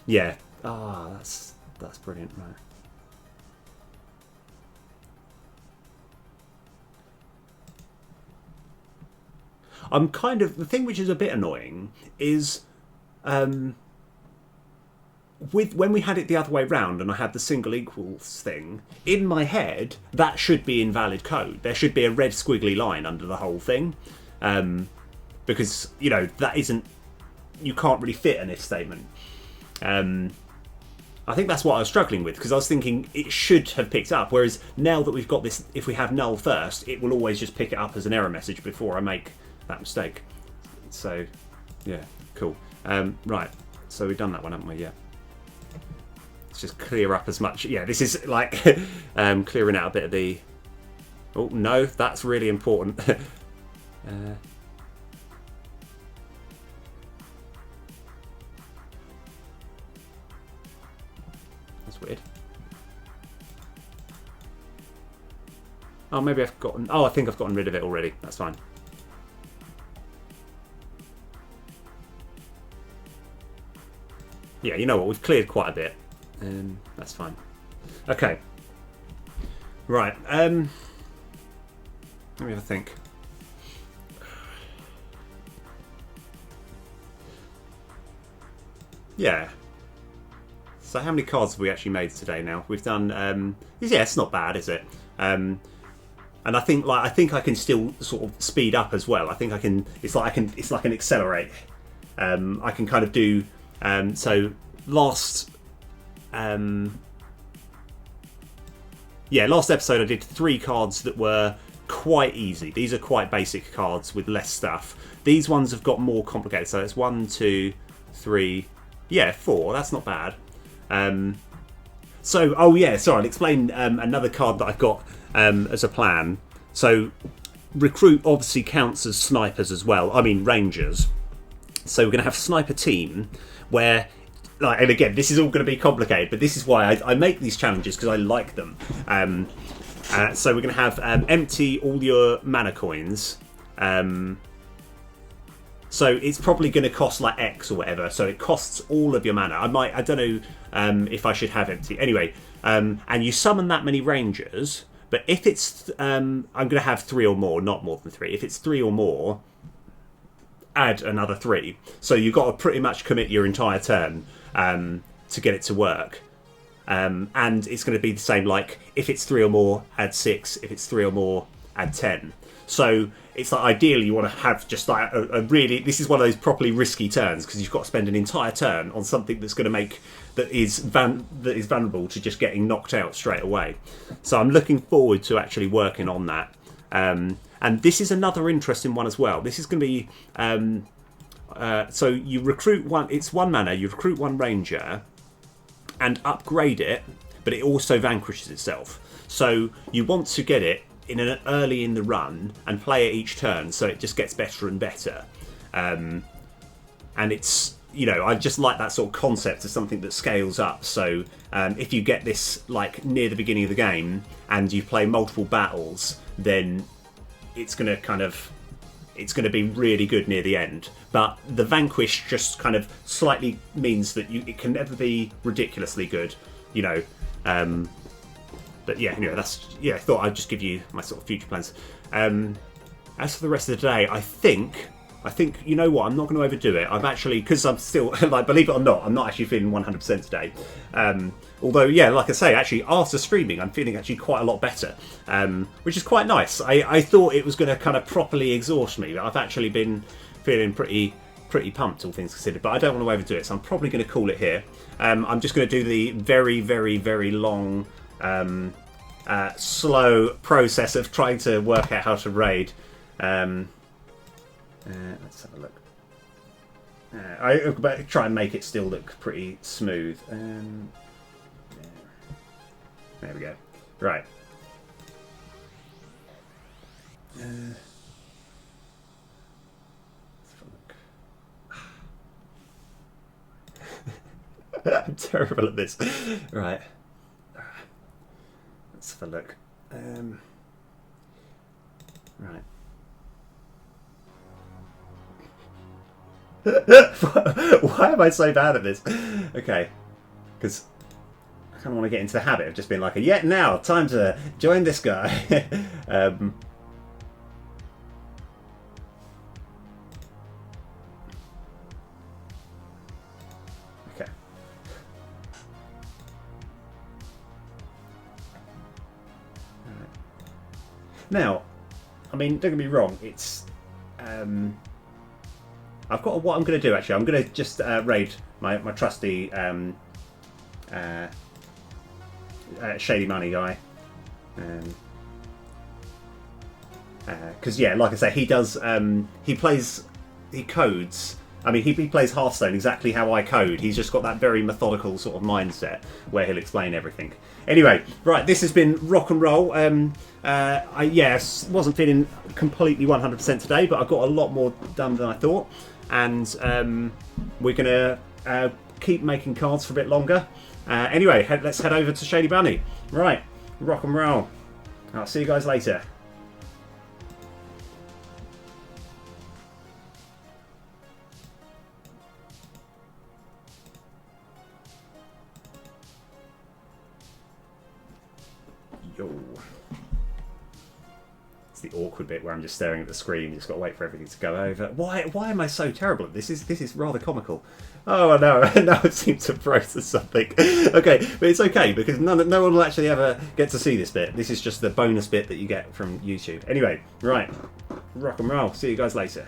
Yeah. Ah, that's brilliant, right. I'm kind of... The thing which is a bit annoying is... when we had it the other way round and I had the single equals thing, in my head, that should be invalid code. There should be a red squiggly line under the whole thing. Because, you know, that isn't... You can't really fit an if statement. I think that's what I was struggling with, because I was thinking it should have picked up, whereas now that we've got this, if we have null first, it will always just pick it up as an error message before I make that mistake. So, yeah, cool. Right, so we've done that one, haven't we? Yeah. Let's just clear up as much. Yeah, this is like clearing out a bit of the... Oh, no, that's really important. That's weird. Oh, maybe I've gotten... Oh, I think I've gotten rid of it already. That's fine. Yeah, you know what? We've cleared quite a bit. That's fine. Okay. Right. Let me have a think. Yeah. So how many cards have we actually made today now? We've done... yeah, it's not bad, is it? And I think I can still sort of speed up as well. I think I can... It's like I can accelerate. I can kind of do... so last... last episode I did 3 cards that were quite easy. These are quite basic cards with less stuff. These ones have got more complicated. So it's 1, 2, 3... Yeah, 4. That's not bad. So, oh yeah, sorry, I'll explain another card that I've got as a plan. So, recruit obviously counts as snipers as well. I mean, rangers. So we're going to have sniper team where, like, and again, this is all going to be complicated, but this is why I make these challenges, because I like them. So we're going to have empty all your mana coins. So it's probably going to cost like X or whatever. So it costs all of your mana. I don't know if I should have empty. Anyway, and you summon that many rangers. But if it's, I'm going to have 3 or more, not more than 3. If it's 3 or more, add another 3. So you've got to pretty much commit your entire turn to get it to work. And it's going to be the same, like if it's 3 or more, add 6. If it's 3 or more, add 10. So it's like ideally you want to have just like a really, this is one of those properly risky turns because you've got to spend an entire turn on something that's going to make, that is vulnerable to just getting knocked out straight away. So I'm looking forward to actually working on that. And this is another interesting one as well. This is going to be, so you recruit one, it's 1 mana, you recruit 1 ranger and upgrade it, but it also vanquishes itself. So you want to get it early in the run and play it each turn, so it just gets better and better. And it's, you know, I just like that sort of concept of something that scales up. So if you get this like near the beginning of the game and you play multiple battles, then it's going to be really good near the end. But the vanquish just kind of slightly means that it can never be ridiculously good, you know. But yeah, anyway, I thought I'd just give you my sort of future plans. As for the rest of the day, I think, you know what, I'm not going to overdo it. I've actually, because I'm still, like, believe it or not, I'm not actually feeling 100% today. Although, yeah, like I say, actually, after streaming, I'm feeling actually quite a lot better, which is quite nice. I thought it was going to kind of properly exhaust me, but I've actually been feeling pretty pumped, all things considered. But I don't want to overdo it, so I'm probably going to call it here. I'm just going to do the very, very, very long, slow process of trying to work out how to raid. Let's have a look. I try and make it still look pretty smooth. There we go. Right. I'm terrible at this. Right. Let's have a look. Right. Why am I so bad at this? Okay. Because I kind of want to get into the habit of just being like, yeah, now, time to join this guy. Okay. Now, I mean, don't get me wrong, it's... I've got what I'm going to do, actually. I'm going to just raid my trusty Shady Money guy. Because, yeah, like I say, he does... he codes... I mean, he plays Hearthstone exactly how I code. He's just got that very methodical sort of mindset where he'll explain everything. Anyway, right, this has been rock and roll. I wasn't feeling completely 100% today, but I got a lot more done than I thought. And we're going to keep making cards for a bit longer. Anyway, let's head over to Shady Bunny. Right, rock and roll. I'll see you guys later. It's the awkward bit where I'm just staring at the screen. Just got to wait for everything to go over. Why am I so terrible at this? This is rather comical. Oh no! Now it seems to process something. Okay, but it's okay because no one will actually ever get to see this bit. This is just the bonus bit that you get from YouTube. Anyway, right, rock and roll. See you guys later.